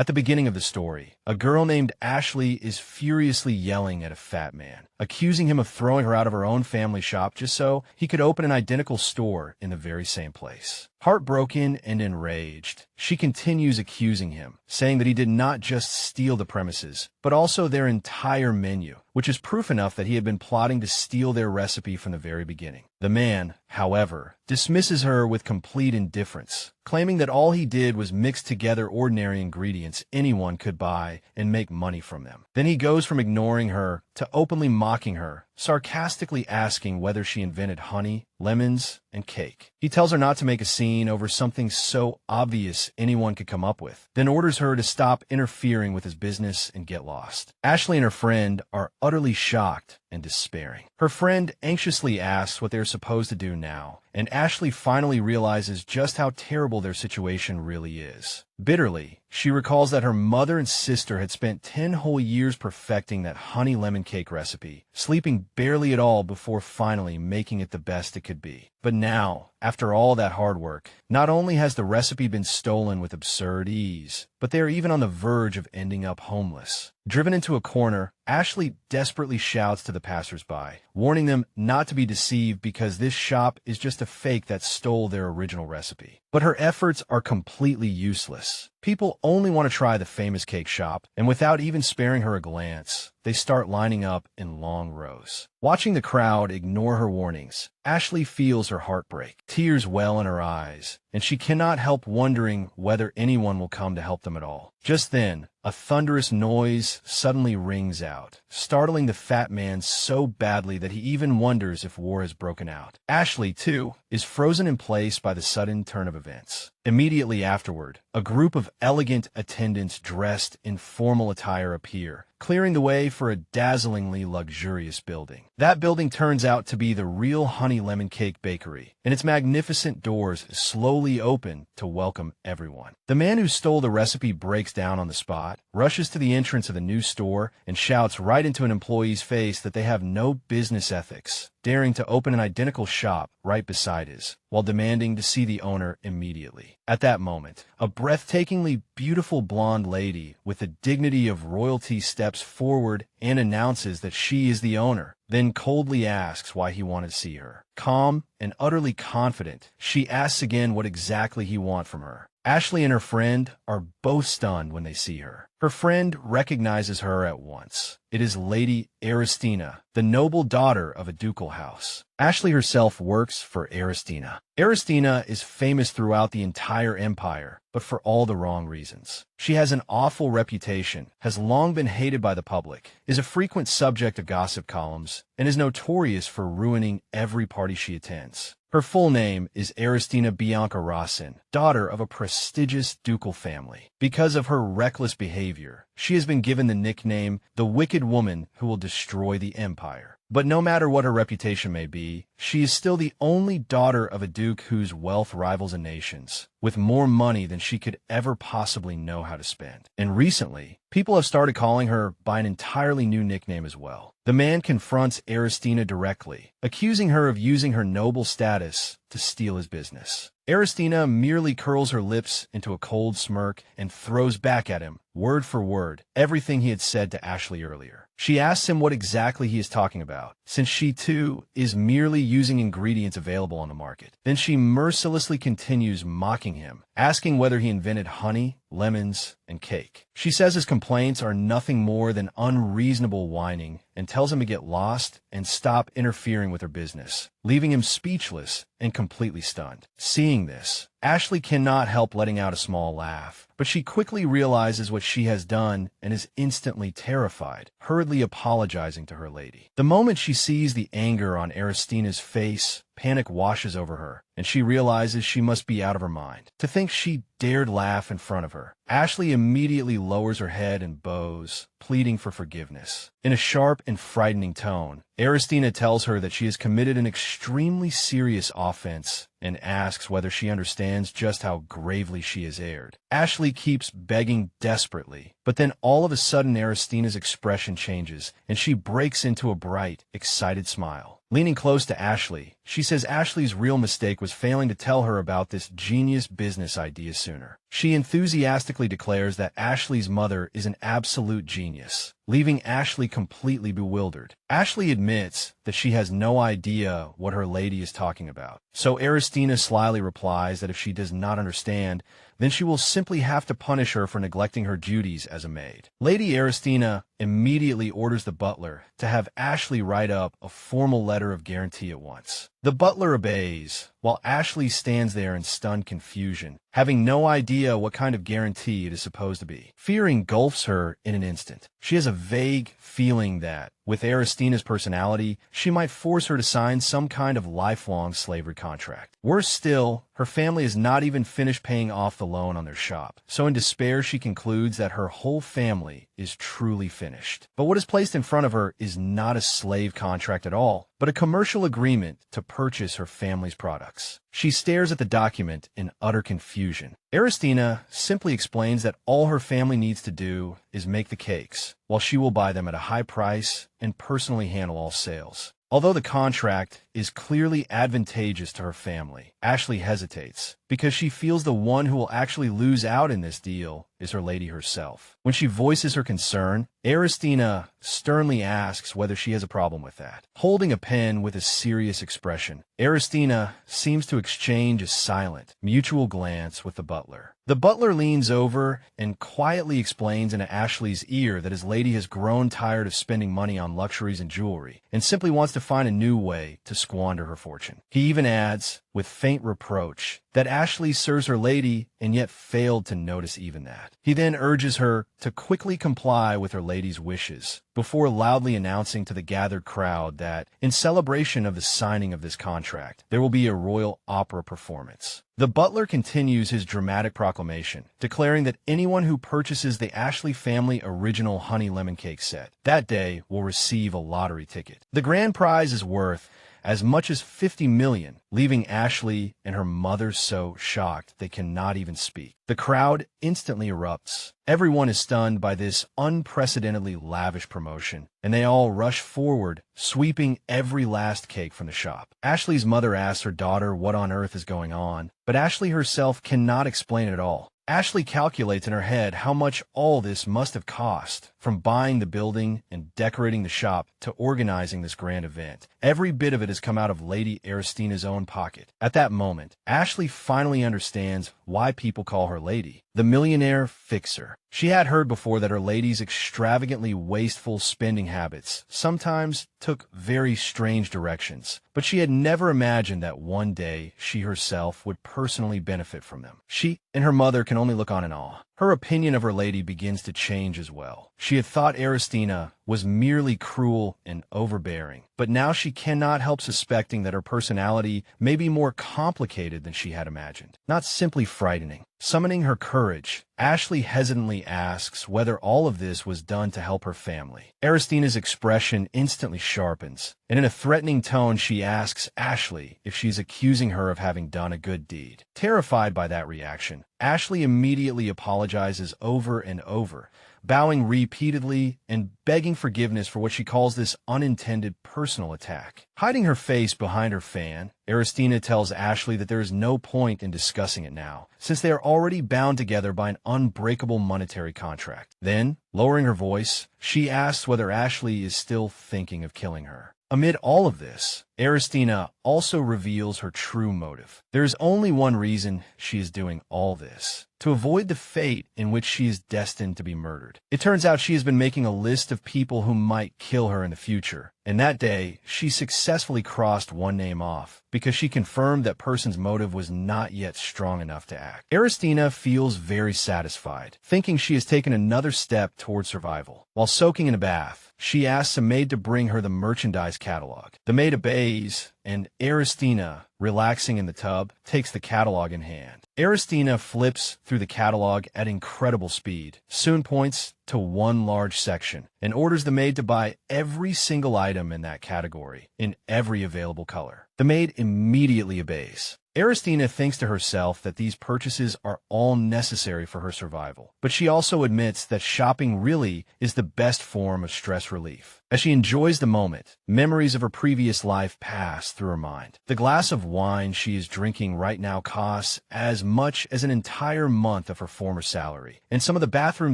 At the beginning of the story, a girl named Ashley is furiously yelling at a fat man, accusing him of throwing her out of her own family shop just so he could open an identical store in the very same place. Heartbroken and enraged, she continues accusing him, saying that he did not just steal the premises, but also their entire menu, which is proof enough that he had been plotting to steal their recipe from the very beginning. The man, however, dismisses her with complete indifference, claiming that all he did was mix together ordinary ingredients anyone could buy and make money from them. Then he goes from ignoring her to openly mocking her, sarcastically asking whether she invented honey, lemons, and cake. He tells her not to make a scene over something so obvious anyone could come up with, then orders her to stop interfering with his business and get lost. Ashley and her friend are utterly shocked and despairing. Her friend anxiously asks what they're supposed to do now, and Ashley finally realizes just how terrible their situation really is. Bitterly, she recalls that her mother and sister had spent 10 whole years perfecting that honey lemon cake recipe, sleeping barely at all before finally making it the best it could be. But now, after all that hard work, not only has the recipe been stolen with absurd ease, but they are even on the verge of ending up homeless. Driven into a corner, Ashley desperately shouts to the passersby, warning them not to be deceived because this shop is just a fake that stole their original recipe. But her efforts are completely useless. People only want to try the famous cake shop, and without even sparing her a glance, they start lining up in long rows. Watching the crowd ignore her warnings, Ashley feels her heart break. Tears well in her eyes, and she cannot help wondering whether anyone will come to help them at all. Just then, a thunderous noise suddenly rings out, startling the fat man so badly that he even wonders if war has broken out. Ashley, too, is frozen in place by the sudden turn of events. Immediately afterward, a group of elegant attendants dressed in formal attire appear, clearing the way for a dazzlingly luxurious building. That building turns out to be the real Honey Lemon Cake Bakery, and its magnificent doors slowly open to welcome everyone. The man who stole the recipe breaks down on the spot, rushes to the entrance of the new store, and shouts right into an employee's face that they have no business ethics, daring to open an identical shop right beside his, while demanding to see the owner immediately. At that moment, a breathtakingly beautiful blonde lady with the dignity of royalty steps forward and announces that she is the owner, then coldly asks why he wanted to see her. Calm and utterly confident, she asks again what exactly he wants from her. Ashley and her friend are both stunned when they see her. Her friend recognizes her at once. It is Lady Aristina, the noble daughter of a ducal house. Ashley herself works for Aristina. Aristina is famous throughout the entire empire, but for all the wrong reasons. She has an awful reputation, has long been hated by the public, is a frequent subject of gossip columns, and is notorious for ruining every party she attends. Her full name is Aristina Bianca Rossin, daughter of a prestigious ducal family. Because of her reckless behavior, she has been given the nickname the Wicked Woman Who Will Destroy the Empire. But no matter what her reputation may be, she is still the only daughter of a duke whose wealth rivals a nation's, with more money than she could ever possibly know how to spend. And recently, people have started calling her by an entirely new nickname as well. The man confronts Aristina directly, accusing her of using her noble status to steal his business. Aristina merely curls her lips into a cold smirk and throws back at him, word for word, everything he had said to Ashley earlier. She asks him what exactly he is talking about, since she too is merely using ingredients available on the market. Then she mercilessly continues mocking him, asking whether he invented honey, lemons, and cake. She says his complaints are nothing more than unreasonable whining and tells him to get lost and stop interfering with her business, leaving him speechless and completely stunned. Seeing this, Ashley cannot help letting out a small laugh, but she quickly realizes what she has done and is instantly terrified, hurriedly apologizing to her lady. The moment she sees the anger on Aristina's face, panic washes over her, and she realizes she must be out of her mind. To think she dared laugh in front of her, Ashley immediately lowers her head and bows, pleading for forgiveness. In a sharp and frightening tone, Aristina tells her that she has committed an extremely serious offense and asks whether she understands just how gravely she has erred. Ashley keeps begging desperately, but then all of a sudden Aristina's expression changes, and she breaks into a bright, excited smile. Leaning close to Ashley, she says Ashley's real mistake was failing to tell her about this genius business idea sooner. She enthusiastically declares that Ashley's mother is an absolute genius, leaving Ashley completely bewildered. Ashley admits that she has no idea what her lady is talking about. So Aristina slyly replies that if she does not understand, then she will simply have to punish her for neglecting her duties as a maid. Lady Aristina immediately orders the butler to have Ashley write up a formal letter of guarantee at once. The butler obeys, while Ashley stands there in stunned confusion, having no idea what kind of guarantee it is supposed to be. Fear engulfs her in an instant. She has a vague feeling that, with Aristina's personality, she might force her to sign some kind of lifelong slavery contract. Worse still, her family has not even finished paying off the loan on their shop. So in despair, she concludes that her whole family is truly finished. But what is placed in front of her is not a slave contract at all, but a commercial agreement to purchase her family's products. She stares at the document in utter confusion. Aristina simply explains that all her family needs to do is make the cakes, while she will buy them at a high price and personally handle all sales. Although the contract is clearly advantageous to her family, Ashley hesitates because she feels the one who will actually lose out in this deal is her lady herself. When she voices her concern, Aristina sternly asks whether she has a problem with that. Holding a pen with a serious expression, Aristina seems to exchange a silent, mutual glance with the butler. The butler leans over and quietly explains into Ashley's ear that his lady has grown tired of spending money on luxuries and jewelry and simply wants to find a new way to squander her fortune. He even adds, with faint reproach, that Ashley serves her lady and yet failed to notice even that. He then urges her to quickly comply with her lady's wishes, before loudly announcing to the gathered crowd that, in celebration of the signing of this contract, there will be a royal opera performance. The butler continues his dramatic proclamation, declaring that anyone who purchases the Ashley family original honey lemon cake set that day will receive a lottery ticket. The grand prize is worth as much as $50 million, leaving Ashley and her mother so shocked they cannot even speak. The crowd instantly erupts. Everyone is stunned by this unprecedentedly lavish promotion, and they all rush forward, sweeping every last cake from the shop. Ashley's mother asks her daughter what on earth is going on, but Ashley herself cannot explain it at all. Ashley calculates in her head how much all this must have cost, from buying the building and decorating the shop to organizing this grand event. Every bit of it has come out of Lady Aristina's own pocket. At that moment, Ashley finally understands why people call her lady, the millionaire fixer. She had heard before that her lady's extravagantly wasteful spending habits sometimes took very strange directions, but she had never imagined that one day she herself would personally benefit from them. She and her mother can only look on in awe. Her opinion of her lady begins to change as well. She had thought Aristina was merely cruel and overbearing, but now she cannot help suspecting that her personality may be more complicated than she had imagined, not simply frightening. Summoning her courage, Ashley hesitantly asks whether all of this was done to help her family. Aristina's expression instantly sharpens, and in a threatening tone she asks Ashley if she's accusing her of having done a good deed. Terrified by that reaction, Ashley immediately apologizes over and over, bowing repeatedly and begging forgiveness for what she calls this unintended personal attack. Hiding her face behind her fan, Aristina tells Ashley that there is no point in discussing it now, since they are already bound together by an unbreakable monetary contract. Then, lowering her voice, she asks whether Ashley is still thinking of killing her. Amid all of this, Aristina also reveals her true motive. There is only one reason she is doing all this: to avoid the fate in which she is destined to be murdered. It turns out she has been making a list of people who might kill her in the future, and that day she successfully crossed one name off because she confirmed that person's motive was not yet strong enough to act. Aristina feels very satisfied, thinking she has taken another step toward survival. While soaking in a bath, she asks a maid to bring her the merchandise catalog. The maid obeys, and Aristina, relaxing in the tub, takes the catalog in hand. Aristina flips through the catalog at incredible speed, soon points to one large section, and orders the maid to buy every single item in that category, in every available color. The maid immediately obeys. Aristina thinks to herself that these purchases are all necessary for her survival, but she also admits that shopping really is the best form of stress relief. As she enjoys the moment, memories of her previous life pass through her mind. The glass of wine she is drinking right now costs as much as an entire month of her former salary, and some of the bathroom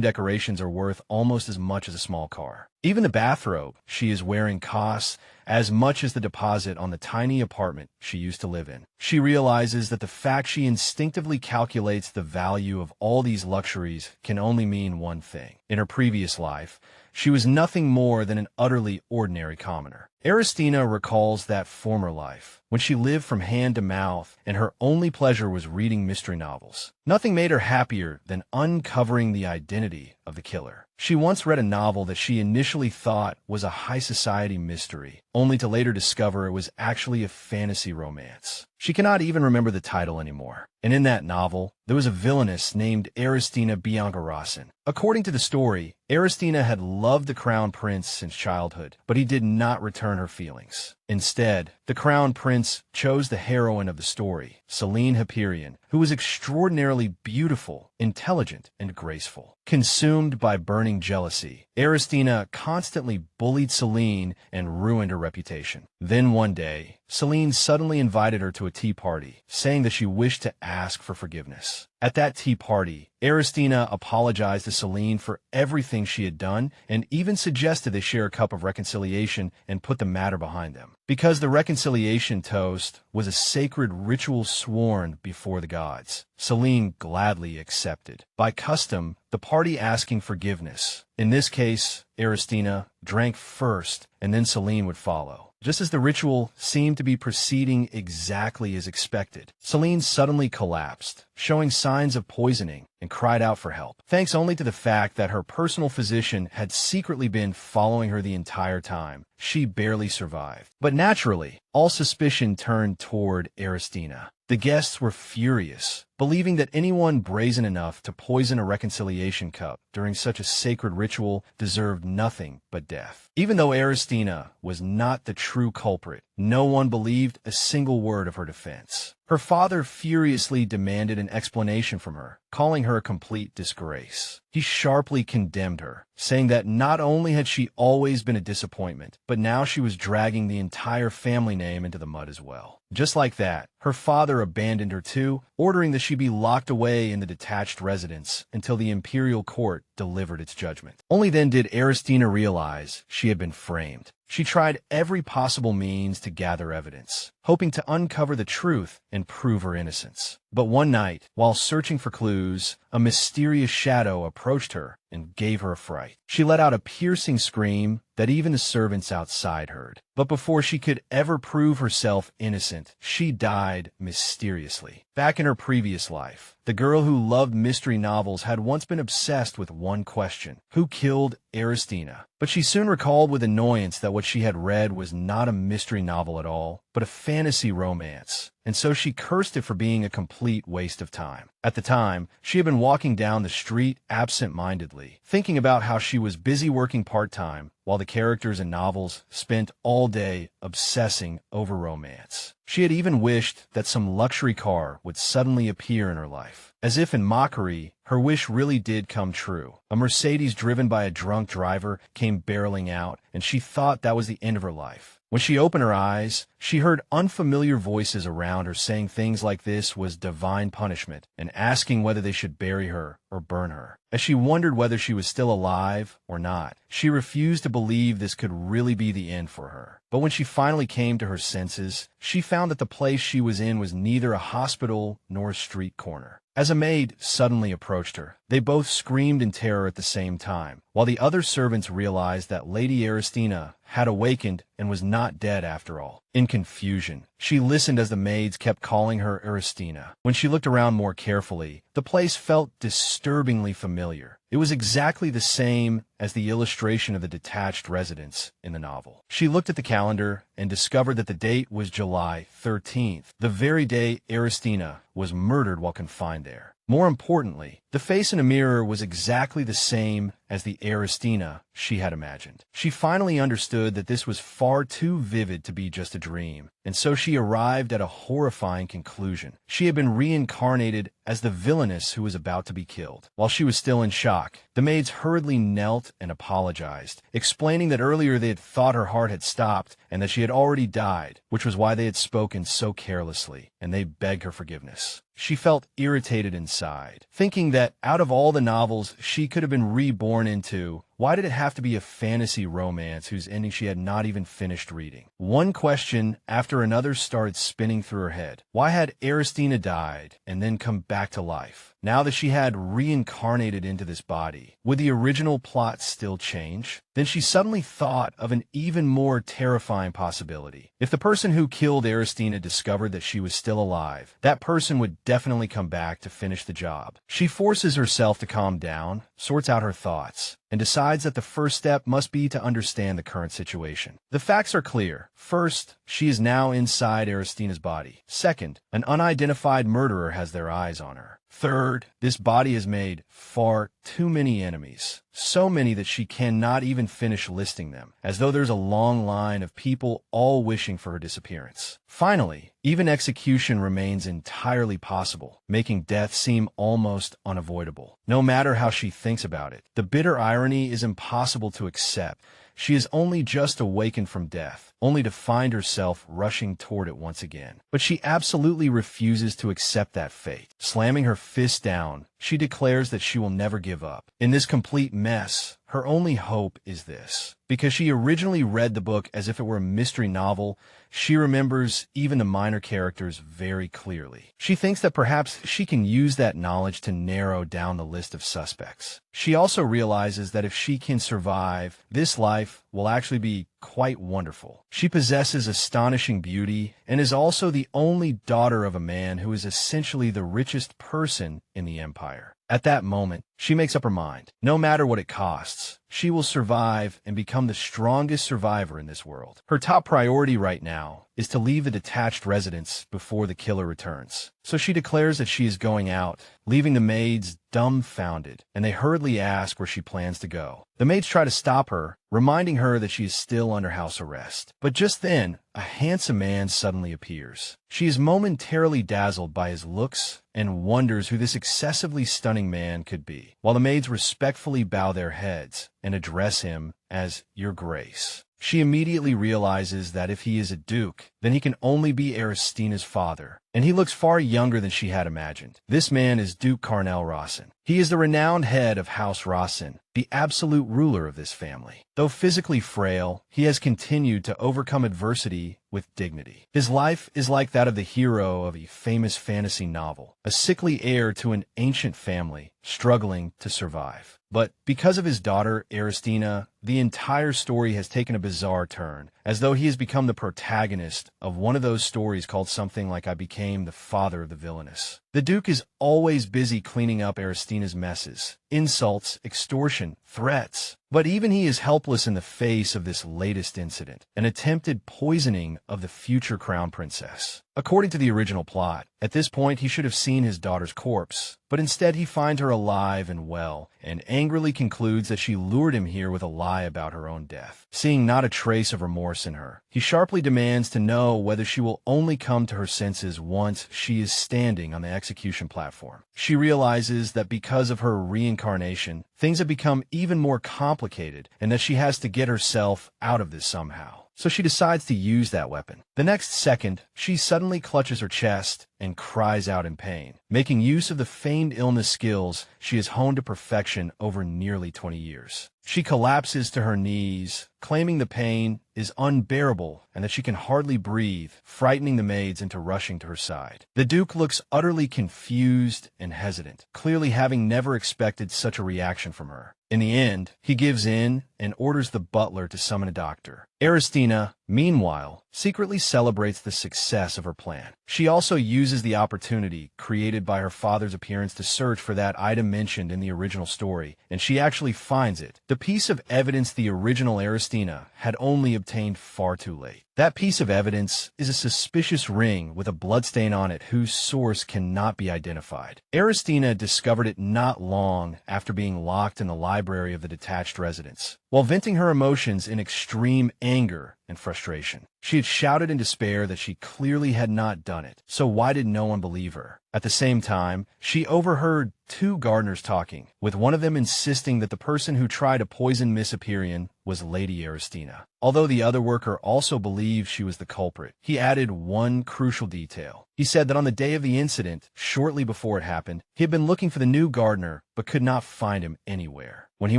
decorations are worth almost as much as a small car. Even the bathrobe she is wearing costs as much as the deposit on the tiny apartment she used to live in. She realizes that the fact she instinctively calculates the value of all these luxuries can only mean one thing. In her previous life, she was nothing more than an utterly ordinary commoner. Aristina recalls that former life, when she lived from hand to mouth and her only pleasure was reading mystery novels. Nothing made her happier than uncovering the identity of the killer. She once read a novel that she initially thought was a high society mystery, only to later discover it was actually a fantasy romance. She cannot even remember the title anymore. And in that novel, there was a villainess named Aristina Biancarossin. According to the story, Aristina had loved the Crown Prince since childhood, but he did not return her feelings. Instead, the Crown Prince chose the heroine of the story, Celine Hyperion, who was extraordinarily beautiful, intelligent, and graceful. Consumed by burning jealousy, Aristina constantly bullied Celine and ruined her reputation. Then one day, Celine suddenly invited her to a tea party, saying that she wished to ask for forgiveness. At that tea party, Aristina apologized to Celine for everything she had done and even suggested they share a cup of reconciliation and put the matter behind them. Because the reconciliation toast was a sacred ritual sworn before the gods, Celine gladly accepted. By custom, the party asking forgiveness. In this case, Aristina drank first and then Celine would follow. Just as the ritual seemed to be proceeding exactly as expected, Celine suddenly collapsed, showing signs of poisoning, and cried out for help, thanks only to the fact that her personal physician had secretly been following her the entire time. She barely survived. But naturally, all suspicion turned toward Aristina. The guests were furious, believing that anyone brazen enough to poison a reconciliation cup during such a sacred ritual deserved nothing but death. Even though Aristina was not the true culprit, no one believed a single word of her defense. Her father furiously demanded an explanation from her, calling her a complete disgrace. He sharply condemned her, saying that not only had she always been a disappointment, but now she was dragging the entire family name into the mud as well. Just like that, her father abandoned her too, ordering that she be locked away in the detached residence until the imperial court delivered its judgment. Only then did Aristina realize she had been framed. She tried every possible means to gather evidence, hoping to uncover the truth and prove her innocence. But one night, while searching for clues, a mysterious shadow approached her and gave her a fright. She let out a piercing scream that even the servants outside heard. But before she could ever prove herself innocent, she died mysteriously. Back in her previous life, the girl who loved mystery novels had once been obsessed with one question: who killed Aristina? But she soon recalled with annoyance that what she had read was not a mystery novel at all, but a fantasy romance, and so she cursed it for being a complete waste of time. At the time, she had been walking down the street absent-mindedly, thinking about how she was busy working part-time, while the characters in novels spent all day obsessing over romance. She had even wished that some luxury car would suddenly appear in her life. As if in mockery, her wish really did come true. A Mercedes driven by a drunk driver came barreling out, and she thought that was the end of her life. When she opened her eyes, she heard unfamiliar voices around her saying things like this was divine punishment and asking whether they should bury her or burn her. As she wondered whether she was still alive or not, she refused to believe this could really be the end for her. But when she finally came to her senses, she found that the place she was in was neither a hospital nor a street corner. As a maid suddenly approached her, they both screamed in terror at the same time, while the other servants realized that Lady Aristina had awakened and was not dead after all. In confusion, she listened as the maids kept calling her Aristina. When she looked around more carefully, the place felt disturbingly familiar. It was exactly the same as the illustration of the detached residence in the novel. She looked at the calendar and discovered that the date was July 13th, the very day Aristina was murdered while confined there. More importantly, the face in a mirror was exactly the same as the Aristina she had imagined. She finally understood that this was far too vivid to be just a dream, and so she arrived at a horrifying conclusion. She had been reincarnated as the villainess who was about to be killed. While she was still in shock, the maids hurriedly knelt and apologized, explaining that earlier they had thought her heart had stopped and that she had already died, which was why they had spoken so carelessly, and they begged her forgiveness. She felt irritated inside, thinking that out of all the novels she could have been reborn into, why did it have to be a fantasy romance whose ending she had not even finished reading? One question after another started spinning through her head. Why had Aristina died and then come back to life? Now that she had reincarnated into this body, would the original plot still change? Then she suddenly thought of an even more terrifying possibility. If the person who killed Aristina discovered that she was still alive, that person would definitely come back to finish the job. She forces herself to calm down, sorts out her thoughts, and decides that the first step must be to understand the current situation. The facts are clear. First, she is now inside Aristina's body. Second, an unidentified murderer has their eyes on her. Third, this body has made far too many enemies. So many that she cannot even finish listing them, as though there's a long line of people all wishing for her disappearance. Finally, even execution remains entirely possible, making death seem almost unavoidable. No matter how she thinks about it, the bitter irony is impossible to accept. She is only just awakened from death, only to find herself rushing toward it once again. But she absolutely refuses to accept that fate. Slamming her fist down, she declares that she will never give up. In this complete mess, her only hope is this. Because she originally read the book as if it were a mystery novel, she remembers even the minor characters very clearly. She thinks that perhaps she can use that knowledge to narrow down the list of suspects. She also realizes that if she can survive, this life will actually be quite wonderful. She possesses astonishing beauty and is also the only daughter of a man who is essentially the richest person in the empire. At that moment, she makes up her mind. No matter what it costs, she will survive and become the strongest survivor in this world. Her top priority right now is to leave the detached residence before the killer returns. So she declares that she is going out, leaving the maids dumbfounded, and they hurriedly ask where she plans to go. The maids try to stop her, reminding her that she is still under house arrest. But just then, a handsome man suddenly appears. She is momentarily dazzled by his looks and wonders who this excessively stunning man could be, while the maids respectfully bow their heads and address him as Your Grace. She immediately realizes that if he is a duke, then he can only be Aristina's father, and he looks far younger than she had imagined. This man is Duke Carnell Rossin. He is the renowned head of House Rossin, the absolute ruler of this family. Though physically frail, he has continued to overcome adversity with dignity. His life is like that of the hero of a famous fantasy novel, a sickly heir to an ancient family, struggling to survive. But because of his daughter, Aristina, the entire story has taken a bizarre turn, as though he has become the protagonist of one of those stories called something like I Became the Father of the Villainous. The Duke is always busy cleaning up Aristina's messes, insults, extortion, threats. But even he is helpless in the face of this latest incident, an attempted poisoning of the future crown princess. According to the original plot, at this point he should have seen his daughter's corpse, but instead he finds her alive and well, and angrily concludes that she lured him here with a lie about her own death. Seeing not a trace of remorse in her, he sharply demands to know whether she will only come to her senses once she is standing on the execution platform. She realizes that because of her reincarnation, things have become even more complicated and that she has to get herself out of this somehow. So she decides to use that weapon. The next second, she suddenly clutches her chest and cries out in pain, making use of the feigned illness skills she has honed to perfection over nearly 20 years. She collapses to her knees, claiming the pain is unbearable and that she can hardly breathe, frightening the maids into rushing to her side. The Duke looks utterly confused and hesitant, clearly having never expected such a reaction from her. In the end, he gives in and orders the butler to summon a doctor. Aristina, meanwhile, secretly celebrates the success of her plan. She also uses the opportunity created by her father's appearance to search for that item mentioned in the original story, and she actually finds it. The piece of evidence the original Aristina had only obtained far too late. That piece of evidence is a suspicious ring with a bloodstain on it whose source cannot be identified. Aristina discovered it not long after being locked in the library of the detached residence, while venting her emotions in extreme anger and frustration. She had shouted in despair that she clearly had not done it, so why did no one believe her? At the same time, she overheard two gardeners talking, with one of them insisting that the person who tried to poison Miss Hyperion was Lady Aristina. Although the other worker also believed she was the culprit, he added one crucial detail. He said that on the day of the incident, shortly before it happened, he had been looking for the new gardener but could not find him anywhere. When he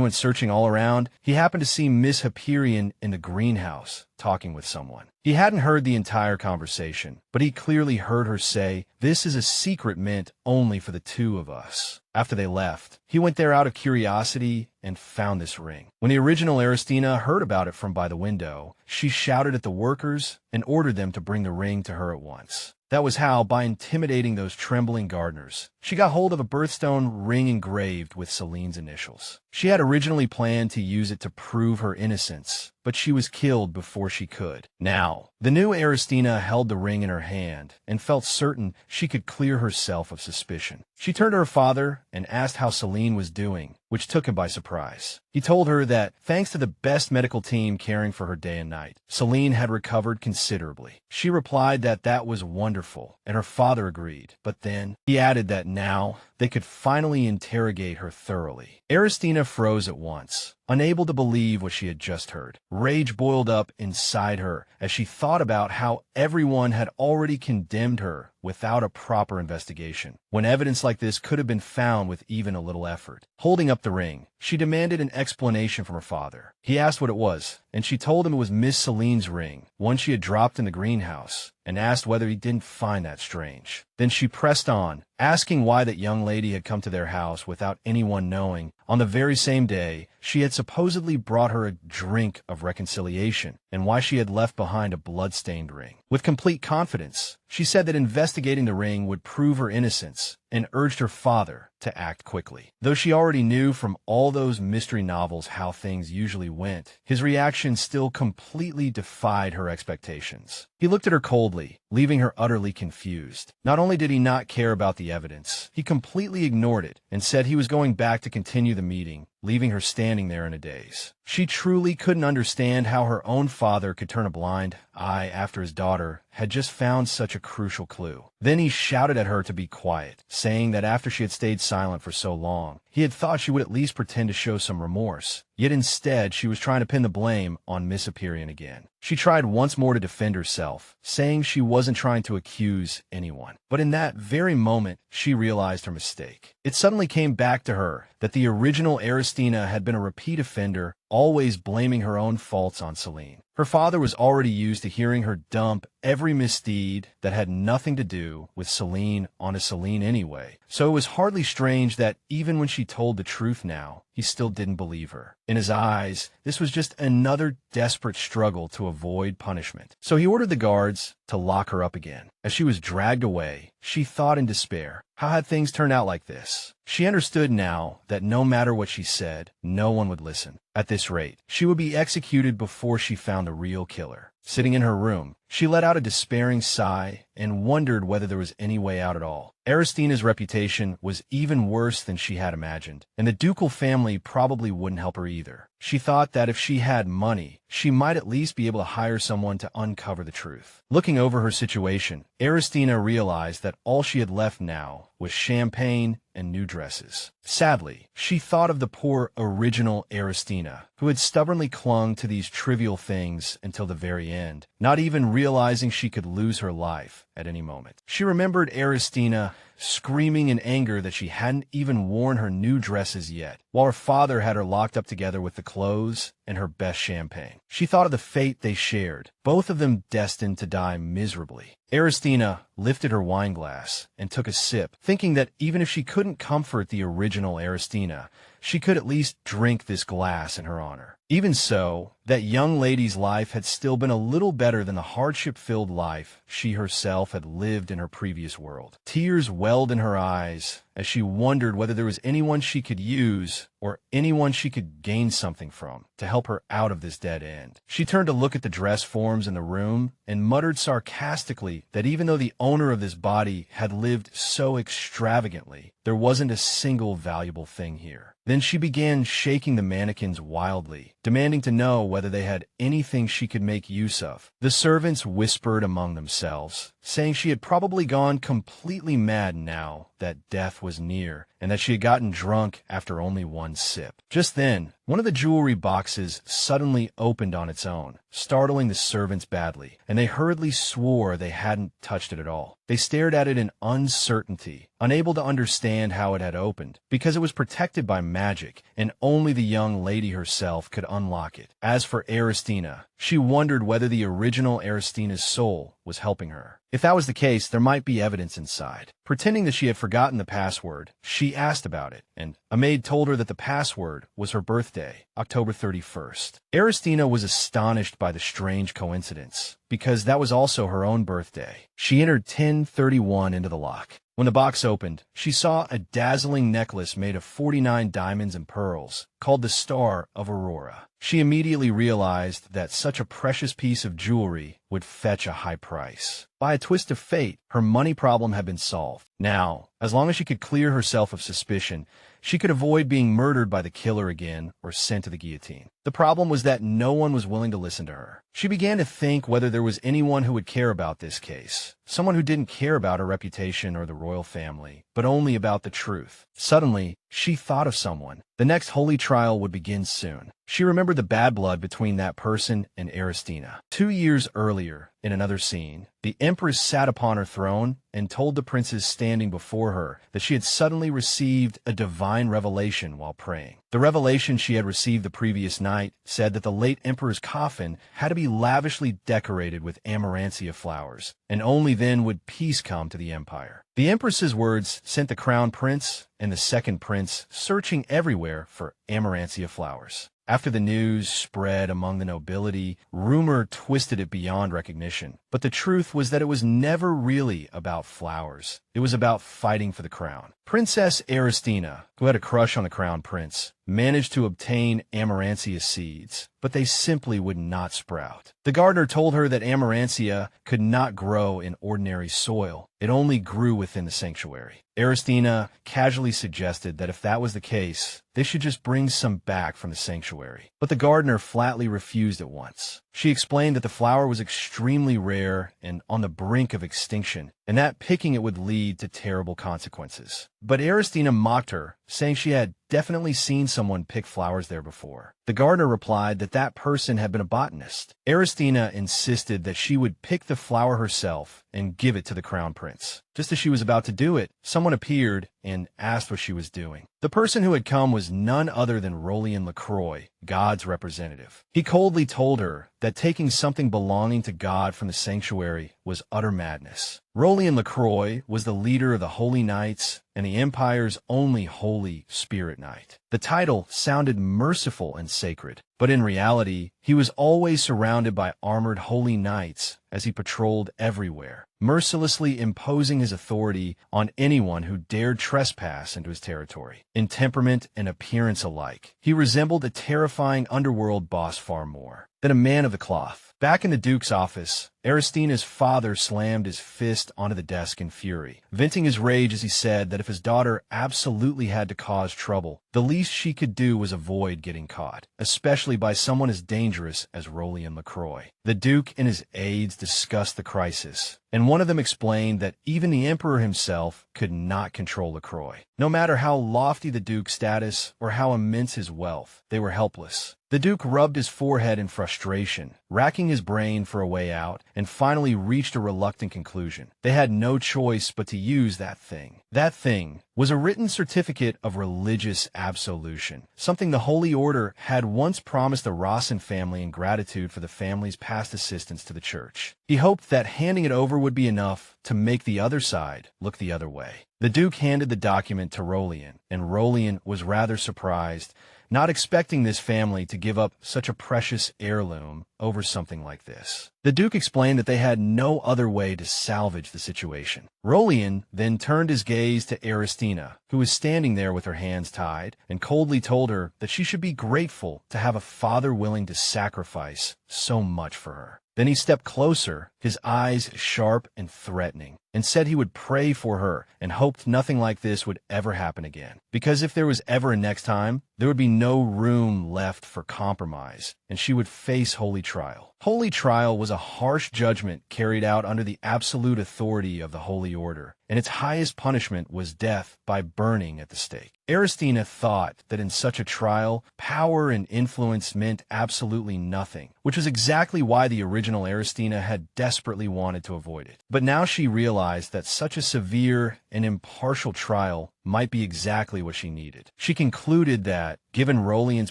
went searching all around, he happened to see Miss Hyperion in the greenhouse talking with someone. He hadn't heard the entire conversation, but he clearly heard her say, "This is a secret meant only for the two of us." After they left, he went there out of curiosity and found this ring. When the original Aristina heard about it from by the window, she shouted at the workers and ordered them to bring the ring to her at once. That was how, by intimidating those trembling gardeners, she got hold of a birthstone ring engraved with Celine's initials. She had originally planned to use it to prove her innocence, but she was killed before she could. Now, the new Aristina held the ring in her hand and felt certain she could clear herself of suspicion. She turned to her father and asked how Celine was doing, which took him by surprise. He told her that, thanks to the best medical team caring for her day and night, Celine had recovered considerably. She replied that that was wonderful, and her father agreed. But then, he added that now they could finally interrogate her thoroughly. Aristina froze at once, unable to believe what she had just heard. Rage boiled up inside her as she thought about how everyone had already condemned her without a proper investigation, when evidence like this could have been found with even a little effort. Holding up the ring, she demanded an explanation from her father. He asked what it was, and she told him it was Miss Celine's ring, one she had dropped in the greenhouse, and asked whether he didn't find that strange. Then she pressed on, asking why that young lady had come to their house without anyone knowing. On the very same day, she had supposedly brought her a drink of reconciliation, and why she had left behind a blood-stained ring. With complete confidence, she said that investigating the ring would prove her innocence, and urged her father to act quickly. Though she already knew from all those mystery novels how things usually went, his reaction still completely defied her expectations. He looked at her coldly, leaving her utterly confused. Not only did he not care about the evidence, he completely ignored it and said he was going back to continue the meeting, leaving her standing there in a daze. She truly couldn't understand how her own father could turn a blind eye after his daughter had just found such a crucial clue. Then he shouted at her to be quiet, saying that after she had stayed silent for so long, he had thought she would at least pretend to show some remorse. Yet instead, she was trying to pin the blame on Miss Hyperion again. She tried once more to defend herself, saying she wasn't trying to accuse anyone. But in that very moment, she realized her mistake. It suddenly came back to her that the original Aristina had been a repeat offender, always blaming her own faults on Celine. Her father was already used to hearing her dump every misdeed that had nothing to do with Celine onto Celine anyway, so it was hardly strange that even when she told the truth now, he still didn't believe her. In his eyes, this was just another desperate struggle to avoid punishment. So he ordered the guards to lock her up again. As she was dragged away, she thought in despair, how had things turned out like this? She understood now that no matter what she said, no one would listen. At this rate, she would be executed before she found the real killer. Sitting in her room, she let out a despairing sigh and wondered whether there was any way out at all. Aristina's reputation was even worse than she had imagined, and the ducal family probably wouldn't help her either. She thought that if she had money, she might at least be able to hire someone to uncover the truth. Looking over her situation, Aristina realized that all she had left now was champagne and new dresses. Sadly, she thought of the poor original Aristina, who had stubbornly clung to these trivial things until the very end, not even realizing she could lose her life at any moment. She remembered Aristina screaming in anger that she hadn't even worn her new dresses yet, while her father had her locked up together with the clothes and her best champagne. She thought of the fate they shared, both of them destined to die miserably. Aristina lifted her wine glass and took a sip, thinking that even if she couldn't comfort the original Aristina, she could at least drink this glass in her honor. Even so, that young lady's life had still been a little better than the hardship-filled life she herself had lived in her previous world. Tears welled in her eyes as she wondered whether there was anyone she could use or anyone she could gain something from to help her out of this dead end. She turned to look at the dress forms in the room and muttered sarcastically that even though the owner of this body had lived so extravagantly, there wasn't a single valuable thing here. Then she began shaking the mannequins wildly, demanding to know whether they had anything she could make use of. The servants whispered among themselves, saying she had probably gone completely mad now that death was near, and that she had gotten drunk after only one sip. Just then, one of the jewelry boxes suddenly opened on its own, startling the servants badly, and they hurriedly swore they hadn't touched it at all. They stared at it in uncertainty, unable to understand how it had opened, because it was protected by magic, and only the young lady herself could unlock it. As for Aristina, she wondered whether the original Aristina's soul was helping her. If that was the case, there might be evidence inside. Pretending that she had forgotten the password, she asked about it, and a maid told her that the password was her birthday, October 31st. Aristina was astonished by the strange coincidence, because that was also her own birthday. She entered 1031 into the lock. When the box opened, she saw a dazzling necklace made of 49 diamonds and pearls, called the Star of Aurora. She immediately realized that such a precious piece of jewelry would fetch a high price. By a twist of fate, her money problem had been solved. Now, as long as she could clear herself of suspicion, she could avoid being murdered by the killer again or sent to the guillotine. The problem was that no one was willing to listen to her. She began to think whether there was anyone who would care about this case, someone who didn't care about her reputation or the royal family, but only about the truth. Suddenly, she thought of someone. The next holy trial would begin soon. She remembered the bad blood between that person and Aristina. 2 years earlier, in another scene, the Empress sat upon her throne and told the princes standing before her that she had suddenly received a divine revelation while praying. The revelation she had received the previous night said that the late emperor's coffin had to be lavishly decorated with amaranthia flowers, and only then would peace come to the empire. The empress's words sent the crown prince and the second prince searching everywhere for amaranthia flowers. After the news spread among the nobility, rumor twisted it beyond recognition. But the truth was that it was never really about flowers. It was about fighting for the crown. Princess Aristina, who had a crush on the crown prince, managed to obtain amaranthia seeds, but they simply would not sprout. The gardener told her that amaranthia could not grow in ordinary soil. It only grew within the sanctuary. Aristina casually suggested that if that was the case, they should just bring some back from the sanctuary. But the gardener flatly refused at once. She explained that the flower was extremely rare and on the brink of extinction, and that picking it would lead to terrible consequences. But Aristina mocked her, saying she had definitely seen someone pick flowers there before. The gardener replied that that person had been a botanist. Aristina insisted that she would pick the flower herself and give it to the crown prince. Just as she was about to do it, someone appeared and asked what she was doing. The person who had come was none other than Rolian LaCroix, God's representative. He coldly told her that taking something belonging to God from the sanctuary was utter madness. Rolian LaCroix was the leader of the Holy Knights and the Empire's only Holy Spirit Knight. The title sounded merciful and sacred, but in reality, he was always surrounded by armored Holy Knights as he patrolled everywhere, mercilessly imposing his authority on anyone who dared trespass into his territory. In temperament and appearance alike, he resembled a terrifying underworld boss far more than a man of the cloth. Back in the Duke's office, Aristina's father slammed his fist onto the desk in fury, venting his rage as he said that if his daughter absolutely had to cause trouble, the least she could do was avoid getting caught, especially by someone as dangerous as Rolian LaCroix. The Duke and his aides discussed the crisis, and one of them explained that even the emperor himself could not control LaCroix. No matter how lofty the duke's status or how immense his wealth, they were helpless. The duke rubbed his forehead in frustration, racking his brain for a way out, and finally reached a reluctant conclusion. They had no choice but to use that thing. That thing was a written certificate of religious absolution, something the Holy Order had once promised the Rossin family in gratitude for the family's past assistance to the church. He hoped that handing it over would be enough to make the other side look the other way. The duke handed the document to Rolian, and Rolian was rather surprised, not expecting this family to give up such a precious heirloom over something like this. The duke explained that they had no other way to salvage the situation. Rolian then turned his gaze to Aristina, who was standing there with her hands tied, and coldly told her that she should be grateful to have a father willing to sacrifice so much for her. Then he stepped closer, his eyes sharp and threatening, and said he would pray for her and hoped nothing like this would ever happen again. Because if there was ever a next time, there would be no room left for compromise, and she would face holy trial. Holy trial was a harsh judgment carried out under the absolute authority of the Holy Order, and its highest punishment was death by burning at the stake. Aristina thought that in such a trial, power and influence meant absolutely nothing, which was exactly why the original Aristina had desperately wanted to avoid it. But now she realized that such a severe and impartial trial might be exactly what she needed. She concluded that, given Rolian's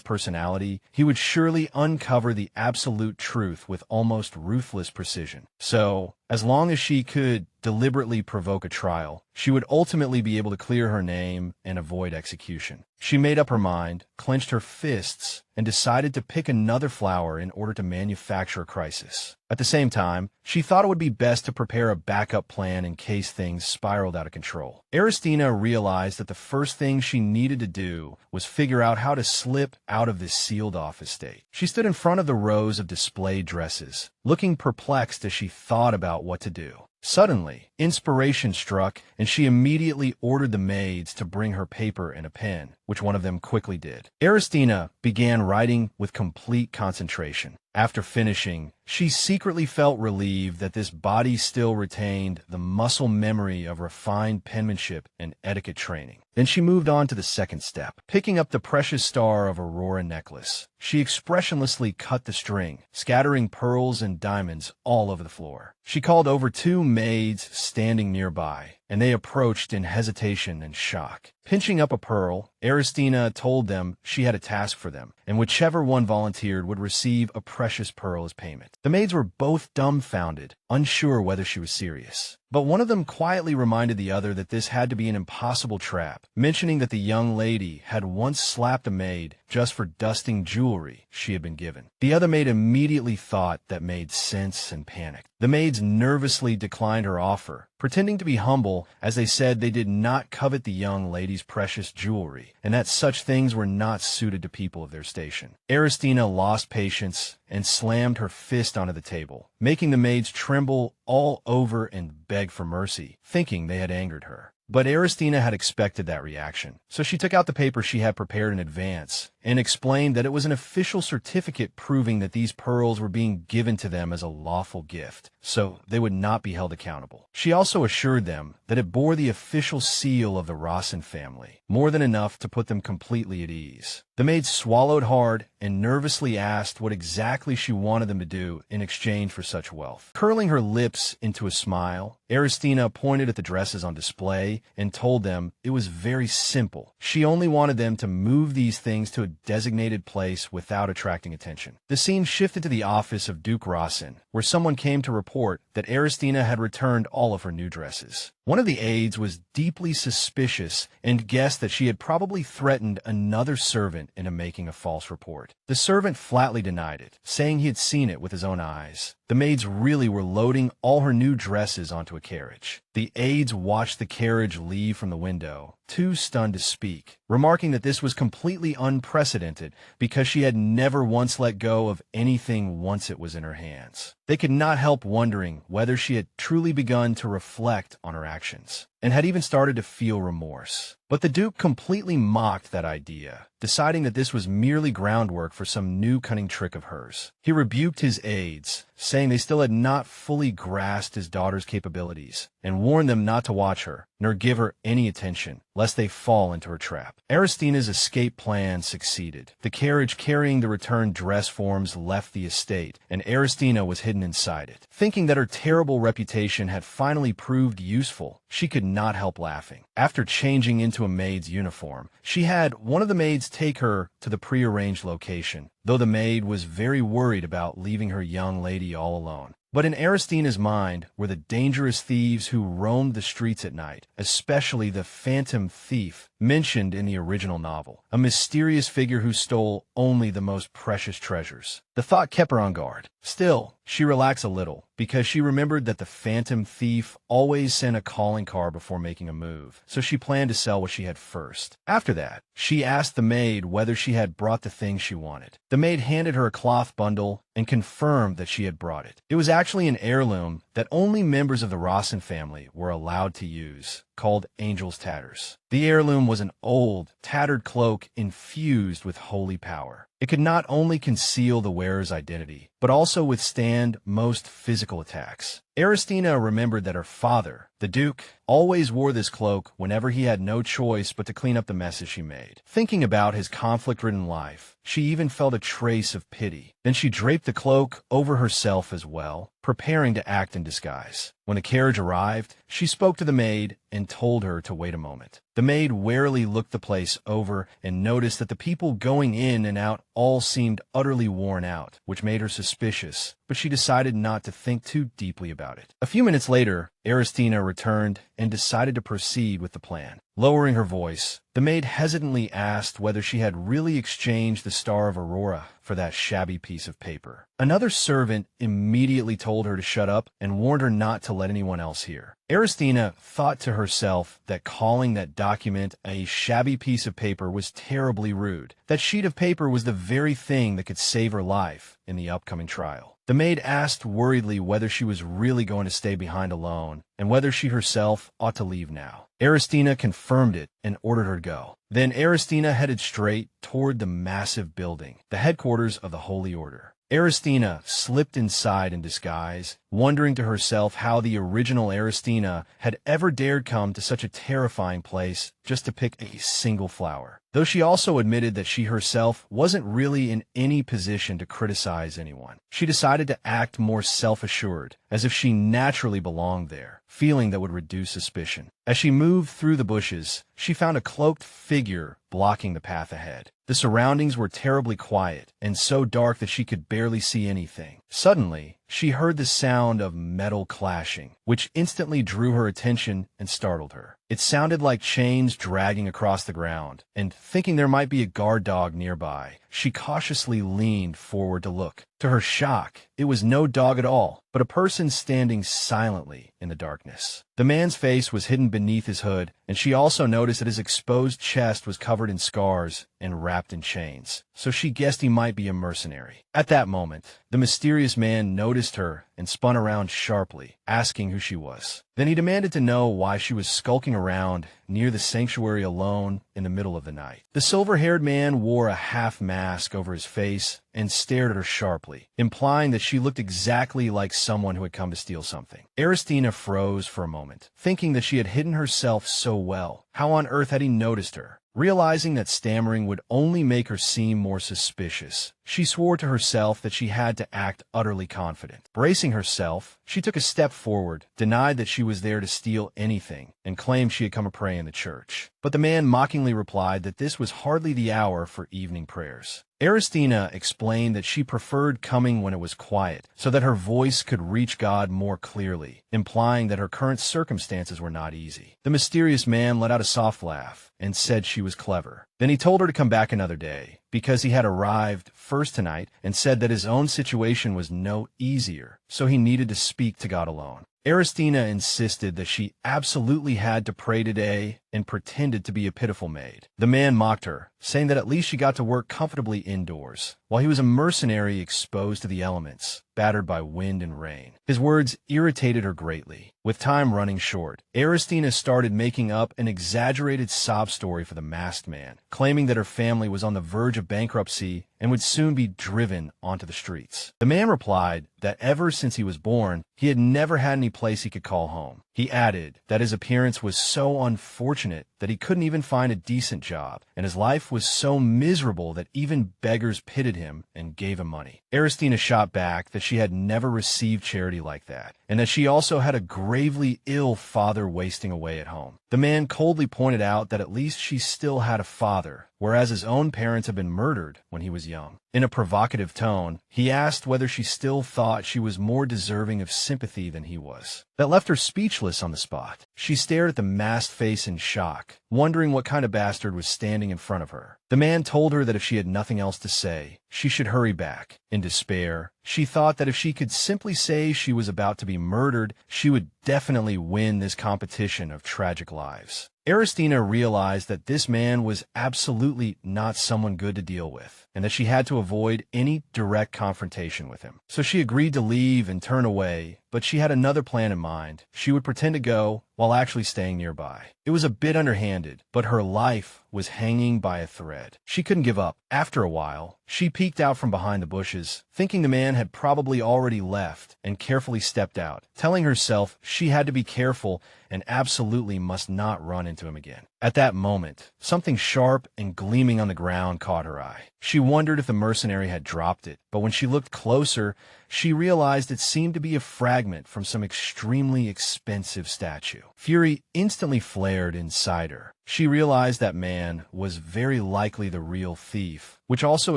personality, he would surely uncover the absolute truth with almost ruthless precision. So, as long as she could deliberately provoke a trial, she would ultimately be able to clear her name and avoid execution. She made up her mind, clenched her fists, and decided to pick another flower in order to manufacture a crisis. At the same time, she thought it would be best to prepare a backup plan in case things spiraled out of control. Aristina realized that the first thing she needed to do was figure out how to slip out of this sealed-off estate. She stood in front of the rows of displayed dresses, looking perplexed as she thought about what to do. Suddenly, inspiration struck, and she immediately ordered the maids to bring her paper and a pen, which one of them quickly did. Aristina began writing with complete concentration. After finishing, she secretly felt relieved that this body still retained the muscle memory of refined penmanship and etiquette training. Then she moved on to the second step, picking up the precious star of Aurora necklace. She expressionlessly cut the string, scattering pearls and diamonds all over the floor. She called over 2 maids standing nearby, and they approached in hesitation and shock. Pinching up a pearl, Aristina told them she had a task for them, and whichever one volunteered would receive a precious pearl as payment. The maids were both dumbfounded, unsure whether she was serious. But one of them quietly reminded the other that this had to be an impossible trap, mentioning that the young lady had once slapped a maid just for dusting jewelry she had been given. The other maid immediately thought that made sense and panicked. The maids nervously declined her offer, pretending to be humble as they said they did not covet the young lady's precious jewelry, and that such things were not suited to people of their station. Aristina lost patience and slammed her fist onto the table, making the maids tremble all over and beg for mercy, thinking they had angered her. But Aristina had expected that reaction, so she took out the paper she had prepared in advance and explained that it was an official certificate proving that these pearls were being given to them as a lawful gift, so they would not be held accountable. She also assured them that it bore the official seal of the Rossin family, more than enough to put them completely at ease. The maid swallowed hard and nervously asked what exactly she wanted them to do in exchange for such wealth. Curling her lips into a smile, Aristina pointed at the dresses on display and told them it was very simple. She only wanted them to move these things to a designated place without attracting attention. The scene shifted to the office of Duke Rossin, where someone came to report that Aristina had returned all of her new dresses. One of the aides was deeply suspicious and guessed that she had probably threatened another servant into making a false report. The servant flatly denied it, saying he had seen it with his own eyes. The maids really were loading all her new dresses onto a carriage. The aides watched the carriage leave from the window, too stunned to speak, remarking that this was completely unprecedented because she had never once let go of anything once it was in her hands. They could not help wondering whether she had truly begun to reflect on her actions, and had even started to feel remorse. But the Duke completely mocked that idea, deciding that this was merely groundwork for some new cunning trick of hers. He rebuked his aides, saying they still had not fully grasped his daughter's capabilities, and warned them not to watch her, nor give her any attention, lest they fall into her trap. Aristina's escape plan succeeded. The carriage carrying the returned dress forms left the estate, and Aristina was hidden inside it. Thinking that her terrible reputation had finally proved useful, she could not help laughing. After changing into a maid's uniform, she had one of the maids take her to the prearranged location, though the maid was very worried about leaving her young lady all alone. But in Aristina's mind were the dangerous thieves who roamed the streets at night, especially the phantom thief mentioned in the original novel, a mysterious figure who stole only the most precious treasures. The thought kept her on guard. Still, she relaxed a little, because she remembered that the phantom thief always sent a calling card before making a move, so she planned to sell what she had first. After that, she asked the maid whether she had brought the things she wanted. The maid handed her a cloth bundle and confirmed that she had brought it. It was actually an heirloom that only members of the Rawson family were allowed to use, called Angel's Tatters. The heirloom was an old, tattered cloak infused with holy power. It could not only conceal the wearer's identity, but also withstand most physical attacks. Aristina remembered that her father, the Duke, always wore this cloak whenever he had no choice but to clean up the messes she made. Thinking about his conflict-ridden life, she even felt a trace of pity. Then she draped the cloak over herself as well, preparing to act in disguise. When the carriage arrived, she spoke to the maid and told her to wait a moment. The maid warily looked the place over and noticed that the people going in and out all seemed utterly worn out, which made her suspicious, but she decided not to think too deeply about it. A few minutes later, Aristina returned and decided to proceed with the plan. Lowering her voice, the maid hesitantly asked whether she had really exchanged the Star of Aurora for that shabby piece of paper. Another servant immediately told her to shut up and warned her not to let anyone else hear. Aristina thought to herself that calling that document a shabby piece of paper was terribly rude. That sheet of paper was the very thing that could save her life in the upcoming trial. The maid asked worriedly whether she was really going to stay behind alone, and whether she herself ought to leave now. Aristina confirmed it and ordered her to go. Then Aristina headed straight toward the massive building, the headquarters of the Holy Order. Aristina slipped inside in disguise, wondering to herself how the original Aristina had ever dared come to such a terrifying place just to pick a single flower. Though she also admitted that she herself wasn't really in any position to criticize anyone, she decided to act more self-assured, as if she naturally belonged there, feeling that would reduce suspicion. As she moved through the bushes, she found a cloaked figure blocking the path ahead. The surroundings were terribly quiet, and so dark that she could barely see anything. Suddenly, she heard the sound of metal clashing, which instantly drew her attention and startled her. It sounded like chains dragging across the ground, and thinking there might be a guard dog nearby, she cautiously leaned forward to look. To her shock, it was no dog at all, but a person standing silently in the darkness. The man's face was hidden beneath his hood, and she also noticed that his exposed chest was covered in scars and wrapped in chains, so she guessed he might be a mercenary. At that moment, the mysterious man noticed her and spun around sharply, asking who she was. Then he demanded to know why she was skulking around near the sanctuary alone in the middle of the night. The silver-haired man wore a half mask over his face and stared at her sharply, implying that she looked exactly like someone who had come to steal something. Aristina froze for a moment, thinking that she had hidden herself so well. How on earth had he noticed her? Realizing that stammering would only make her seem more suspicious, she swore to herself that she had to act utterly confident. Bracing herself, she took a step forward, denied that she was there to steal anything, and claimed she had come to pray in the church. But the man mockingly replied that this was hardly the hour for evening prayers. Aristina explained that she preferred coming when it was quiet, so that her voice could reach God more clearly, implying that her current circumstances were not easy. The mysterious man let out a soft laugh and said she was clever. Then he told her to come back another day, because he had arrived first tonight and said that his own situation was no easier, so he needed to speak to God alone. Aristina insisted that she absolutely had to pray today and pretended to be a pitiful maid. The man mocked her, saying that at least she got to work comfortably indoors, while he was a mercenary exposed to the elements, battered by wind and rain. His words irritated her greatly. With time running short, Aristina started making up an exaggerated sob story for the masked man, claiming that her family was on the verge of bankruptcy and would soon be driven onto the streets. The man replied that ever since he was born, he had never had any place he could call home. He added that his appearance was so unfortunate that he couldn't even find a decent job, and his life was so miserable that even beggars pitied him and gave him money. Aristina shot back that she had never received charity like that, and that she also had a gravely ill father wasting away at home. The man coldly pointed out that at least she still had a father, whereas his own parents had been murdered when he was young. In a provocative tone, he asked whether she still thought she was more deserving of sympathy than he was. That left her speechless on the spot. She stared at the masked face in shock, wondering what kind of bastard was standing in front of her. The man told her that if she had nothing else to say, she should hurry back. In despair, she thought that if she could simply say she was about to be murdered, she would definitely win this competition of tragic lives. Aristina realized that this man was absolutely not someone good to deal with, and that she had to avoid any direct confrontation with him. So she agreed to leave and turn away, but she had another plan in mind. She would pretend to go while actually staying nearby. It was a bit underhanded, but her life was hanging by a thread. She couldn't give up. After a while, she peeked out from behind the bushes, thinking the man had probably already left, and carefully stepped out, telling herself she had to be careful and absolutely must not run into him again. At that moment, something sharp and gleaming on the ground caught her eye. She wondered if the mercenary had dropped it, but when she looked closer, she realized it seemed to be a fragment from some extremely expensive statue. Fury instantly flared inside her. She realized that man was very likely the real thief, which also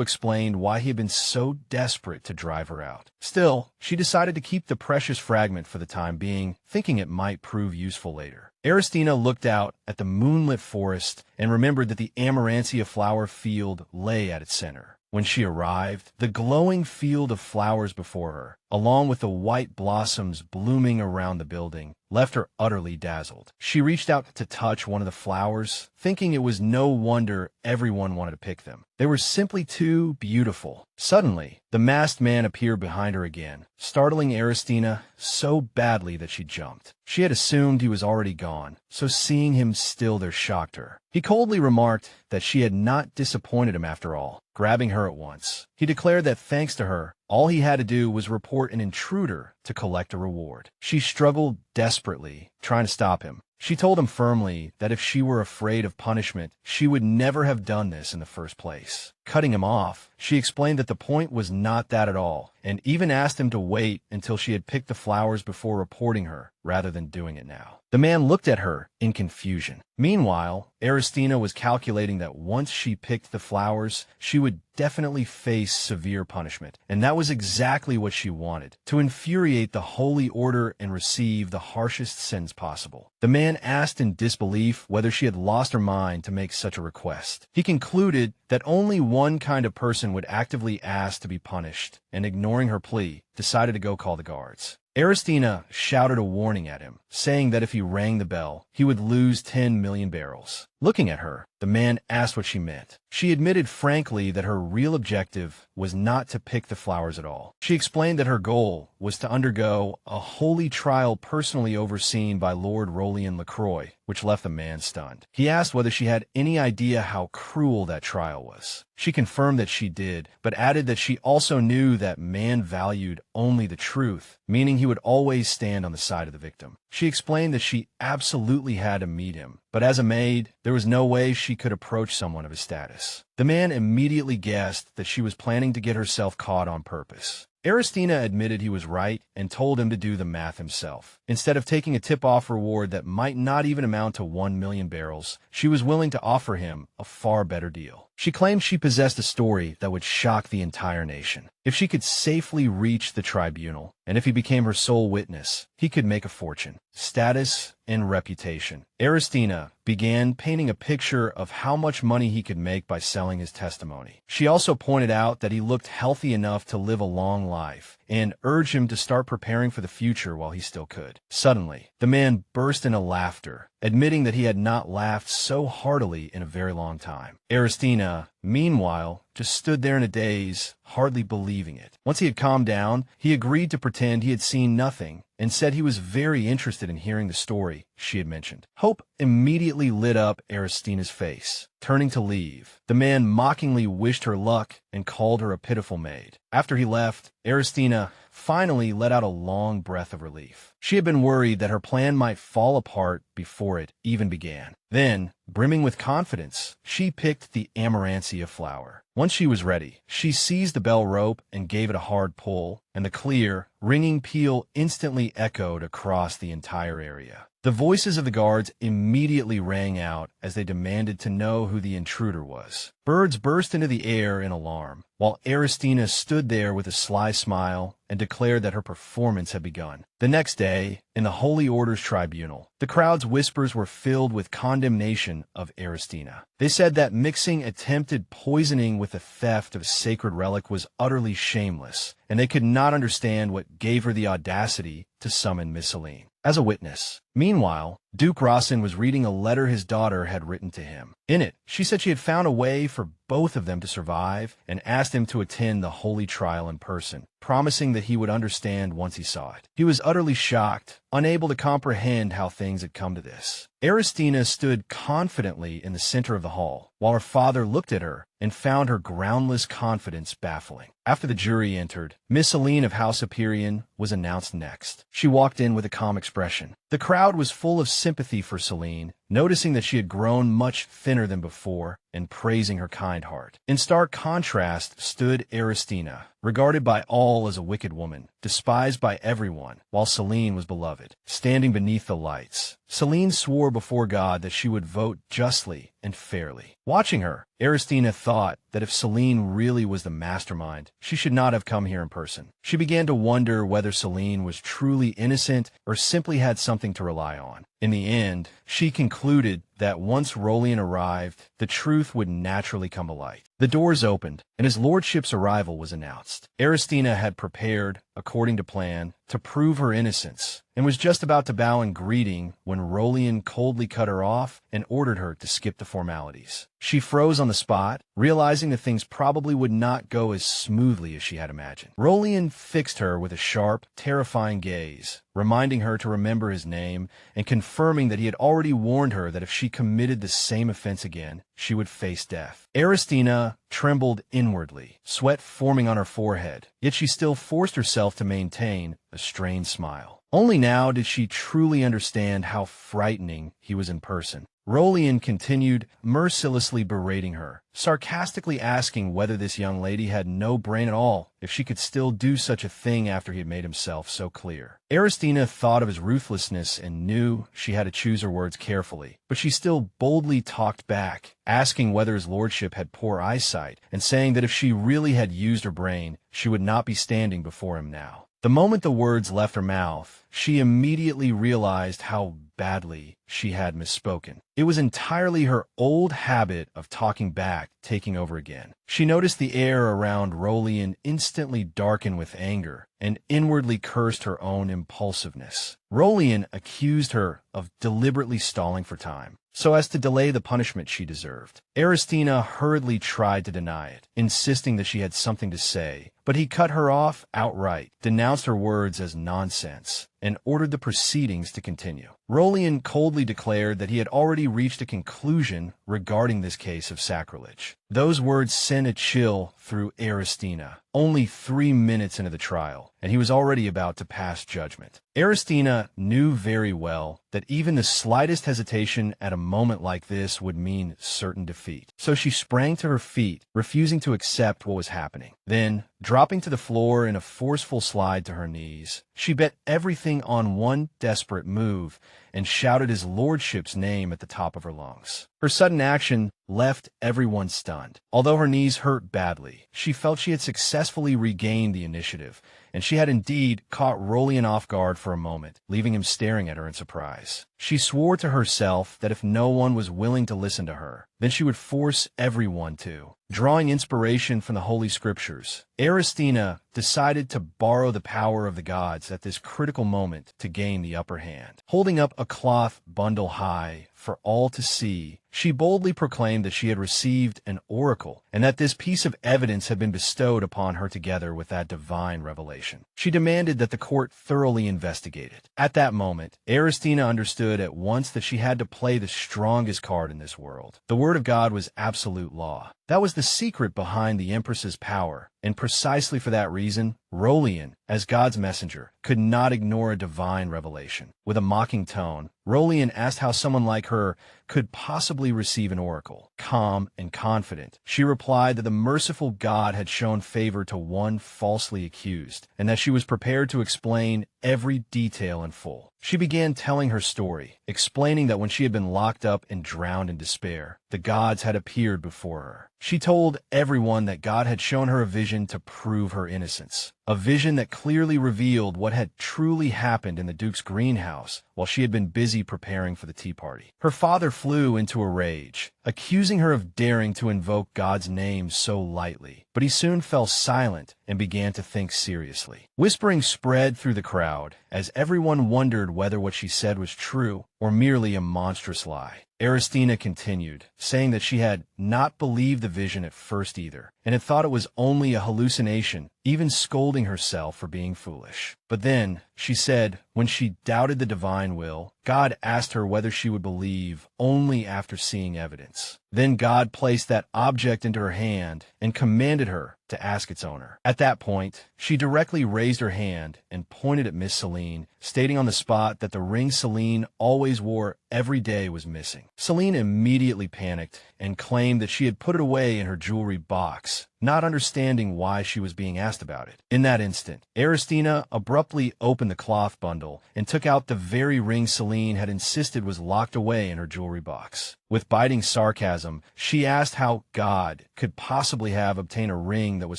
explained why he had been so desperate to drive her out. Still, she decided to keep the precious fragment for the time being, thinking it might prove useful later. Aristina looked out at the moonlit forest and remembered that the amaranthia flower field lay at its center. When she arrived, the glowing field of flowers before her, along with the white blossoms blooming around the building, left her utterly dazzled. She reached out to touch one of the flowers, thinking it was no wonder everyone wanted to pick them. They were simply too beautiful. Suddenly, the masked man appeared behind her again, startling Aristina so badly that she jumped. She had assumed he was already gone, so seeing him still there shocked her. He coldly remarked that she had not disappointed him after all, grabbing her at once. He declared that thanks to her, all he had to do was report an intruder to collect a reward. She struggled desperately, trying to stop him. She told him firmly that if she were afraid of punishment, she would never have done this in the first place. Cutting him off, she explained that the point was not that at all, and even asked him to wait until she had picked the flowers before reporting her, rather than doing it now. The man looked at her in confusion. Meanwhile, Aristina was calculating that once she picked the flowers, she would definitely face severe punishment, and that was exactly what she wanted, to infuriate the Holy Order and receive the harshest sentence possible. The man asked in disbelief whether she had lost her mind to make such a request. He concluded that only one kind of person would actively ask to be punished, and ignoring her plea, decided to go call the guards. Aristina shouted a warning at him, saying that if he rang the bell, he would lose 10 million barrels. Looking at her, the man asked what she meant. She admitted frankly that her real objective was not to pick the flowers at all. She explained that her goal was to undergo a holy trial personally overseen by Lord Rolian LaCroix, which left the man stunned. He asked whether she had any idea how cruel that trial was. She confirmed that she did, but added that she also knew that man valued only the truth, meaning he would always stand on the side of the victim. She explained that she absolutely had to meet him, but as a maid, there was no way she could approach someone of his status. The man immediately guessed that she was planning to get herself caught on purpose. Aristina admitted he was right and told him to do the math himself. Instead of taking a tip-off reward that might not even amount to 1 million barrels, she was willing to offer him a far better deal. She claimed she possessed a story that would shock the entire nation. If she could safely reach the tribunal, and if he became her sole witness, he could make a fortune, status, and reputation. Aristina began painting a picture of how much money he could make by selling his testimony. She also pointed out that he looked healthy enough to live a long life, and urged him to start preparing for the future while he still could. Suddenly, the man burst into laughter, admitting that he had not laughed so heartily in a very long time. Aristina, meanwhile, just stood there in a daze, hardly believing it. Once he had calmed down, he agreed to pretend he had seen nothing and said he was very interested in hearing the story she had mentioned. Hope immediately lit up Aristina's face. Turning to leave, the man mockingly wished her luck and called her a pitiful maid. After he left, Aristina finally let out a long breath of relief. She had been worried that her plan might fall apart before it even began. Then, brimming with confidence, she picked the amaranthia flower. Once she was ready, she seized the bell rope and gave it a hard pull, and the clear, ringing peal instantly echoed across the entire area. The voices of the guards immediately rang out as they demanded to know who the intruder was. Birds burst into the air in alarm, while Aristina stood there with a sly smile and declared that her performance had begun. The next day, in the Holy Order's tribunal, the crowd's whispers were filled with condemnation of Aristina. They said that mixing attempted poisoning with the theft of a sacred relic was utterly shameless, and they could not understand what gave her the audacity to summon Miss Celine as a witness. Meanwhile, Duke Rossin was reading a letter his daughter had written to him. In it, she said she had found a way for both of them to survive and asked him to attend the holy trial in person, promising that he would understand once he saw it. He was utterly shocked, unable to comprehend how things had come to this. Aristina stood confidently in the center of the hall, while her father looked at her and found her groundless confidence baffling. After the jury entered, Miss Celine of House Aperion was announced next. She walked in with a calm expression. The crowd was full of sympathy for Celine, noticing that she had grown much thinner than before and praising her kind heart. In stark contrast stood Aristina, regarded by all as a wicked woman, despised by everyone, while Celine was beloved. Standing beneath the lights, Celine swore before God that she would vote justly and fairly. Watching her, Aristina thought that if Celine really was the mastermind, she should not have come here in person. She began to wonder whether Celine was truly innocent or simply had something to rely on. In the end, she concluded that once Rolian arrived, the truth would naturally come to light. The doors opened, and his lordship's arrival was announced. Aristina had prepared, according to plan, to prove her innocence, and was just about to bow in greeting when Rolian coldly cut her off and ordered her to skip the formalities. She froze on the spot, realizing that things probably would not go as smoothly as she had imagined. Rolian fixed her with a sharp, terrifying gaze, reminding her to remember his name and confirming that he had already warned her that if she committed the same offense again, she would face death. Aristina trembled inwardly, sweat forming on her forehead, yet she still forced herself to maintain a strained smile. Only now did she truly understand how frightening he was in person. Rolian continued mercilessly berating her, sarcastically asking whether this young lady had no brain at all, if she could still do such a thing after he had made himself so clear. Aristina thought of his ruthlessness and knew she had to choose her words carefully, but she still boldly talked back, asking whether his lordship had poor eyesight, and saying that if she really had used her brain, she would not be standing before him now. The moment the words left her mouth, she immediately realized how badly she had misspoken. It was entirely her old habit of talking back taking over again. She noticed the air around Rolian instantly darken with anger and inwardly cursed her own impulsiveness. Rolian accused her of deliberately stalling for time, so as to delay the punishment she deserved. Aristina hurriedly tried to deny it, insisting that she had something to say, but he cut her off outright, denounced her words as nonsense, and ordered the proceedings to continue. Rolian coldly declared that he had already reached a conclusion regarding this case of sacrilege. Those words sent a chill through Aristina, only 3 minutes into the trial, and he was already about to pass judgment. Aristina knew very well that even the slightest hesitation at a moment like this would mean certain defeat. So she sprang to her feet, refusing to accept what was happening. Then, dropping to the floor in a forceful slide to her knees, she bet everything on one desperate move and shouted his lordship's name at the top of her lungs. Her sudden action left everyone stunned. Although her knees hurt badly, she felt she had successfully regained the initiative, and she had indeed caught Rolian off guard for a moment, leaving him staring at her in surprise. She swore to herself that if no one was willing to listen to her, then she would force everyone to. Drawing inspiration from the Holy Scriptures, Aristina decided to borrow the power of the gods at this critical moment to gain the upper hand. Holding up a cloth bundle high for all to see, she boldly proclaimed that she had received an oracle, and that this piece of evidence had been bestowed upon her together with that divine revelation. She demanded that the court thoroughly investigate it. At that moment, Aristina understood at once that she had to play the strongest card in this world. The word of God was absolute law. That was the secret behind the Empress's power, and precisely for that reason, Rolian, as God's messenger, could not ignore a divine revelation. With a mocking tone, Rolian asked how someone like her could possibly receive an oracle. Calm and confident, she replied that the merciful God had shown favor to one falsely accused, and that she was prepared to explain every detail in full. She began telling her story, explaining that when she had been locked up and drowned in despair, the gods had appeared before her. She told everyone that God had shown her a vision to prove her innocence, a vision that clearly revealed what had truly happened in the Duke's greenhouse while she had been busy preparing for the tea party. Her father flew into a rage, accusing her of daring to invoke God's name so lightly, but he soon fell silent and began to think seriously. Whispering spread through the crowd as everyone wondered whether what she said was true or merely a monstrous lie. Aristina continued, saying that she had not believed the vision at first either, and had thought it was only a hallucination, even scolding herself for being foolish. But then, she said, when she doubted the divine will, God asked her whether she would believe only after seeing evidence. Then God placed that object into her hand and commanded her to ask its owner. At that point, she directly raised her hand and pointed at Miss Celine, stating on the spot that the ring Celine always wore every day was missing. Celine immediately panicked and claimed that she had put it away in her jewelry box, not understanding why she was being asked about it. In that instant, Aristina abruptly opened the cloth bundle and took out the very ring Celine had insisted was locked away in her jewelry box. With biting sarcasm, she asked how God could possibly have obtained a ring that was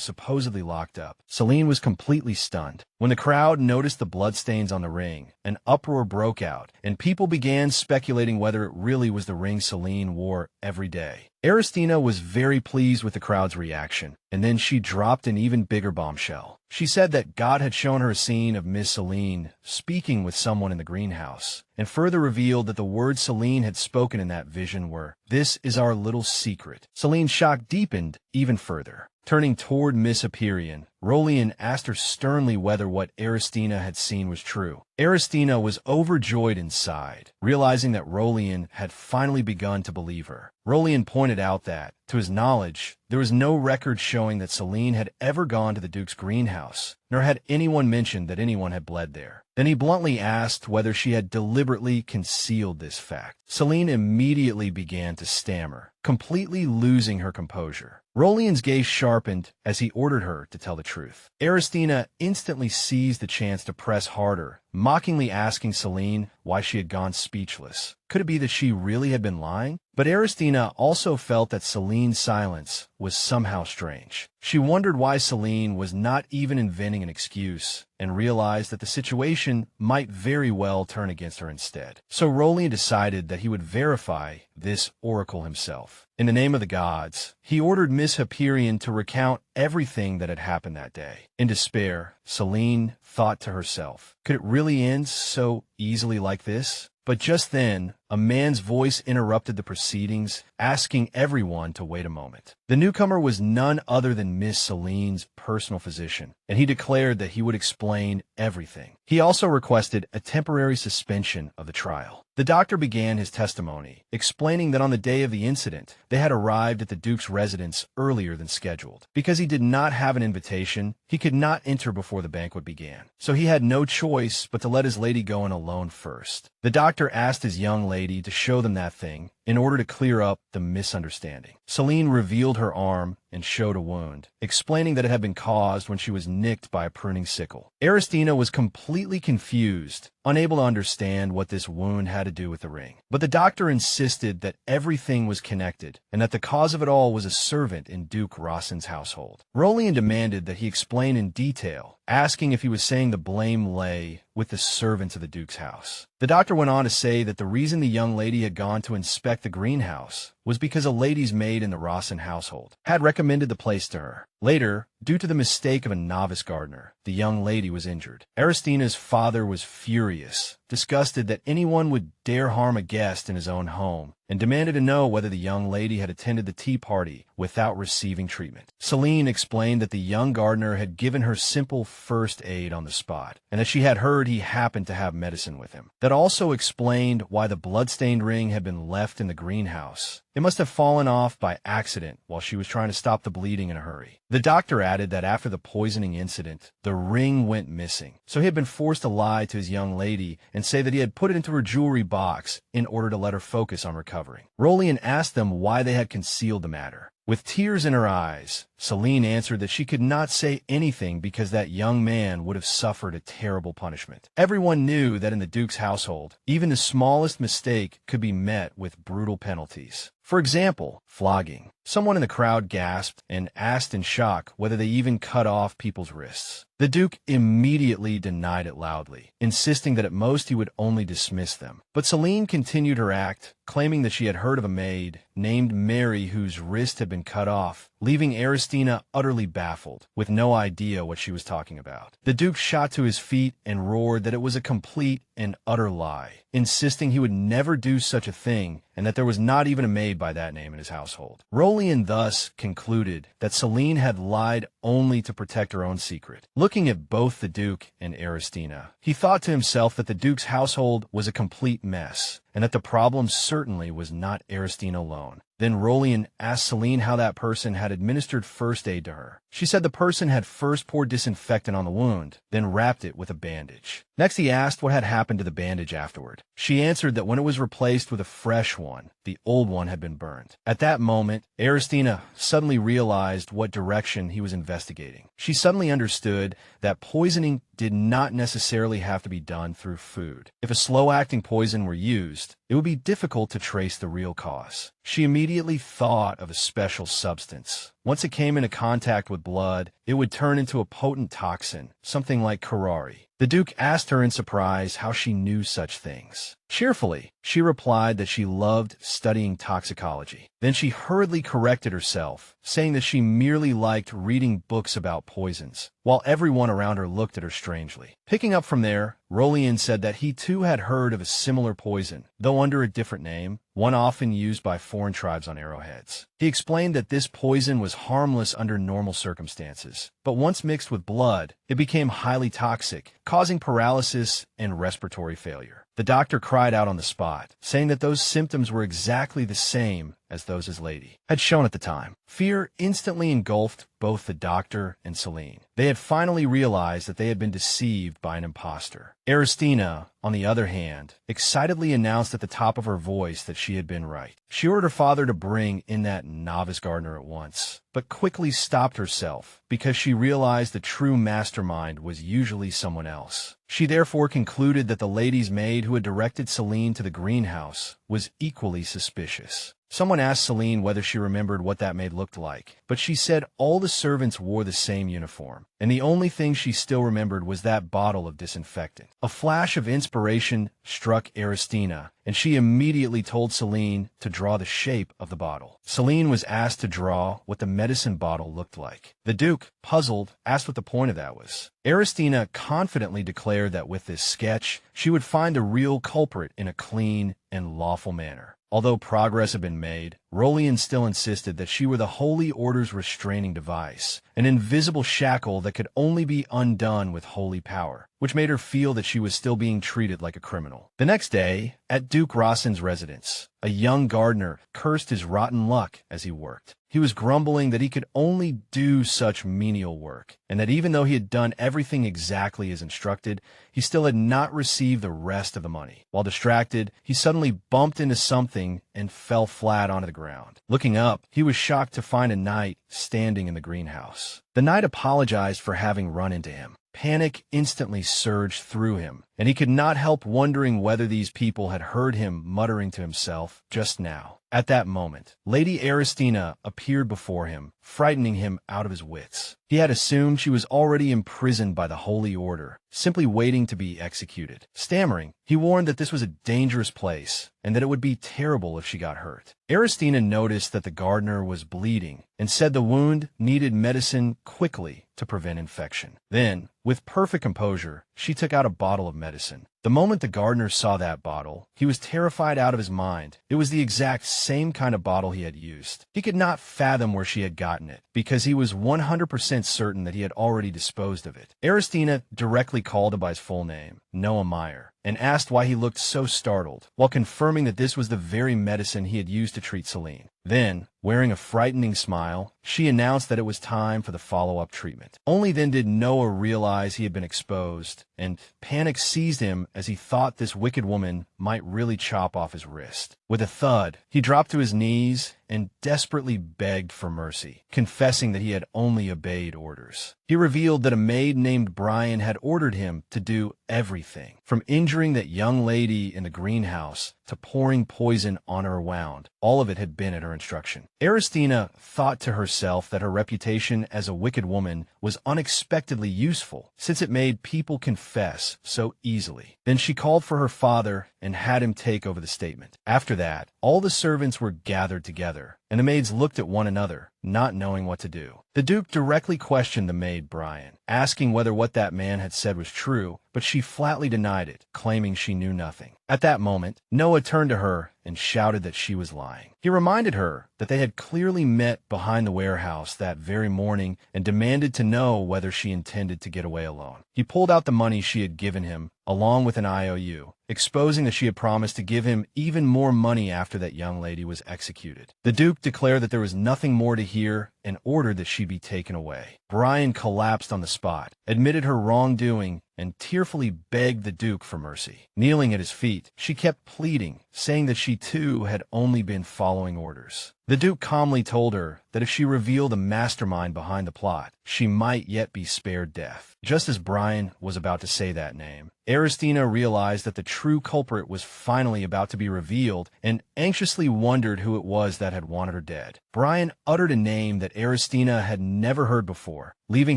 supposedly locked up. Celine was completely stunned. When the crowd noticed the bloodstains on the ring, an uproar broke out, and people began speculating whether it really was the ring Celine wore every day. Aristina was very pleased with the crowd's reaction, and then she dropped an even bigger bombshell. She said that God had shown her a scene of Miss Celine speaking with someone in the greenhouse, and further revealed that the words Celine had spoken in that vision were, "This is our little secret." Celine's shock deepened even further. Turning toward Miss Hyperion, Rolian asked her sternly whether what Aristina had seen was true. Aristina was overjoyed inside, realizing that Rolian had finally begun to believe her. Rolian pointed out that, to his knowledge, there was no record showing that Celine had ever gone to the Duke's greenhouse, nor had anyone mentioned that anyone had bled there. Then he bluntly asked whether she had deliberately concealed this fact. Celine immediately began to stammer, completely losing her composure. Rolian's gaze sharpened as he ordered her to tell the truth. Aristina instantly seized the chance to press harder, mockingly asking Celine why she had gone speechless. Could it be that she really had been lying? But Aristina also felt that Celine's silence was somehow strange. She wondered why Celine was not even inventing an excuse, and realized that the situation might very well turn against her instead. So Rolian decided that he would verify this oracle himself. In the name of the gods, he ordered Miss Hyperion to recount everything that had happened that day. In despair, Celine thought to herself, could it really end so easily like this? But just then, a man's voice interrupted the proceedings, asking everyone to wait a moment. The newcomer was none other than Miss Celine's personal physician, and he declared that he would explain everything. He also requested a temporary suspension of the trial. The doctor began his testimony, explaining that on the day of the incident, they had arrived at the Duke's residence earlier than scheduled. Because he did not have an invitation, he could not enter before the banquet began, so he had no choice but to let his lady go in alone first. The doctor asked his young lady to show them that thing, in order to clear up the misunderstanding. Celine revealed her arm and showed a wound, explaining that it had been caused when she was nicked by a pruning sickle. Aristina was completely confused, unable to understand what this wound had to do with the ring. But the doctor insisted that everything was connected, and that the cause of it all was a servant in Duke Rossin's household. Rolian demanded that he explain in detail, asking if he was saying the blame lay with the servants of the Duke's house. The doctor went on to say that the reason the young lady had gone to inspect the greenhouse was because a lady's maid in the Rossin household had recommended the place to her. Later, due to the mistake of a novice gardener, the young lady was injured. Aristina's father was furious, disgusted that anyone would dare harm a guest in his own home, and demanded to know whether the young lady had attended the tea party without receiving treatment. Celine explained that the young gardener had given her simple first aid on the spot, and that she had heard he happened to have medicine with him. That also explained why the bloodstained ring had been left in the greenhouse. It must have fallen off by accident while she was trying to stop the bleeding in a hurry. The doctor added that after the poisoning incident, the ring went missing, so he had been forced to lie to his young lady and say that he had put it into her jewelry box in order to let her focus on recovering. Rolian asked them why they had concealed the matter. With tears in her eyes, Celine answered that she could not say anything because that young man would have suffered a terrible punishment. Everyone knew that in the Duke's household, even the smallest mistake could be met with brutal penalties. For example, flogging. Someone in the crowd gasped and asked in shock whether they even cut off people's wrists. The Duke immediately denied it loudly, insisting that at most he would only dismiss them. But Celine continued her act, claiming that she had heard of a maid named Mary whose wrist had been cut off, leaving Aristina utterly baffled, with no idea what she was talking about. The Duke shot to his feet and roared that it was a complete and utter lie, insisting he would never do such a thing and that there was not even a maid by that name in his household. Rolian thus concluded that Celine had lied only to protect her own secret. Looking at both the Duke and Aristina, he thought to himself that the Duke's household was a complete mess, and that the problem certainly was not Aristina alone. Then Rolian asked Celine how that person had administered first aid to her. She said the person had first poured disinfectant on the wound, then wrapped it with a bandage. Next he asked what had happened to the bandage afterward. She answered that when it was replaced with a fresh one, the old one had been burned. At that moment, Aristina suddenly realized what direction he was investigating. She suddenly understood that poisoning did not necessarily have to be done through food. If a slow-acting poison were used, it would be difficult to trace the real cause. She immediately thought of a special substance. Once it came into contact with blood, it would turn into a potent toxin, something like curare. The Duke asked her in surprise how she knew such things. Cheerfully, she replied that she loved studying toxicology. Then she hurriedly corrected herself, saying that she merely liked reading books about poisons, while everyone around her looked at her strangely. Picking up from there, Rolian said that he too had heard of a similar poison, though under a different name, one often used by foreign tribes on arrowheads. He explained that this poison was harmless under normal circumstances, but once mixed with blood, it became highly toxic, causing paralysis and respiratory failure. The doctor cried out on the spot, saying that those symptoms were exactly the same as those his lady had shown at the time. Fear instantly engulfed both the doctor and Celine. They had finally realized that they had been deceived by an imposter. Aristina, on the other hand, excitedly announced at the top of her voice that she had been right. She ordered her father to bring in that novice gardener at once, but quickly stopped herself because she realized the true mastermind was usually someone else. She therefore concluded that the lady's maid who had directed Celine to the greenhouse was equally suspicious. Someone asked Celine whether she remembered what that maid looked like, but she said all the servants wore the same uniform, and the only thing she still remembered was that bottle of disinfectant. A flash of inspiration struck Aristina, and she immediately told Celine to draw the shape of the bottle. Celine was asked to draw what the medicine bottle looked like. The Duke, puzzled, asked what the point of that was. Aristina confidently declared that with this sketch, she would find the real culprit in a clean and lawful manner. Although progress had been made, Rolian still insisted that she were the Holy Order's restraining device, an invisible shackle that could only be undone with holy power, which made her feel that she was still being treated like a criminal. The next day, at Duke Rossin's residence, a young gardener cursed his rotten luck as he worked. He was grumbling that he could only do such menial work, and that even though he had done everything exactly as instructed, he still had not received the rest of the money. While distracted, he suddenly bumped into something and fell flat onto the ground. Looking up, he was shocked to find a knight standing in the greenhouse. The knight apologized for having run into him. Panic instantly surged through him, and he could not help wondering whether these people had heard him muttering to himself just now. At that moment, Lady Aristina appeared before him, frightening him out of his wits. He had assumed she was already imprisoned by the Holy Order, simply waiting to be executed. Stammering, he warned that this was a dangerous place, and that it would be terrible if she got hurt. Aristina noticed that the gardener was bleeding, and said the wound needed medicine quickly to prevent infection. Then, with perfect composure, she took out a bottle of medicine. The moment the gardener saw that bottle, he was terrified out of his mind. It was the exact same kind of bottle he had used. He could not fathom where she had gotten it, because he was 100% certain that he had already disposed of it. Aristina directly called him by his full name, Noah Meyer, and asked why he looked so startled, while confirming that this was the very medicine he had used to treat Celine. Then, wearing a frightening smile, she announced that it was time for the follow-up treatment. Only then did Noah realize he had been exposed, and panic seized him as he thought this wicked woman might really chop off his wrist. With a thud, he dropped to his knees and desperately begged for mercy, confessing that he had only obeyed orders. He revealed that a maid named Brian had ordered him to do everything, from injuring that young lady in the greenhouse to pouring poison on her wound. All of it had been at her instruction. Aristina thought to herself that her reputation as a wicked woman was unexpectedly useful, since it made people confess so easily. Then she called for her father and had him take over the statement. After that, all the servants were gathered together, and the maids looked at one another, not knowing what to do. The Duke directly questioned the maid Brian, asking whether what that man had said was true, but she flatly denied it, claiming she knew nothing. At that moment, Noah turned to her and shouted that she was lying. He reminded her that they had clearly met behind the warehouse that very morning and demanded to know whether she intended to get away alone. He pulled out the money she had given him, along with an IOU, exposing that she had promised to give him even more money after that young lady was executed. The Duke declared that there was nothing more to hear and ordered that she be taken away. Brian collapsed on the spot, admitted her wrongdoing, and tearfully begged the Duke for mercy. Kneeling at his feet, she kept pleading, saying that she too had only been following orders. The Duke calmly told her that if she revealed the mastermind behind the plot, she might yet be spared death. Just as Brian was about to say that name, Aristina realized that the true culprit was finally about to be revealed and anxiously wondered who it was that had wanted her dead. Brian uttered a name that Aristina had never heard before, leaving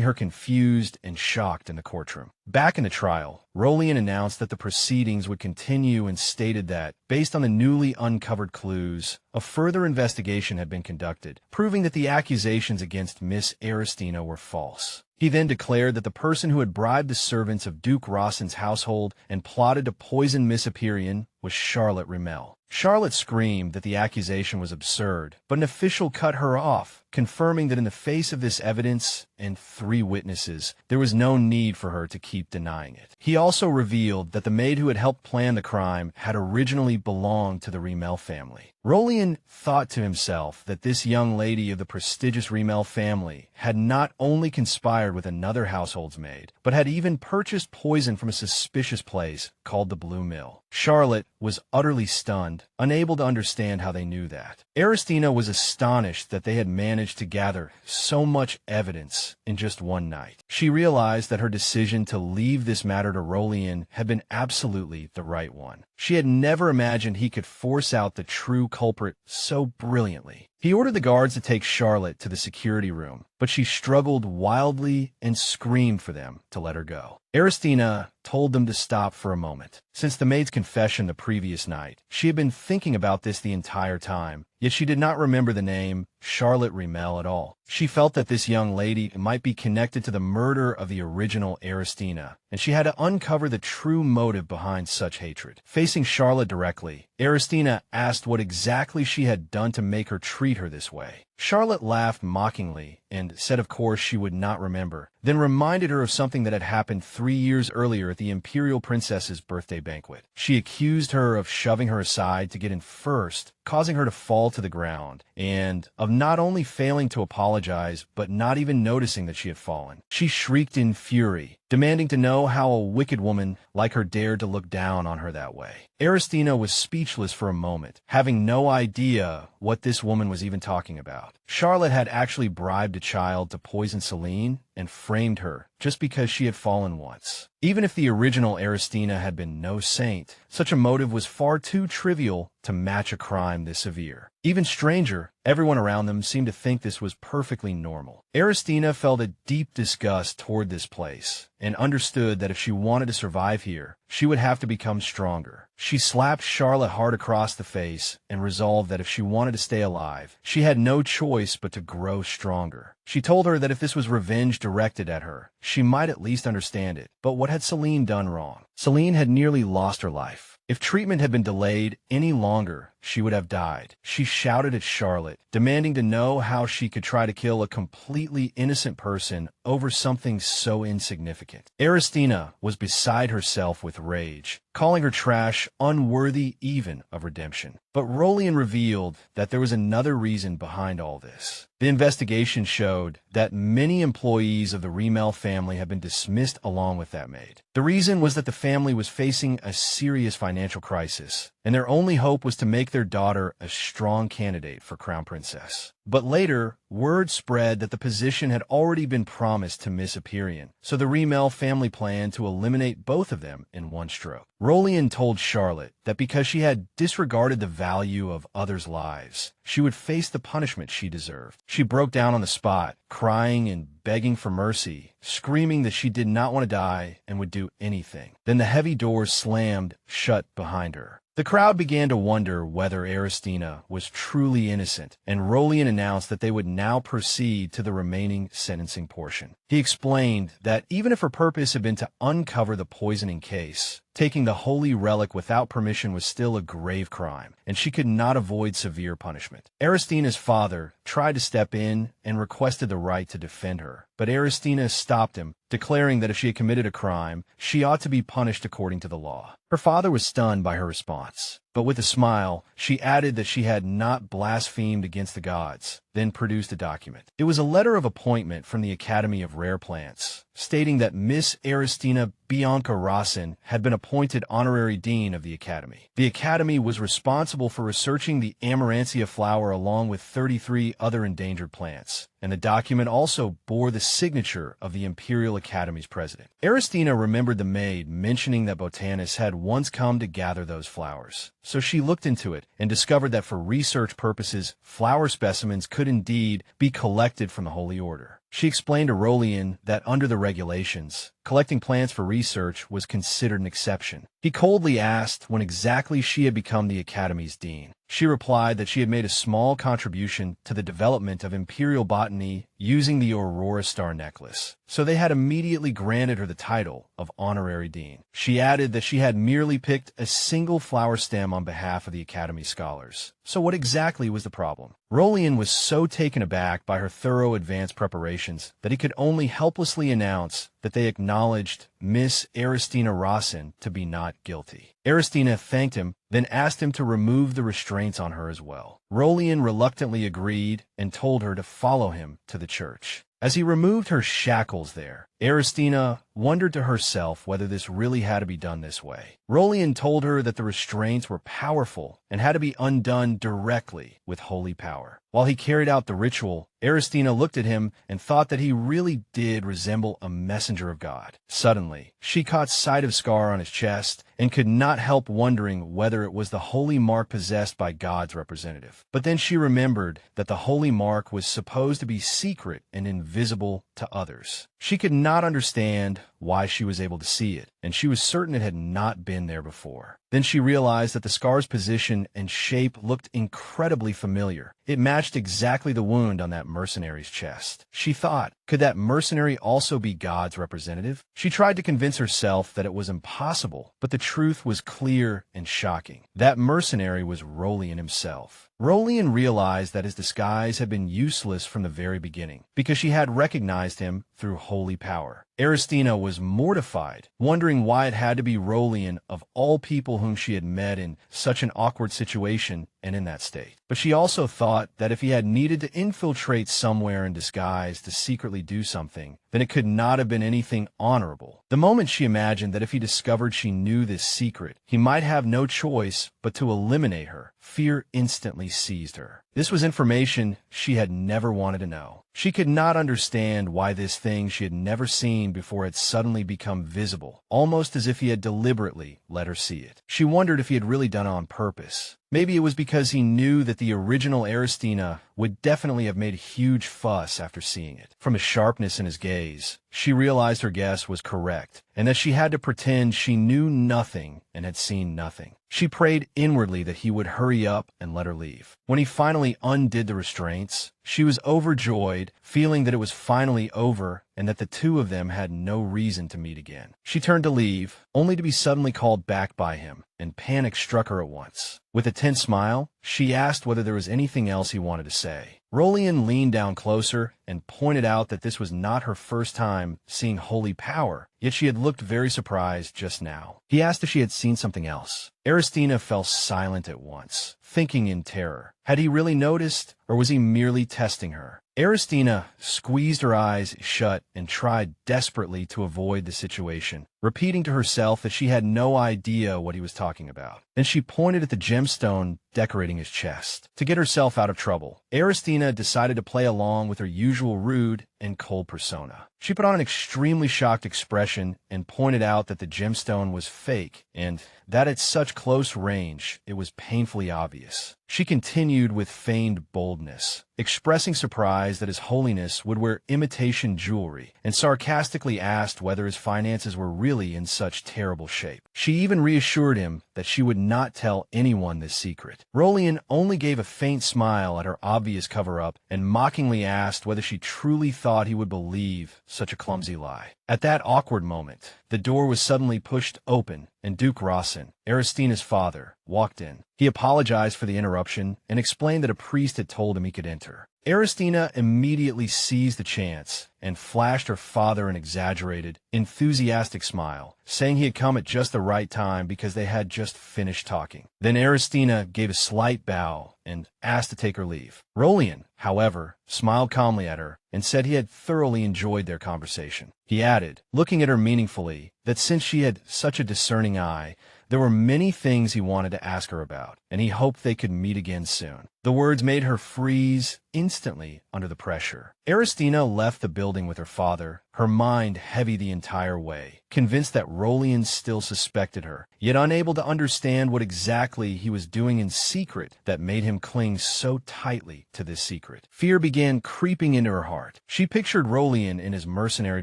her confused and shocked in the courtroom. Back in the trial, Rolian announced that the proceedings would continue and stated that, based on the newly uncovered clues, a further investigation had been conducted, proving that the accusations against Miss Aristina were false. He then declared that the person who had bribed the servants of Duke Rossin's household and plotted to poison Miss Aperion was Charlotte Rimmel. Charlotte screamed that the accusation was absurd, but an official cut her off, confirming that in the face of this evidence and 3 witnesses, there was no need for her to keep denying it. He also revealed that the maid who had helped plan the crime had originally belonged to the Rimmel family. Rolian thought to himself that this young lady of the prestigious Rimmel family had not only conspired with another household's maid, but had even purchased poison from a suspicious place called the Blue Mill. Charlotte was utterly stunned, unable to understand how they knew that. Aristina was astonished that they had managed to gather so much evidence in just one night. She realized that her decision to leave this matter to Rolian had been absolutely the right one. She had never imagined he could force out the true culprit so brilliantly. He ordered the guards to take Charlotte to the security room, but she struggled wildly and screamed for them to let her go. Aristina told them to stop for a moment. Since the maid's confession the previous night, she had been thinking about this the entire time, Yet she did not remember the name Charlotte Rimmel at all. She felt that this young lady might be connected to the murder of the original Aristina, and she had to uncover the true motive behind such hatred. Facing Charlotte directly, Aristina asked what exactly she had done to make her treat her this way. Charlotte laughed mockingly and said of course she would not remember, then reminded her of something that had happened 3 years earlier at the imperial princess's birthday banquet. She accused her of shoving her aside to get in first, causing her to fall to the ground, and of not only failing to apologize, but not even noticing that she had fallen. She shrieked in fury, demanding to know how a wicked woman like her dared to look down on her that way. Aristina was speechless for a moment, having no idea what this woman was even talking about. Charlotte had actually bribed a child to poison Celine and framed her just because she had fallen once. Even if the original Aristina had been no saint, such a motive was far too trivial to match a crime this severe. Even stranger, everyone around them seemed to think this was perfectly normal. Aristina felt a deep disgust toward this place and understood that if she wanted to survive here, she would have to become stronger. She slapped Charlotte hard across the face and resolved that if she wanted to stay alive, she had no choice but to grow stronger. She told her that if this was revenge directed at her, she might at least understand it. But what had Celine done wrong? Celine had nearly lost her life. If treatment had been delayed any longer, she would have died. She shouted at Charlotte, demanding to know how she could try to kill a completely innocent person over something so insignificant. Aristina was beside herself with rage, calling her trash unworthy even of redemption. But Rolian revealed that there was another reason behind all this. The investigation showed that many employees of the Rimmel family had been dismissed along with that maid. The reason was that the family was facing a serious financial crisis, and their only hope was to make their daughter a strong candidate for crown princess. But later, word spread that the position had already been promised to Miss Aperian, so the Rimmel family planned to eliminate both of them in one stroke. Rolian told Charlotte that because she had disregarded the value of others' lives, she would face the punishment she deserved. She broke down on the spot, crying and begging for mercy, screaming that she did not want to die and would do anything. Then the heavy doors slammed shut behind her. The crowd began to wonder whether Aristina was truly innocent, and Rolian announced that they would now proceed to the remaining sentencing portion. He explained that even if her purpose had been to uncover the poisoning case, taking the holy relic without permission was still a grave crime, and she could not avoid severe punishment. Aristina's father tried to step in and requested the right to defend her, but Aristina stopped him, declaring that if she had committed a crime, she ought to be punished according to the law. Her father was stunned by her response, but with a smile, she added that she had not blasphemed against the gods, then produced a document. It was a letter of appointment from the Academy of Rare Plants, stating that Miss Aristina Bianca Rossin had been appointed honorary dean of the Academy. The Academy was responsible for researching the Amaranthia flower along with 33 other endangered plants, and the document also bore the signature of the Imperial Academy's president. Aristina remembered the maid mentioning that botanists had once come to gather those flowers, so she looked into it and discovered that for research purposes, flower specimens could indeed be collected from the Holy Order. She explained to Rolian that under the regulations, collecting plants for research was considered an exception. He coldly asked when exactly she had become the Academy's dean. She replied that she had made a small contribution to the development of imperial botany using the Aurora Star necklace, so they had immediately granted her the title of honorary dean. She added that she had merely picked a single flower stem on behalf of the Academy scholars. So what exactly was the problem? Rolian was so taken aback by her thorough advanced preparations that he could only helplessly announce that they acknowledged Miss Aristina Rossin to be not guilty. Aristina thanked him, then asked him to remove the restraints on her as well. Rolian reluctantly agreed and told her to follow him to the church. As he removed her shackles there, Aristina wondered to herself whether this really had to be done this way. Rolian told her that the restraints were powerful and had to be undone directly with holy power. While he carried out the ritual, Aristina looked at him and thought that he really did resemble a messenger of God. Suddenly, she caught sight of scar on his chest and could not help wondering whether it was the holy mark possessed by God's representative. But then she remembered that the holy mark was supposed to be secret and invisible to others. She could not understand why she was able to see it, and she was certain it had not been there before. Then she realized that the scar's position and shape looked incredibly familiar. It matched exactly the wound on that mercenary's chest. She thought, could that mercenary also be God's representative? She tried to convince herself that it was impossible, but the truth was clear and shocking. That mercenary was Rolian himself. Rolian realized that his disguise had been useless from the very beginning, because she had recognized him through holy power. Aristina was mortified, wondering why it had to be Rolian of all people whom she had met in such an awkward situation and in that state. But she also thought that if he had needed to infiltrate somewhere in disguise to secretly do something, then it could not have been anything honorable. The moment she imagined that if he discovered she knew this secret, he might have no choice but to eliminate her, fear instantly seized her. This was information she had never wanted to know. She could not understand why this thing she had never seen before had suddenly become visible, almost as if he had deliberately let her see it. She wondered if he had really done it on purpose. Maybe it was because he knew that the original Aristina would definitely have made a huge fuss after seeing it. From his sharpness in his gaze, she realized her guess was correct, and that she had to pretend she knew nothing and had seen nothing. She prayed inwardly that he would hurry up and let her leave. When he finally undid the restraints, she was overjoyed, feeling that it was finally over and that the two of them had no reason to meet again. She turned to leave, only to be suddenly called back by him, and panic struck her at once. With a tense smile, she asked whether there was anything else he wanted to say. Rolian leaned down closer and pointed out that this was not her first time seeing holy power, yet she had looked very surprised just now. He asked if she had seen something else. Aristina fell silent at once, thinking in terror. Had he really noticed, or was he merely testing her? Aristina squeezed her eyes shut and tried desperately to avoid the situation, repeating to herself that she had no idea what he was talking about. Then she pointed at the gemstone decorating his chest. To get herself out of trouble, Aristina decided to play along with her usual rude and cold persona. She put on an extremely shocked expression and pointed out that the gemstone was fake and that at such close range it was painfully obvious. She continued with feigned boldness, expressing surprise that His Holiness would wear imitation jewelry, and sarcastically asked whether his finances were really in such terrible shape. She even reassured him that she would not tell anyone this secret. Rolian only gave a faint smile at her obvious cover-up and mockingly asked whether she truly thought he would believe such a clumsy lie. At that awkward moment, the door was suddenly pushed open, and Duke Rossin, Aristina's father, walked in. He apologized for the interruption and explained that a priest had told him he could enter. Aristina immediately seized the chance and flashed her father an exaggerated, enthusiastic smile, saying he had come at just the right time because they had just finished talking. Then Aristina gave a slight bow and asked to take her leave. Rolian, however, smiled calmly at her and said he had thoroughly enjoyed their conversation. He added, looking at her meaningfully, that since she had such a discerning eye, there were many things he wanted to ask her about, and he hoped they could meet again soon. The words made her freeze instantly under the pressure. Aristina left the building with her father, her mind heavy the entire way, convinced that Rolian still suspected her, yet unable to understand what exactly he was doing in secret that made him cling so tightly to this secret. Fear began creeping into her heart. She pictured Rolian in his mercenary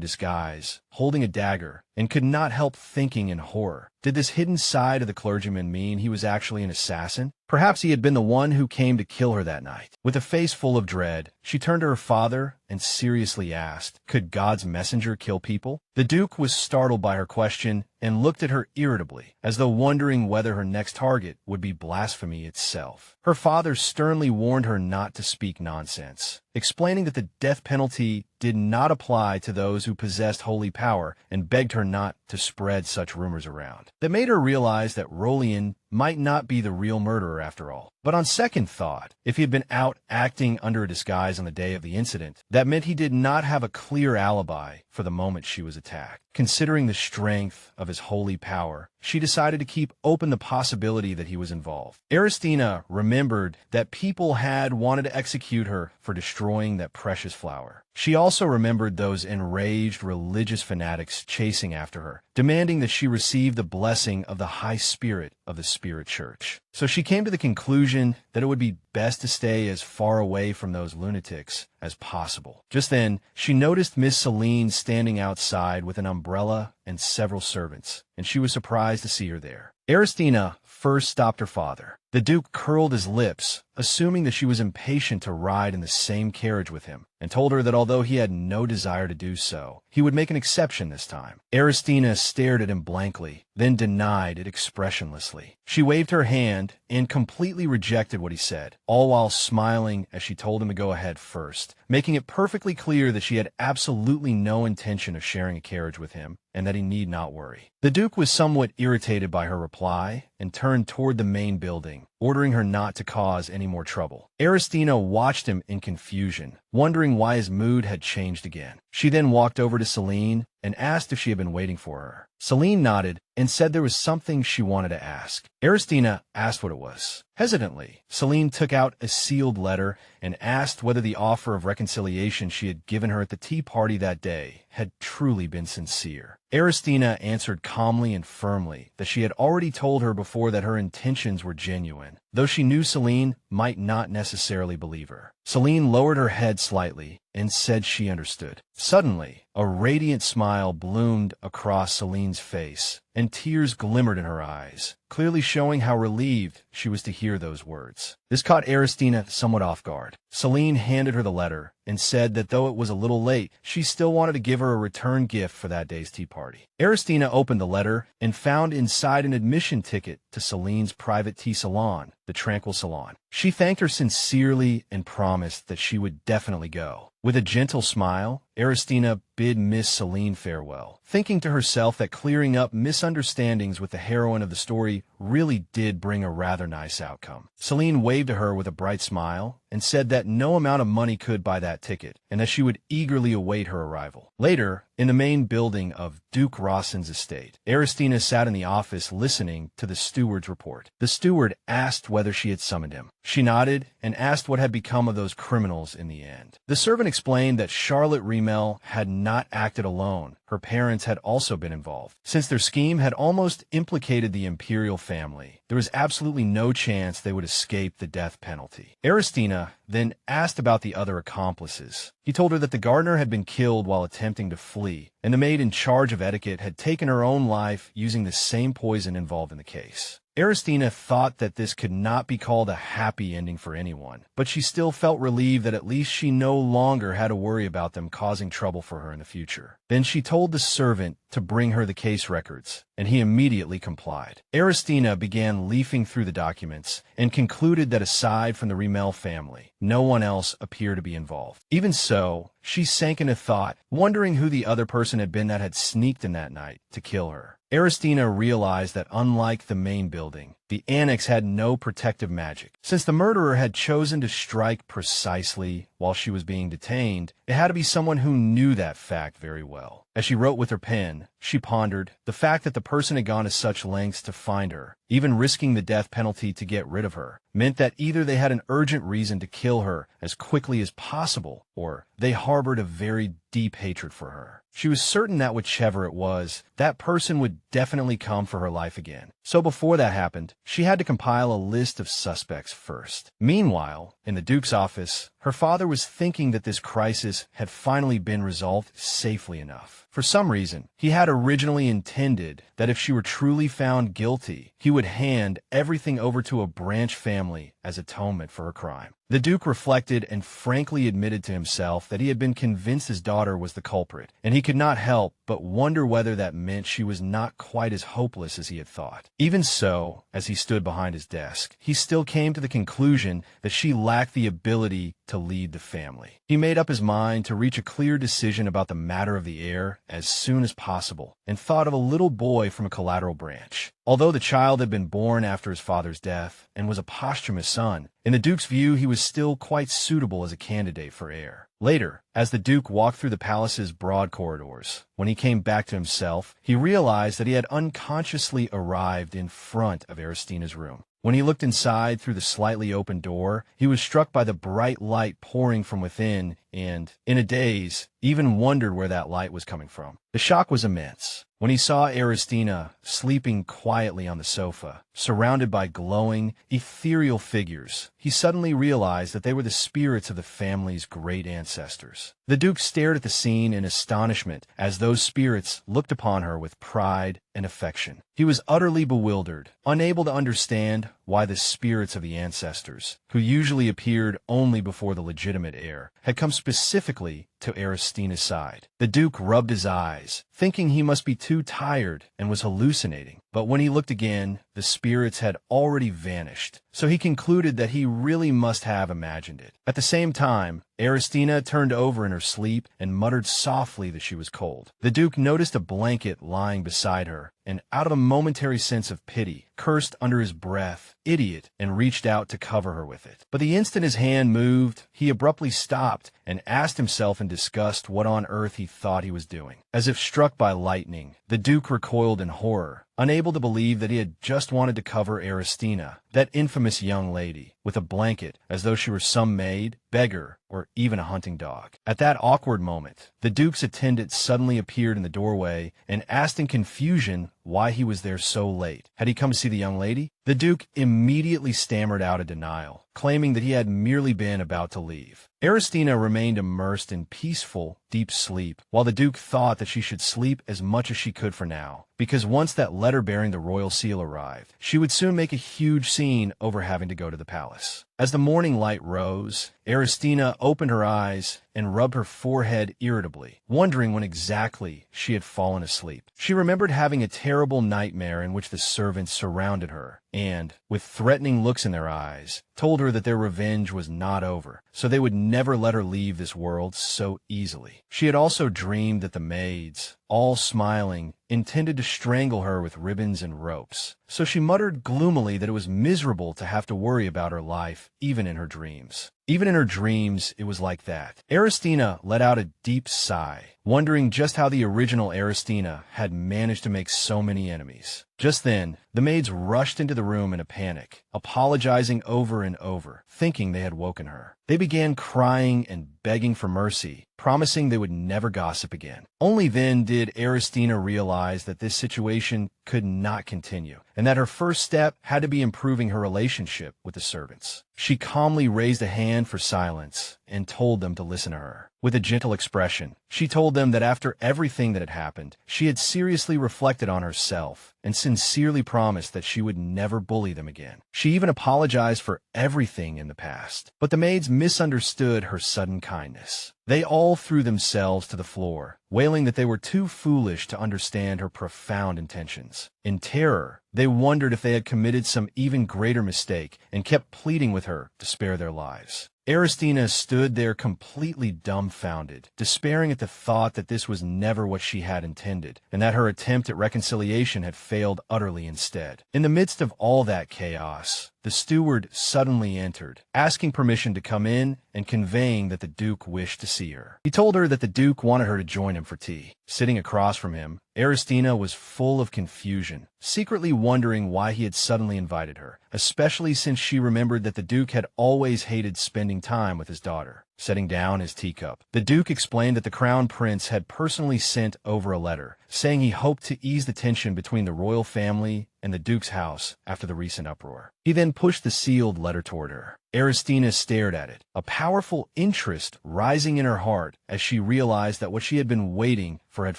disguise, holding a dagger, and could not help thinking in horror. Did this hidden side of the clergyman mean he was actually an assassin? Perhaps he had been the one who came to kill her that night. With a face full of dread, she turned to her father and seriously asked, could God's messenger kill people? The Duke was startled by her question and looked at her irritably, as though wondering whether her next target would be blasphemy itself. Her father sternly warned her not to speak nonsense, explaining that the death penalty did not apply to those who possessed holy power and begged her not to spread such rumors around. That made her realize that Rolian might not be the real murderer after all. But on second thought, if he had been out acting under a disguise on the day of the incident, that meant he did not have a clear alibi for the moment she was attacked. Considering the strength of his holy power, she decided to keep open the possibility that he was involved. Aristina remembered that people had wanted to execute her for destroying that precious flower. She also remembered those enraged religious fanatics chasing after her, demanding that she receive the blessing of the high spirit of the Spirit Church. So she came to the conclusion that that it would be best to stay as far away from those lunatics as possible. Just then, she noticed Miss Celine standing outside with an umbrella and several servants, and she was surprised to see her there. Aristina first stopped her father. The Duke curled his lips, assuming that she was impatient to ride in the same carriage with him, and told her that although he had no desire to do so, he would make an exception this time. Aristina stared at him blankly, then denied it expressionlessly. She waved her hand and completely rejected what he said, all while smiling as she told him to go ahead first, making it perfectly clear that she had absolutely no intention of sharing a carriage with him, and that he need not worry. The Duke was somewhat irritated by her reply and turned toward the main building, ordering her not to cause any more trouble. Aristina watched him in confusion, wondering why his mood had changed again. She then walked over to Celine and asked if she had been waiting for her. Celine nodded and said there was something she wanted to ask. Aristina asked what it was. Hesitantly, Celine took out a sealed letter and asked whether the offer of reconciliation she had given her at the tea party that day had truly been sincere. Aristina answered calmly and firmly that she had already told her before that her intentions were genuine, though she knew Celine might not necessarily believe her. Celine lowered her head slightly and said she understood. Suddenly, a radiant smile bloomed across Celine's face, and tears glimmered in her eyes, clearly showing how relieved she was to hear those words. This caught Aristina somewhat off guard. Celine handed her the letter and said that though it was a little late, she still wanted to give her a return gift for that day's tea party. Aristina opened the letter and found inside an admission ticket to Celine's private tea salon, the Tranquil Salon. She thanked her sincerely and promised that she would definitely go. With a gentle smile, Aristina bid Miss Celine farewell, thinking to herself that clearing up misunderstandings with the heroine of the story really did bring a rather nice outcome. Celine waved to her with a bright smile and said that no amount of money could buy that ticket, and that she would eagerly await her arrival. Later, in the main building of Duke Rawson's estate, Aristina sat in the office listening to the steward's report. The steward asked whether she had summoned him. She nodded and asked what had become of those criminals in the end. The servant explained that Charlotte Remel had not acted alone. Her parents had also been involved. Since their scheme had almost implicated the imperial family, there was absolutely no chance they would escape the death penalty. Aristina then asked about the other accomplices. He told her that the gardener had been killed while attempting to flee, and the maid in charge of etiquette had taken her own life using the same poison involved in the case. Aristina thought that this could not be called a happy ending for anyone, but she still felt relieved that at least she no longer had to worry about them causing trouble for her in the future. Then she told the servant to bring her the case records, and he immediately complied. Aristina began leafing through the documents and concluded that aside from the Remel family, no one else appeared to be involved. Even so, she sank into thought, wondering who the other person had been that had sneaked in that night to kill her. Aristina realized that unlike the main building, the annex had no protective magic. Since the murderer had chosen to strike precisely while she was being detained, it had to be someone who knew that fact very well. As she wrote with her pen, she pondered the fact that the person had gone to such lengths to find her, even risking the death penalty to get rid of her, meant that either they had an urgent reason to kill her as quickly as possible, or they harbored a very deep hatred for her. She was certain that whichever it was, that person would definitely come for her life again. So before that happened, she had to compile a list of suspects first. Meanwhile, in the Duke's office, her father was thinking that this crisis had finally been resolved safely enough. For some reason, he had originally intended that if she were truly found guilty, he would hand everything over to a branch family as atonement for her crime. The Duke reflected and frankly admitted to himself that he had been convinced his daughter was the culprit, and he could not help but wonder whether that meant she was not quite as hopeless as he had thought. Even so, as he stood behind his desk, he still came to the conclusion that she lacked the ability to lead the family. He made up his mind to reach a clear decision about the matter of the heir as soon as possible, and thought of a little boy from a collateral branch. Although the child had been born after his father's death and was a posthumous son, in the Duke's view he was still quite suitable as a candidate for heir. Later, as the Duke walked through the palace's broad corridors, when he came back to himself, he realized that he had unconsciously arrived in front of Aristina's room. When he looked inside through the slightly open door, he was struck by the bright light pouring from within, and, in a daze, even wondered where that light was coming from. The shock was immense. When he saw Aristina sleeping quietly on the sofa, surrounded by glowing, ethereal figures, he suddenly realized that they were the spirits of the family's great ancestors. The Duke stared at the scene in astonishment as those spirits looked upon her with pride and affection. He was utterly bewildered, unable to understand why the spirits of the ancestors, who usually appeared only before the legitimate heir, had come specifically to Aristina's side. The Duke rubbed his eyes, thinking he must be too tired and was hallucinating. But when he looked again, the spirits had already vanished, so he concluded that he really must have imagined it. At the same time, Aristina turned over in her sleep and muttered softly that she was cold. The Duke noticed a blanket lying beside her, and out of a momentary sense of pity, cursed under his breath, "Idiot," and reached out to cover her with it. But the instant his hand moved, he abruptly stopped and asked himself in disgust what on earth he thought he was doing. As if struck by lightning, the Duke recoiled in horror, unable to believe that he had just wanted to cover Aristina, that infamous young lady, with a blanket, as though she were some maid, beggar, or even a hunting dog. At that awkward moment, the Duke's attendant suddenly appeared in the doorway and asked in confusion why he was there so late. Had he come to see the young lady? The Duke immediately stammered out a denial, claiming that he had merely been about to leave. Aristina remained immersed in peaceful, deep sleep, while the Duke thought that she should sleep as much as she could for now, because once that letter bearing the royal seal arrived, she would soon make a huge scene over having to go to the palace. As the morning light rose, Aristina opened her eyes and rubbed her forehead irritably, wondering when exactly she had fallen asleep. She remembered having a terrible nightmare in which the servants surrounded her and, with threatening looks in their eyes, told her that their revenge was not over, so they would never let her leave this world so easily. She had also dreamed that the maids, all smiling, intended to strangle her with ribbons and ropes. So she muttered gloomily that it was miserable to have to worry about her life, even in her dreams. Even in her dreams, it was like that. Aristina let out a deep sigh, wondering just how the original Aristina had managed to make so many enemies. Just then, the maids rushed into the room in a panic, apologizing over and over, thinking they had woken her. They began crying and begging for mercy, promising they would never gossip again. Only then did Aristina realize that this situation could not continue, and that her first step had to be improving her relationship with the servants. She calmly raised a hand for silence and told them to listen to her. With a gentle expression, she told them that after everything that had happened, she had seriously reflected on herself and sincerely promised that she would never bully them again. She even apologized for everything in the past, but the maids misunderstood her sudden kindness. They all threw themselves to the floor, wailing that they were too foolish to understand her profound intentions. In terror, they wondered if they had committed some even greater mistake and kept pleading with her to spare their lives. Aristina stood there completely dumbfounded, despairing at the thought that this was never what she had intended, and that her attempt at reconciliation had failed utterly instead. In the midst of all that chaos, the steward suddenly entered, asking permission to come in and conveying that the Duke wished to see her. He told her that the Duke wanted her to join him for tea. Sitting across from him, Aristina was full of confusion, secretly wondering why he had suddenly invited her, especially since she remembered that the Duke had always hated spending time with his daughter. Setting down his teacup, the Duke explained that the Crown Prince had personally sent over a letter, saying he hoped to ease the tension between the royal family and the Duke's house after the recent uproar. He then pushed the sealed letter toward her. Aristina stared at it, a powerful interest rising in her heart as she realized that what she had been waiting for had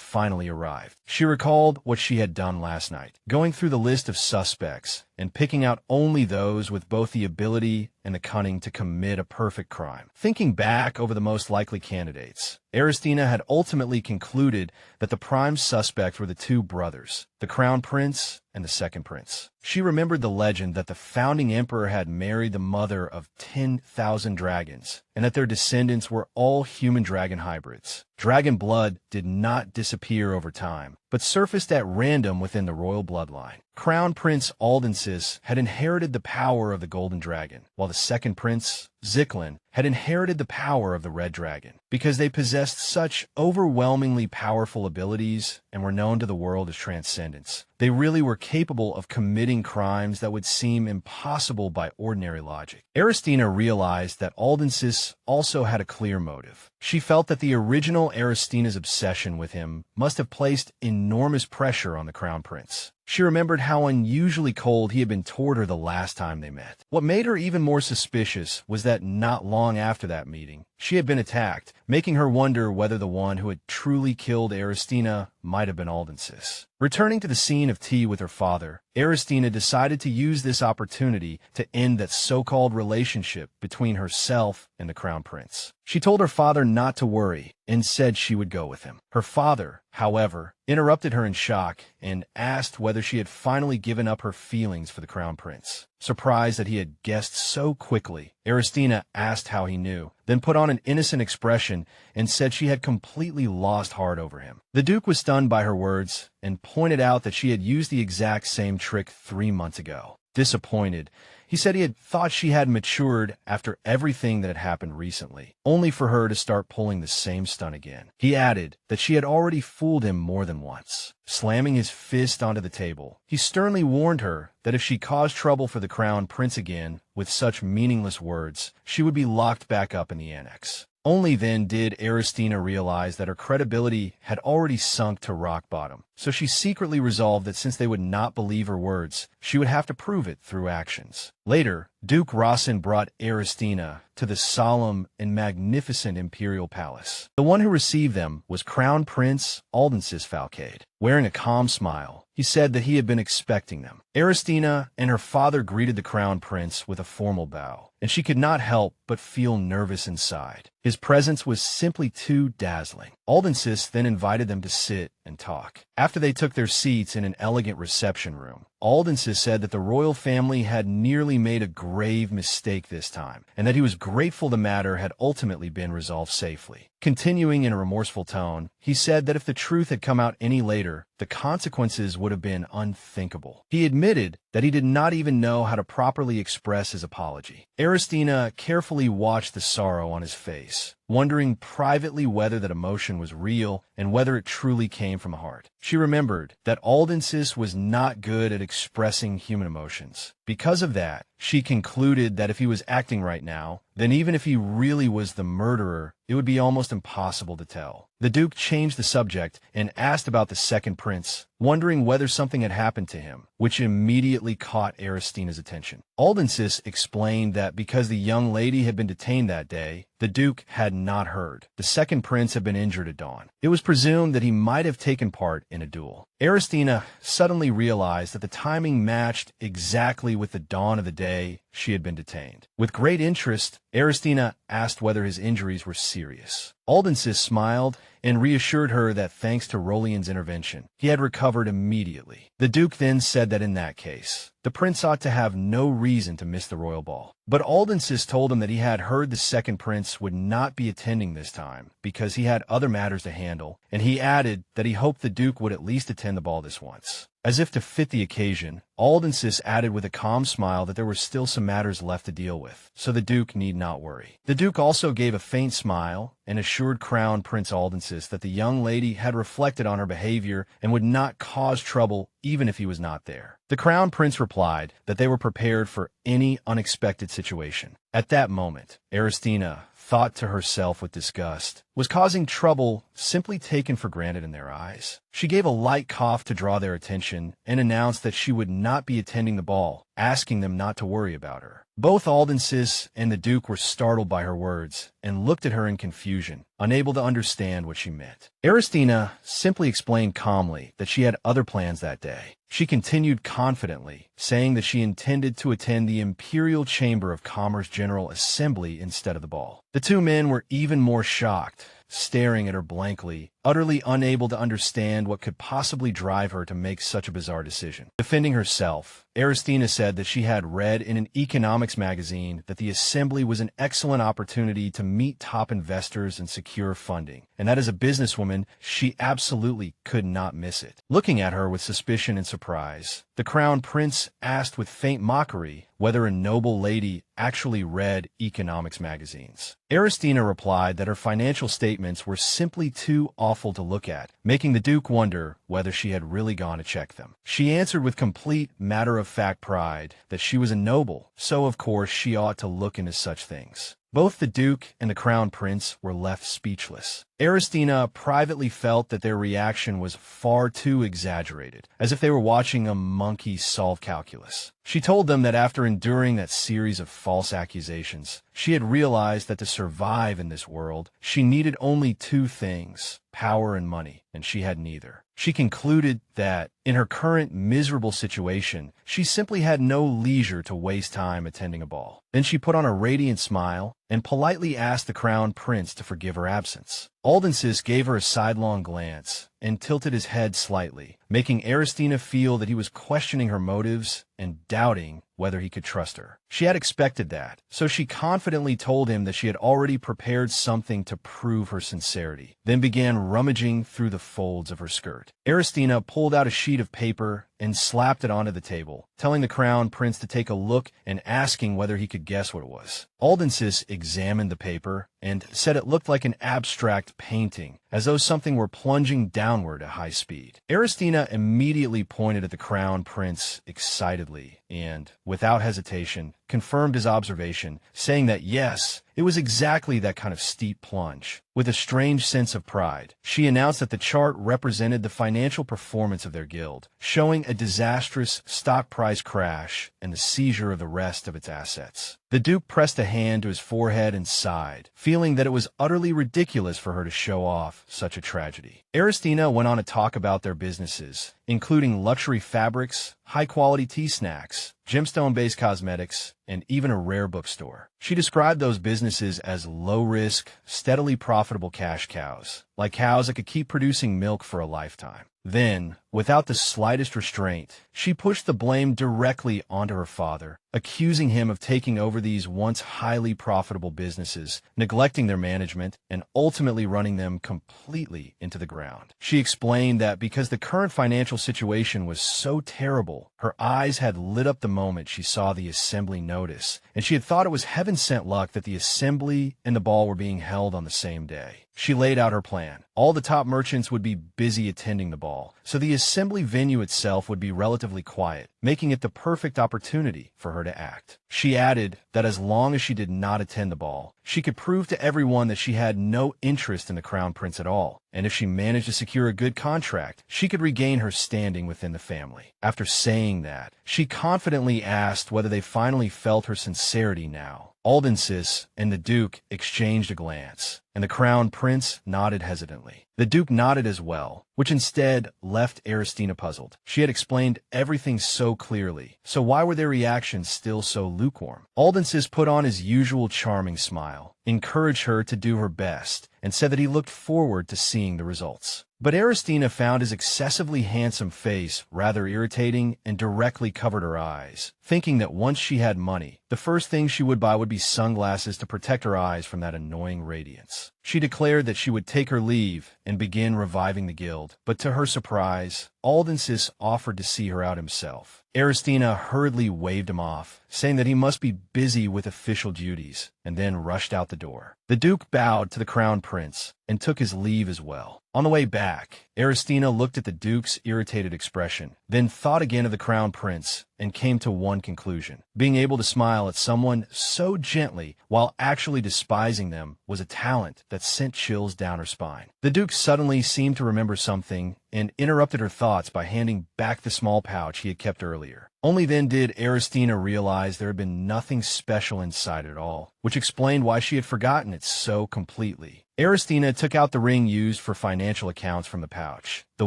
finally arrived. She recalled what she had done last night, going through the list of suspects and picking out only those with both the ability and the cunning to commit a perfect crime. Thinking back over the most likely candidates, Aristina had ultimately concluded that the prime suspects were the two brothers, the Crown Prince and the Second Prince. She remembered the legend that the founding emperor had married the mother of 10,000 dragons, and that their descendants were all human dragon hybrids. Dragon blood did not disappear over time, but surfaced at random within the royal bloodline. Crown Prince Aldensis had inherited the power of the Golden Dragon, while the second prince, Zyklin, had inherited the power of the Red Dragon. Because they possessed such overwhelmingly powerful abilities and were known to the world as transcendents, they really were capable of committing crimes that would seem impossible by ordinary logic. Aristina realized that Aldensis also had a clear motive. She felt that the original Aristina's obsession with him must have placed enormous pressure on the Crown Prince. She remembered how unusually cold he had been toward her the last time they met. What made her even more suspicious was that not long after that meeting, she had been attacked, making her wonder whether the one who had truly killed Aristina might have been Aldensis. Returning to the scene of tea with her father, Aristina decided to use this opportunity to end that so-called relationship between herself and the Crown Prince. She told her father not to worry and said she would go with him. Her father, however, interrupted her in shock and asked whether she had finally given up her feelings for the Crown Prince. Surprised that he had guessed so quickly, Aristina asked how he knew, then put on an innocent expression and said she had completely lost heart over him. The Duke was stunned by her words and pointed out that she had used the exact same trick 3 months ago. Disappointed, he said he had thought she had matured after everything that had happened recently, only for her to start pulling the same stunt again. He added that she had already fooled him more than once. Slamming his fist onto the table, he sternly warned her that if she caused trouble for the Crown Prince again with such meaningless words, she would be locked back up in the annex. Only then did Aristina realize that her credibility had already sunk to rock bottom, so she secretly resolved that since they would not believe her words, she would have to prove it through actions. Later, Duke Rossin brought Aristina to the solemn and magnificent imperial palace. The one who received them was Crown Prince Aldensis Falcade. Wearing a calm smile, he said that he had been expecting them. Aristina and her father greeted the Crown Prince with a formal bow, and she could not help but feel nervous inside. His presence was simply too dazzling. Aldensis then invited them to sit and talk. After they took their seats in an elegant reception room, Aldensis said that the royal family had nearly made a grave mistake this time, and that he was grateful the matter had ultimately been resolved safely. Continuing in a remorseful tone, he said that if the truth had come out any later, the consequences would have been unthinkable. He admitted that he did not even know how to properly express his apology. Aristina carefully watched the sorrow on his face, wondering privately whether that emotion was real and whether it truly came from the heart. She remembered that Aldensis was not good at expressing human emotions. Because of that, she concluded that if he was acting right now, then even if he really was the murderer, it would be almost impossible to tell. The Duke changed the subject and asked about the second prince, wondering whether something had happened to him, which immediately caught Aristina's attention. Aldensis explained that because the young lady had been detained that day, the Duke had not heard. The second prince had been injured at dawn. It was presumed that he might have taken part in a duel. Aristina suddenly realized that the timing matched exactly with the dawn of the day she had been detained. With great interest, Aristina asked whether his injuries were serious. Aldensis smiled and reassured her that thanks to Rolian's intervention, he had recovered immediately. The Duke then said that in that case, the prince ought to have no reason to miss the royal ball. But Aldensis told him that he had heard the second prince would not be attending this time because he had other matters to handle, and he added that he hoped the Duke would at least attend the ball this once. As if to fit the occasion, Aldensis added with a calm smile that there were still some matters left to deal with, so the Duke need not worry. The Duke also gave a faint smile and assured Crown Prince Aldensis that the young lady had reflected on her behavior and would not cause trouble even if he was not there. The Crown Prince replied that they were prepared for any unexpected situation. At that moment, Aristina thought to herself with disgust, was causing trouble simply taken for granted in their eyes. She gave a light cough to draw their attention and announced that she would not be attending the ball, asking them not to worry about her. Both Aldensis and the Duke were startled by her words and looked at her in confusion, unable to understand what she meant. Aristina simply explained calmly that she had other plans that day. She continued confidently, saying that she intended to attend the Imperial Chamber of Commerce General Assembly instead of the ball. The two men were even more shocked, staring at her blankly, utterly unable to understand what could possibly drive her to make such a bizarre decision. Defending herself, Aristina said that she had read in an economics magazine that the assembly was an excellent opportunity to meet top investors and secure funding, and that as a businesswoman, she absolutely could not miss it. Looking at her with suspicion and surprise, the Crown Prince asked with faint mockery whether a noble lady actually read economics magazines. Aristina replied that her financial statements were simply too awful to look at, making the Duke wonder whether she had really gone to check them. She answered with complete matter-of-fact pride that she was a noble, so of course she ought to look into such things. Both the Duke and the Crown Prince were left speechless. Aristina privately felt that their reaction was far too exaggerated, as if they were watching a monkey solve calculus. She told them that after enduring that series of false accusations, she had realized that to survive in this world, she needed only two things: power and money, and she had neither. She concluded that, in her current miserable situation, she simply had no leisure to waste time attending a ball. Then she put on a radiant smile and politely asked the Crown Prince to forgive her absence. Aldensis gave her a sidelong glance and tilted his head slightly, making Aristina feel that he was questioning her motives and doubting whether he could trust her. She had expected that, so she confidently told him that she had already prepared something to prove her sincerity, then began rummaging through the folds of her skirt. Aristina pulled out a sheet of paper and slapped it onto the table, telling the Crown Prince to take a look and asking whether he could guess what it was. Aldensis examined the paper and said it looked like an abstract painting, as though something were plunging downward at high speed. Aristina immediately pointed at the Crown Prince excitedly and, without hesitation, confirmed his observation, saying that yes, it was exactly that kind of steep plunge. With a strange sense of pride, she announced that the chart represented the financial performance of their guild, showing a disastrous stock price crash and the seizure of the rest of its assets. The Duke pressed a hand to his forehead and sighed, feeling that it was utterly ridiculous for her to show off such a tragedy. Aristina went on to talk about their businesses, including luxury fabrics, high-quality tea snacks, gemstone-based cosmetics, and even a rare bookstore. She described those businesses as low-risk, steadily profitable cash cows, like cows that could keep producing milk for a lifetime. Then, without the slightest restraint, she pushed the blame directly onto her father, accusing him of taking over these once highly profitable businesses, neglecting their management, and ultimately running them completely into the ground. She explained that because the current financial situation was so terrible, her eyes had lit up the moment she saw the assembly notice, and she had thought it was heaven-sent luck that the assembly and the ball were being held on the same day. She laid out her plan. All the top merchants would be busy attending the ball, so the assembly venue itself would be relatively quiet, making it the perfect opportunity for her to act. She added that as long as she did not attend the ball, she could prove to everyone that she had no interest in the Crown Prince at all, and if she managed to secure a good contract, she could regain her standing within the family. After saying that, she confidently asked whether they finally felt her sincerity now. Aldensis and the Duke exchanged a glance, and the Crown Prince nodded hesitantly. The Duke nodded as well, which instead left Aristina puzzled. She had explained everything so clearly, so why were their reactions still so lukewarm? Aldensis put on his usual charming smile, encouraged her to do her best, and said that he looked forward to seeing the results. But Aristina found his excessively handsome face rather irritating and directly covered her eyes, thinking that once she had money, the first thing she would buy would be sunglasses to protect her eyes from that annoying radiance. She declared that she would take her leave and begin reviving the guild, but to her surprise, Aldensis offered to see her out himself. Aristina hurriedly waved him off, saying that he must be busy with official duties, and then rushed out the door. The Duke bowed to the Crown Prince and took his leave as well. On the way back, Aristina looked at the Duke's irritated expression, then thought again of the Crown Prince, and came to one conclusion. Being able to smile at someone so gently while actually despising them was a talent that sent chills down her spine. The Duke suddenly seemed to remember something and interrupted her thoughts by handing back the small pouch he had kept earlier. Only then did Aristina realize there had been nothing special inside at all, which explained why she had forgotten it so completely. Aristina took out the ring used for financial accounts from the pouch, the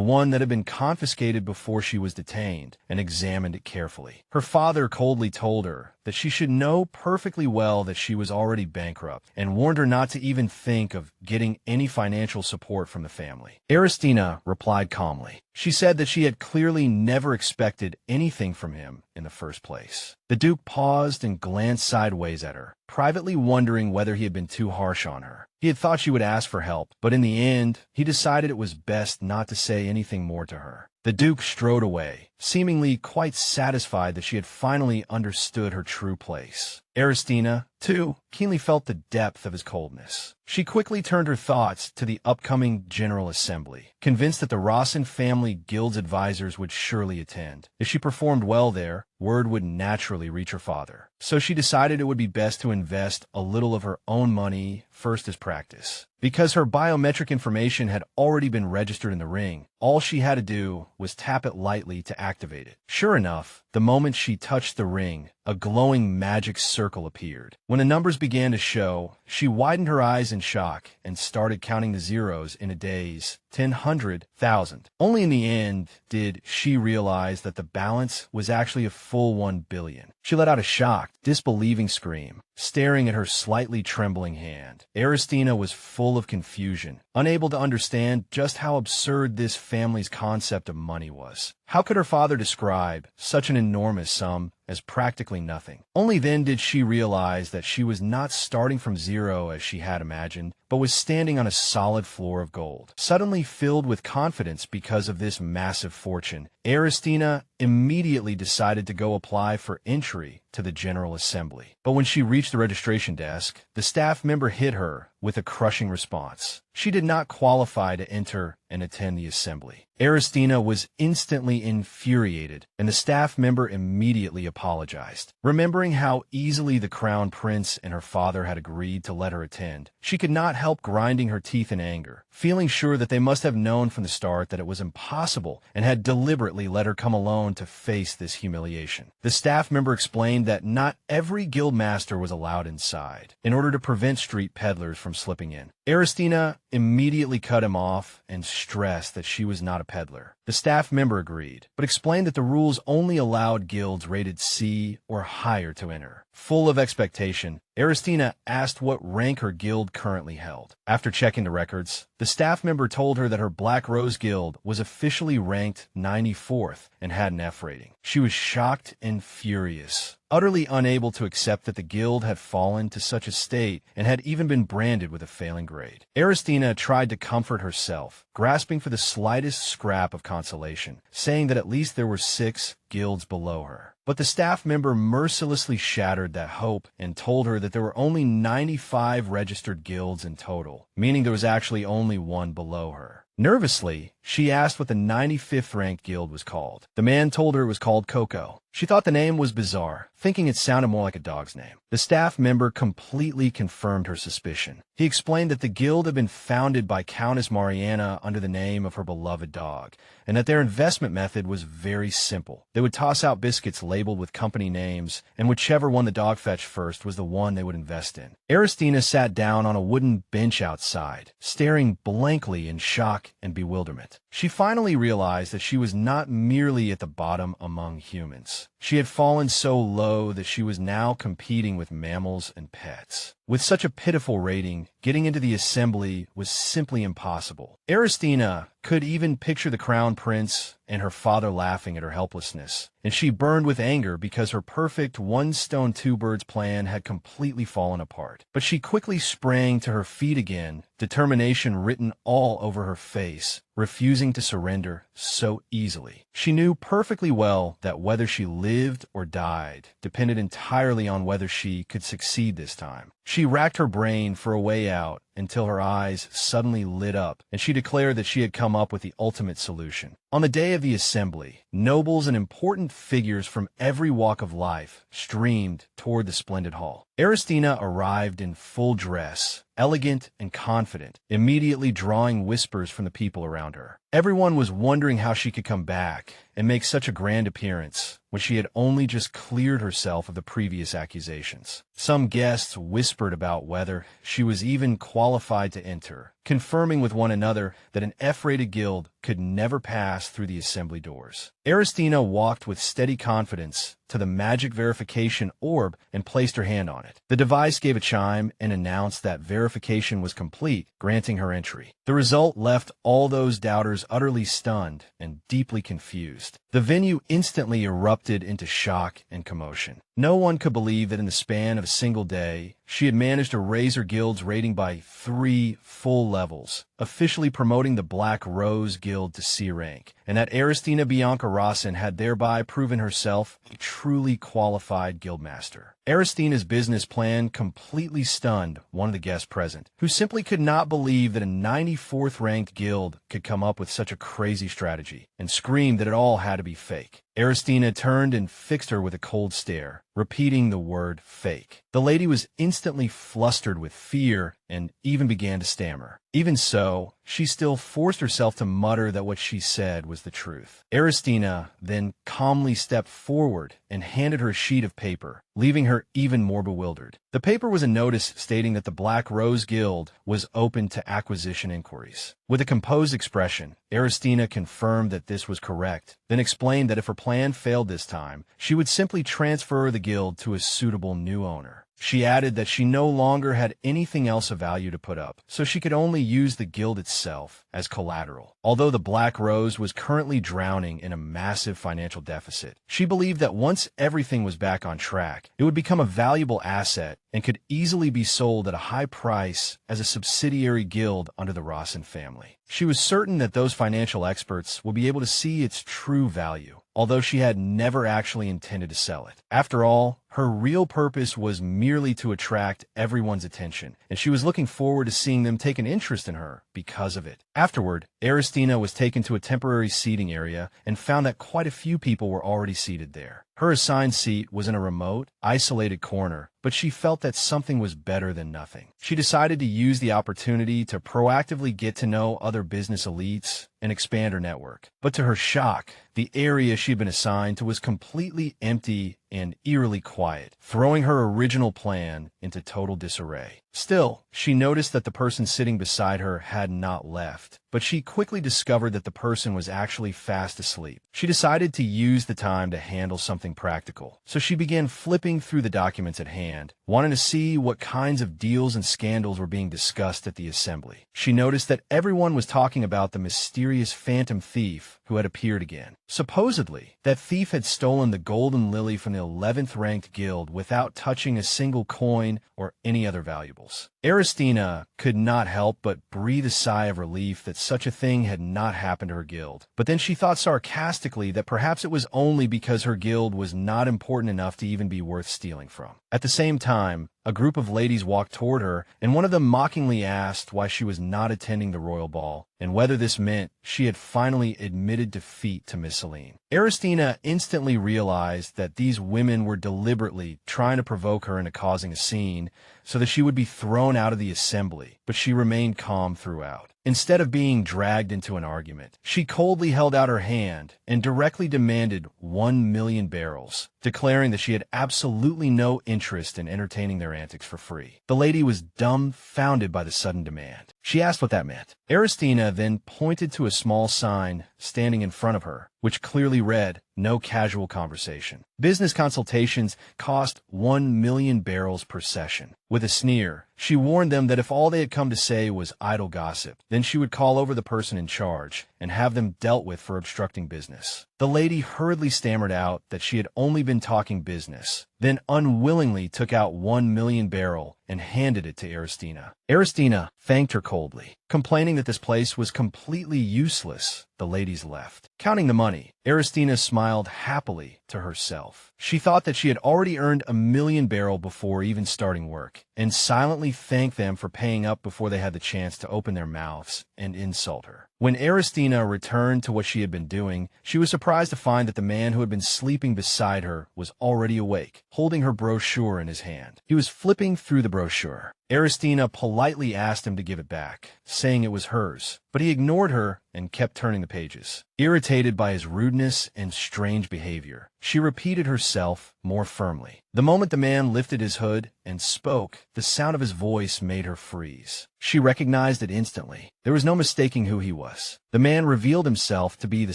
one that had been confiscated before she was detained, and examined it carefully. Her father coldly told her that she should know perfectly well that she was already bankrupt, and warned her not to even think of getting any financial support from the family. Aristina replied calmly. She said that she had clearly never expected anything from him in the first place. The Duke paused and glanced sideways at her, privately wondering whether he had been too harsh on her. He had thought she would ask for help, but in the end, he decided it was best not to say anything more to her. The Duke strode away, seemingly quite satisfied that she had finally understood her true place. Aristina, too, keenly felt the depth of his coldness. She quickly turned her thoughts to the upcoming General Assembly, convinced that the Rawson family guild's advisors would surely attend. If she performed well there, word would naturally reach her father. So she decided it would be best to invest a little of her own money first as practice. Because her biometric information had already been registered in the ring, all she had to do was tap it lightly to activate it. Sure enough, the moment she touched the ring, a glowing magic circle appeared. When the numbers began to show, she widened her eyes in shock and started counting the zeros in a daze. 10, 100, 1,000. Only in the end did she realize that the balance was actually a full 1 billion. She let out a shocked, disbelieving scream, staring at her slightly trembling hand. Aristina was full of confusion, unable to understand just how absurd this family's concept of money was. How could her father describe such an enormous sum as practically nothing? Only then did she realize that she was not starting from zero as she had imagined, but was standing on a solid floor of gold. Suddenly filled with confidence because of this massive fortune, Aristina immediately decided to go apply for entry to the General Assembly. But when she reached the registration desk, the staff member hit her with a crushing response. She did not qualify to enter and attend the assembly. Aristina was instantly infuriated, and the staff member immediately apologized. Remembering how easily the Crown Prince and her father had agreed to let her attend, she could not help grinding her teeth in anger, feeling sure that they must have known from the start that it was impossible and had deliberately let her come alone to face this humiliation. The staff member explained that not every guildmaster was allowed inside, in order to prevent street peddlers from slipping in. Aristina immediately cut him off and stressed that she was not a peddler. The staff member agreed, but explained that the rules only allowed guilds rated C or higher to enter. Full of expectation, Aristina asked what rank her guild currently held. After checking the records, the staff member told her that her Black Rose Guild was officially ranked 94th and had an F rating. She was shocked and furious, utterly unable to accept that the guild had fallen to such a state and had even been branded with a failing grade. Aristina tried to comfort herself, grasping for the slightest scrap of consolation, saying that at least there were 6 guilds below her. But the staff member mercilessly shattered that hope and told her that there were only 95 registered guilds in total, meaning there was actually only one below her. Nervously, she asked what the 95th ranked guild was called. The man told her it was called Coco. She thought the name was bizarre, thinking it sounded more like a dog's name. The staff member completely confirmed her suspicion. He explained that the guild had been founded by Countess Mariana under the name of her beloved dog, and that their investment method was very simple. They would toss out biscuits labeled with company names, and whichever one the dog fetched first was the one they would invest in. Aristina sat down on a wooden bench outside, staring blankly in shock and bewilderment. She finally realized that she was not merely at the bottom among humans. She had fallen so low that she was now competing with mammals and pets. With such a pitiful rating, getting into the assembly was simply impossible. Aristina could even picture the Crown Prince and her father laughing at her helplessness, and she burned with anger because her perfect one-stone two-birds plan had completely fallen apart. But she quickly sprang to her feet again, determination written all over her face, refusing to surrender so easily. She knew perfectly well that whether she lived or died depended entirely on whether she could succeed this time. She racked her brain for a way out until her eyes suddenly lit up, and she declared that she had come up with the ultimate solution. On the day of the assembly, nobles and important figures from every walk of life streamed toward the splendid hall. Aristina arrived in full dress, elegant and confident, immediately drawing whispers from the people around her. Everyone was wondering how she could come back and make such a grand appearance when she had only just cleared herself of the previous accusations. Some guests whispered about whether she was even qualified to enter, confirming with one another that an F-rated guild could never pass through the assembly doors. Aristina walked with steady confidence to the magic verification orb and placed her hand on it. The device gave a chime and announced that verification was complete, granting her entry. The result left all those doubters utterly stunned and deeply confused. The venue instantly erupted into shock and commotion. No one could believe that in the span of a single day, she had managed to raise her guild's rating by 3 full levels, officially promoting the Black Rose Guild to C rank and that Aristina Bianca Rossin had thereby proven herself a truly qualified guildmaster. Aristina's business plan completely stunned one of the guests present, who simply could not believe that a 94th ranked guild could come up with such a crazy strategy, and screamed that it all had to be fake. Aristina turned and fixed her with a cold stare, repeating the word fake. The lady was instantly flustered with fear and even began to stammer. Even so, she still forced herself to mutter that what she said was the truth. Aristina then calmly stepped forward and handed her a sheet of paper, leaving her even more bewildered. The paper was a notice stating that the Black Rose Guild was open to acquisition inquiries. With a composed expression, Aristina confirmed that this was correct, then explained that if her plan failed this time, she would simply transfer the guild to a suitable new owner. She added that she no longer had anything else of value to put up, so she could only use the guild itself as collateral. Although the Black Rose was currently drowning in a massive financial deficit, she believed that once everything was back on track, it would become a valuable asset and could easily be sold at a high price as a subsidiary guild under the Rossin family. She was certain that those financial experts would be able to see its true value, although she had never actually intended to sell it. After all, her real purpose was merely to attract everyone's attention, and she was looking forward to seeing them take an interest in her because of it. Afterward, Aristina was taken to a temporary seating area and found that quite a few people were already seated there. Her assigned seat was in a remote, isolated corner, but she felt that something was better than nothing. She decided to use the opportunity to proactively get to know other business elites and expand her network. But to her shock, the area she'd been assigned to was completely empty and eerily quiet, throwing her original plan into total disarray. Still, she noticed that the person sitting beside her had not left, but she quickly discovered that the person was actually fast asleep. She decided to use the time to handle something practical, so she began flipping through the documents at hand, wanting to see what kinds of deals and scandals were being discussed at the assembly. She noticed that everyone was talking about the mysterious phantom thief who had appeared again. Supposedly, that thief had stolen the golden lily from the 11th ranked guild without touching a single coin or any other valuables. Aristina could not help but breathe a sigh of relief that such a thing had not happened to her guild. But then she thought sarcastically that perhaps it was only because her guild was not important enough to even be worth stealing from. At the same time, a group of ladies walked toward her, and one of them mockingly asked why she was not attending the royal ball, and whether this meant she had finally admitted defeat to Miss Celine. Aristina instantly realized that these women were deliberately trying to provoke her into causing a scene so that she would be thrown out of the assembly, but she remained calm throughout. Instead of being dragged into an argument, she coldly held out her hand and directly demanded 1 million barrels, declaring that she had absolutely no interest in entertaining their antics for free. The lady was dumbfounded by the sudden demand. She asked what that meant. Aristina then pointed to a small sign standing in front of her, which clearly read, "No casual conversation." Business consultations cost 1 million barrels per session. With a sneer, she warned them that if all they had come to say was idle gossip, then she would call over the person in charge and have them dealt with for obstructing business. The lady hurriedly stammered out that she had only been talking business, then unwillingly took out 1 million barrel and handed it to Aristina. Aristina thanked her coldly. Complaining that this place was completely useless, the ladies left. Counting the money, Aristina smiled happily to herself. She thought that she had already earned 1 million barrel before even starting work, and silently thanked them for paying up before they had the chance to open their mouths and insult her. When Aristina returned to what she had been doing, she was surprised to find that the man who had been sleeping beside her was already awake, holding her brochure in his hand. He was flipping through the brochure. Aristina politely asked him to give it back, saying it was hers, but he ignored her and kept turning the pages. Irritated by his rudeness and strange behavior, she repeated herself more firmly. The moment the man lifted his hood and spoke, the sound of his voice made her freeze. She recognized it instantly. There was no mistaking who he was. The man revealed himself to be the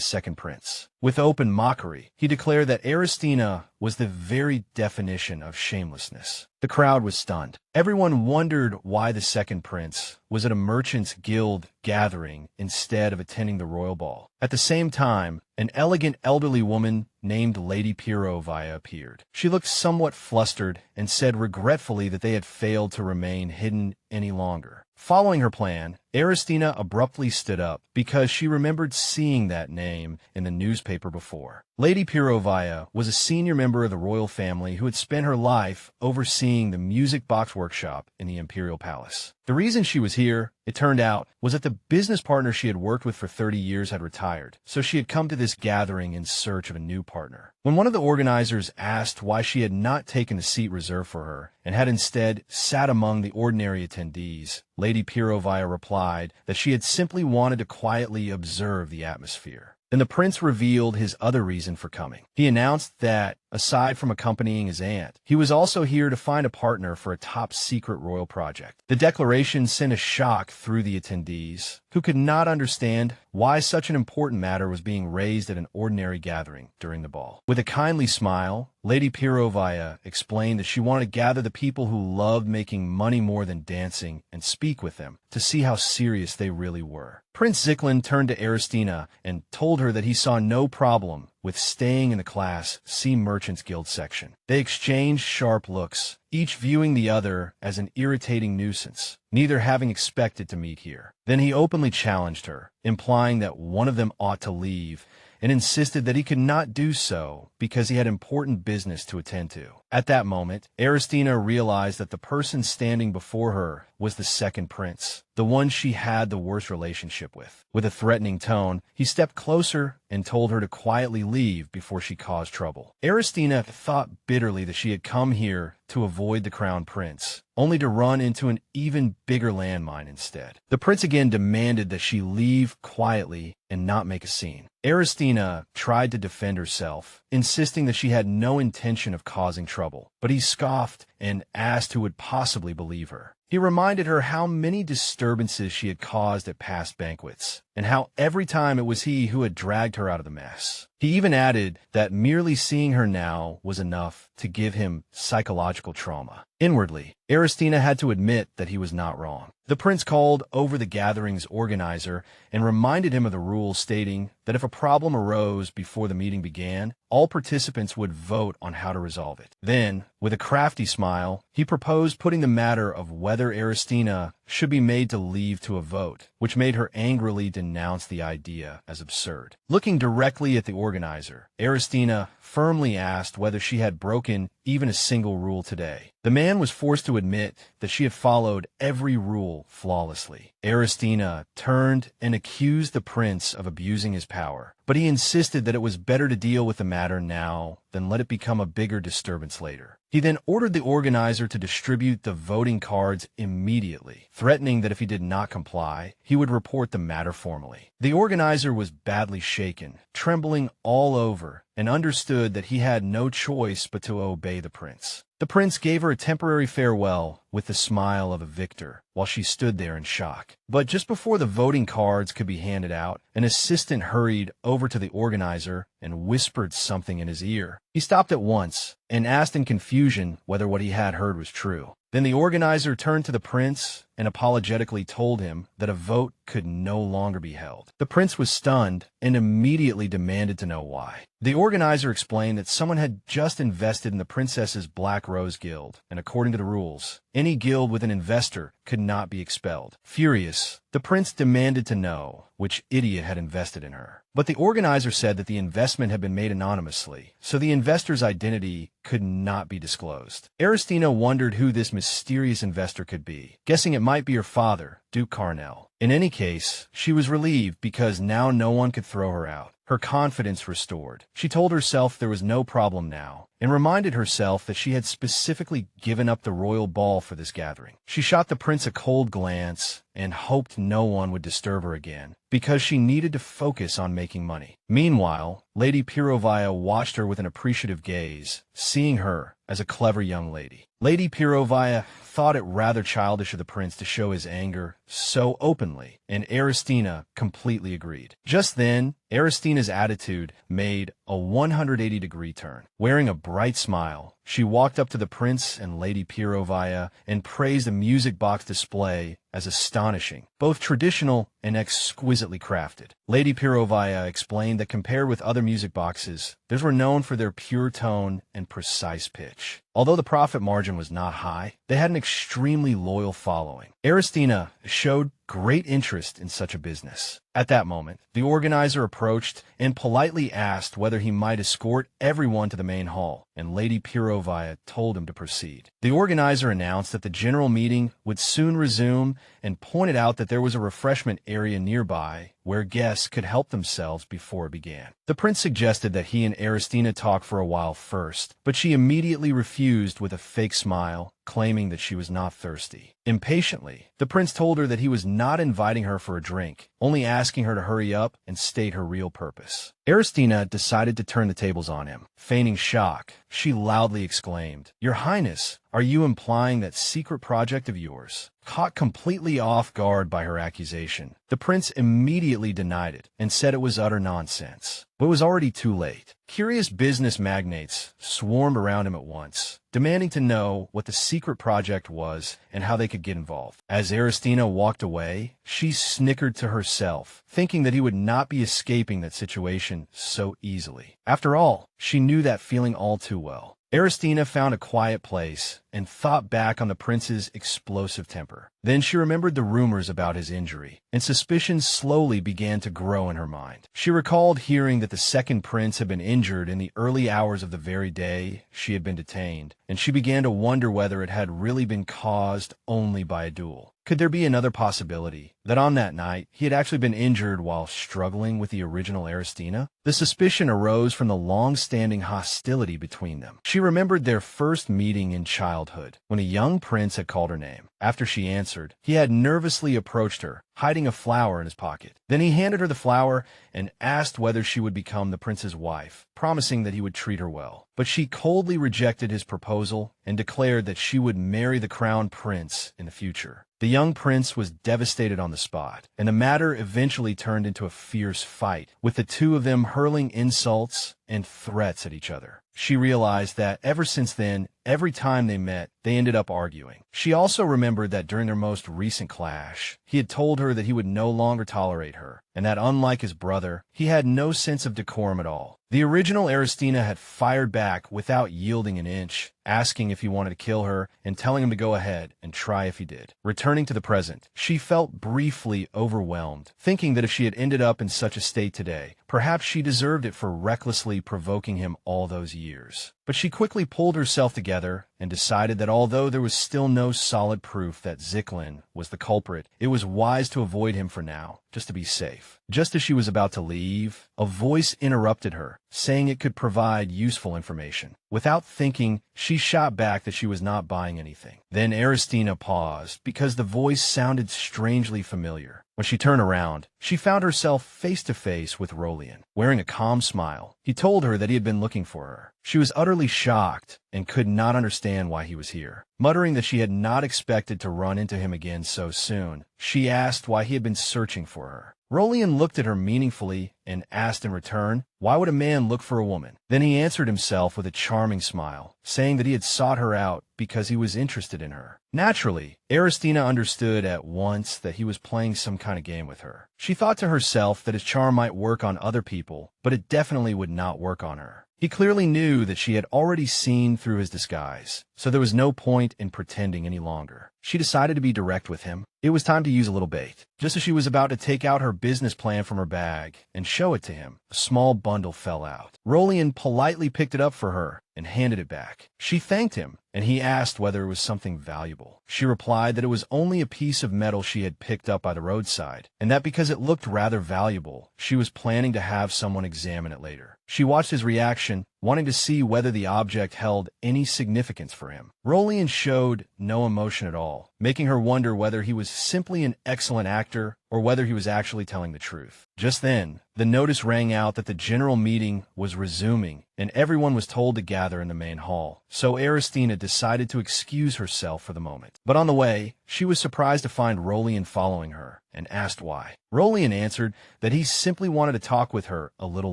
second prince. With open mockery, he declared that Aristina was the very definition of shamelessness. The crowd was stunned. Everyone wondered why the second prince was at a merchants' guild gathering instead of attending the royal ball. At the same time, an elegant elderly woman named Lady Pirovia appeared. She looked somewhat flustered and said regretfully that they had failed to remain hidden any longer. Following her plan, Aristina abruptly stood up because she remembered seeing that name in the newspaper before. Lady Pirovaya was a senior member of the royal family who had spent her life overseeing the music box workshop in the imperial palace. The reason she was here, it turned out, was that the business partner she had worked with for 30 years had retired, so she had come to this gathering in search of a new partner. When one of the organizers asked why she had not taken the seat reserved for her and had instead sat among the ordinary attendees, Lady Pirovaya replied that she had simply wanted to quietly observe the atmosphere. Then the prince revealed his other reason for coming. He announced that, aside from accompanying his aunt, he was also here to find a partner for a top-secret royal project. The declaration sent a shock through the attendees, who could not understand why such an important matter was being raised at an ordinary gathering during the ball. With a kindly smile, Lady Pirovaya explained that she wanted to gather the people who loved making money more than dancing and speak with them to see how serious they really were. Prince Zyklin turned to Aristina and told her that he saw no problem with staying in the Class C Merchants Guild section. They exchanged sharp looks, each viewing the other as an irritating nuisance, neither having expected to meet here. Then he openly challenged her, implying that one of them ought to leave, and insisted that he could not do so because he had important business to attend to. At that moment, Aristina realized that the person standing before her was the second prince, the one she had the worst relationship with. With a threatening tone, he stepped closer and told her to quietly leave before she caused trouble. Aristina thought bitterly that she had come here to avoid the crown prince, only to run into an even bigger landmine instead. The prince again demanded that she leave quietly and not make a scene. Aristina tried to defend herself, insisting that she had no intention of causing trouble, but he scoffed and asked who would possibly believe her. He reminded her how many disturbances she had caused at past banquets, and how every time it was he who had dragged her out of the mess. He even added that merely seeing her now was enough to give him psychological trauma. Inwardly, Aristina had to admit that he was not wrong. The prince called over the gathering's organizer and reminded him of the rule, stating that if a problem arose before the meeting began, all participants would vote on how to resolve it. Then, with a crafty smile, he proposed putting the matter of whether Aristina should be made to leave to a vote, which made her angrily denounce the idea as absurd. Looking directly at the organizer, Aristina firmly asked whether she had broken even a single rule today. The man was forced to admit that she had followed every rule flawlessly. Aristina turned and accused the prince of abusing his power, but he insisted that it was better to deal with the matter now than let it become a bigger disturbance later. He then ordered the organizer to distribute the voting cards immediately, threatening that if he did not comply, he would report the matter formally. The organizer was badly shaken, trembling all over, and understood that he had no choice but to obey the prince. The prince gave her a temporary farewell with the smile of a victor, while she stood there in shock. But just before the voting cards could be handed out, an assistant hurried over to the organizer and whispered something in his ear. He stopped at once and asked in confusion whether what he had heard was true. Then the organizer turned to the prince and apologetically told him that a vote could no longer be held. The prince was stunned and immediately demanded to know why. The organizer explained that someone had just invested in the princess's Black Rose Guild, and according to the rules, any guild with an investor could not be expelled. Furious, the prince demanded to know which idiot had invested in her. But the organizer said that the investment had been made anonymously, so the investor's identity could not be disclosed. Aristina wondered who this mysterious investor could be, guessing it might be her father, Duke Carnell. In any case, she was relieved because now no one could throw her out. Her confidence restored. She told herself there was no problem now, and reminded herself that she had specifically given up the royal ball for this gathering. She shot the prince a cold glance and hoped no one would disturb her again, because she needed to focus on making money. Meanwhile, Lady Pirovaya watched her with an appreciative gaze, seeing her as a clever young lady. Lady Pirovaya thought it rather childish of the prince to show his anger so openly, and Aristina completely agreed. Just then, Aristina's attitude made a 180-degree turn. Wearing a bright smile, she walked up to the prince and Lady Pirovaya and praised the music box display as astonishing, both traditional and exquisitely crafted. Lady Pirovaya explained that compared with other music boxes, Those were known for their pure tone and precise pitch. Although the profit margin was not high, they had an extremely loyal following. Aristina showed great interest in such a business. At that moment, the organizer approached and politely asked whether he might escort everyone to the main hall, and Lady Pirovia told him to proceed. The organizer announced that the general meeting would soon resume and pointed out that there was a refreshment area nearby where guests could help themselves before it began. The prince suggested that he and Aristina talk for a while first, but she immediately refused with a fake smile, claiming that she was not thirsty. Impatiently, the prince told her that he was not inviting her for a drink, only asking her to hurry up and state her real purpose. Aristina decided to turn the tables on him. Feigning shock, she loudly exclaimed, "Your Highness, are you implying that secret project of yours?" Caught completely off guard by her accusation, the prince immediately denied it and said it was utter nonsense. But it was already too late. Curious business magnates swarmed around him at once, demanding to know what the secret project was and how they could get involved. As Aristina walked away, she snickered to herself, thinking that he would not be escaping that situation so easily. After all, she knew that feeling all too well. Aristina found a quiet place and thought back on the prince's explosive temper. Then she remembered the rumors about his injury, and suspicions slowly began to grow in her mind. She recalled hearing that the second prince had been injured in the early hours of the very day she had been detained, and she began to wonder whether it had really been caused only by a duel. Could there be another possibility, that on that night he had actually been injured while struggling with the original Aristina? The suspicion arose from the long-standing hostility between them. She remembered their first meeting in childhood, when a young prince had called her name. After she answered, he had nervously approached her, hiding a flower in his pocket. Then he handed her the flower and asked whether she would become the prince's wife, promising that he would treat her well. But she coldly rejected his proposal and declared that she would marry the crown prince in the future. The young prince was devastated on the spot, and the matter eventually turned into a fierce fight, with the two of them hurling insults and threats at each other. She realized that ever since then, every time they met, they ended up arguing. She also remembered that during their most recent clash, he had told her that he would no longer tolerate her, and that unlike his brother, he had no sense of decorum at all. The original Aristina had fired back without yielding an inch, asking if he wanted to kill her and telling him to go ahead and try if he did. Returning to the present, she felt briefly overwhelmed, thinking that if she had ended up in such a state today, perhaps she deserved it for recklessly provoking him all those years. But she quickly pulled herself together and decided that although there was still no solid proof that Zyklin was the culprit, it was wise to avoid him for now, just to be safe. Just as she was about to leave, a voice interrupted her, saying it could provide useful information. Without thinking, she shot back that she was not buying anything. Then Aristina paused, because the voice sounded strangely familiar. When she turned around, she found herself face to face with Rolian. Wearing a calm smile, he told her that he had been looking for her. She was utterly shocked and could not understand why he was here. Muttering that she had not expected to run into him again so soon, she asked why he had been searching for her. Rolian looked at her meaningfully and asked in return, why would a man look for a woman? Then he answered himself with a charming smile, saying that he had sought her out because he was interested in her. Naturally, Aristina understood at once that he was playing some kind of game with her. She thought to herself that his charm might work on other people, but it definitely would not work on her. He clearly knew that she had already seen through his disguise, so there was no point in pretending any longer. She decided to be direct with him. It was time to use a little bait. Just as she was about to take out her business plan from her bag and show it to him, a small bundle fell out. Rolian politely picked it up for her and handed it back. She thanked him, and he asked whether it was something valuable. She replied that it was only a piece of metal she had picked up by the roadside, and that because it looked rather valuable, she was planning to have someone examine it later. She watched his reaction, wanting to see whether the object held any significance for him. Rolian showed no emotion at all, making her wonder whether he was simply an excellent actor or whether he was actually telling the truth. Just then, the notice rang out that the general meeting was resuming, and everyone was told to gather in the main hall. So Aristina decided to excuse herself for the moment. But on the way, she was surprised to find Rolian following her, and asked why. Rolian answered that he simply wanted to talk with her a little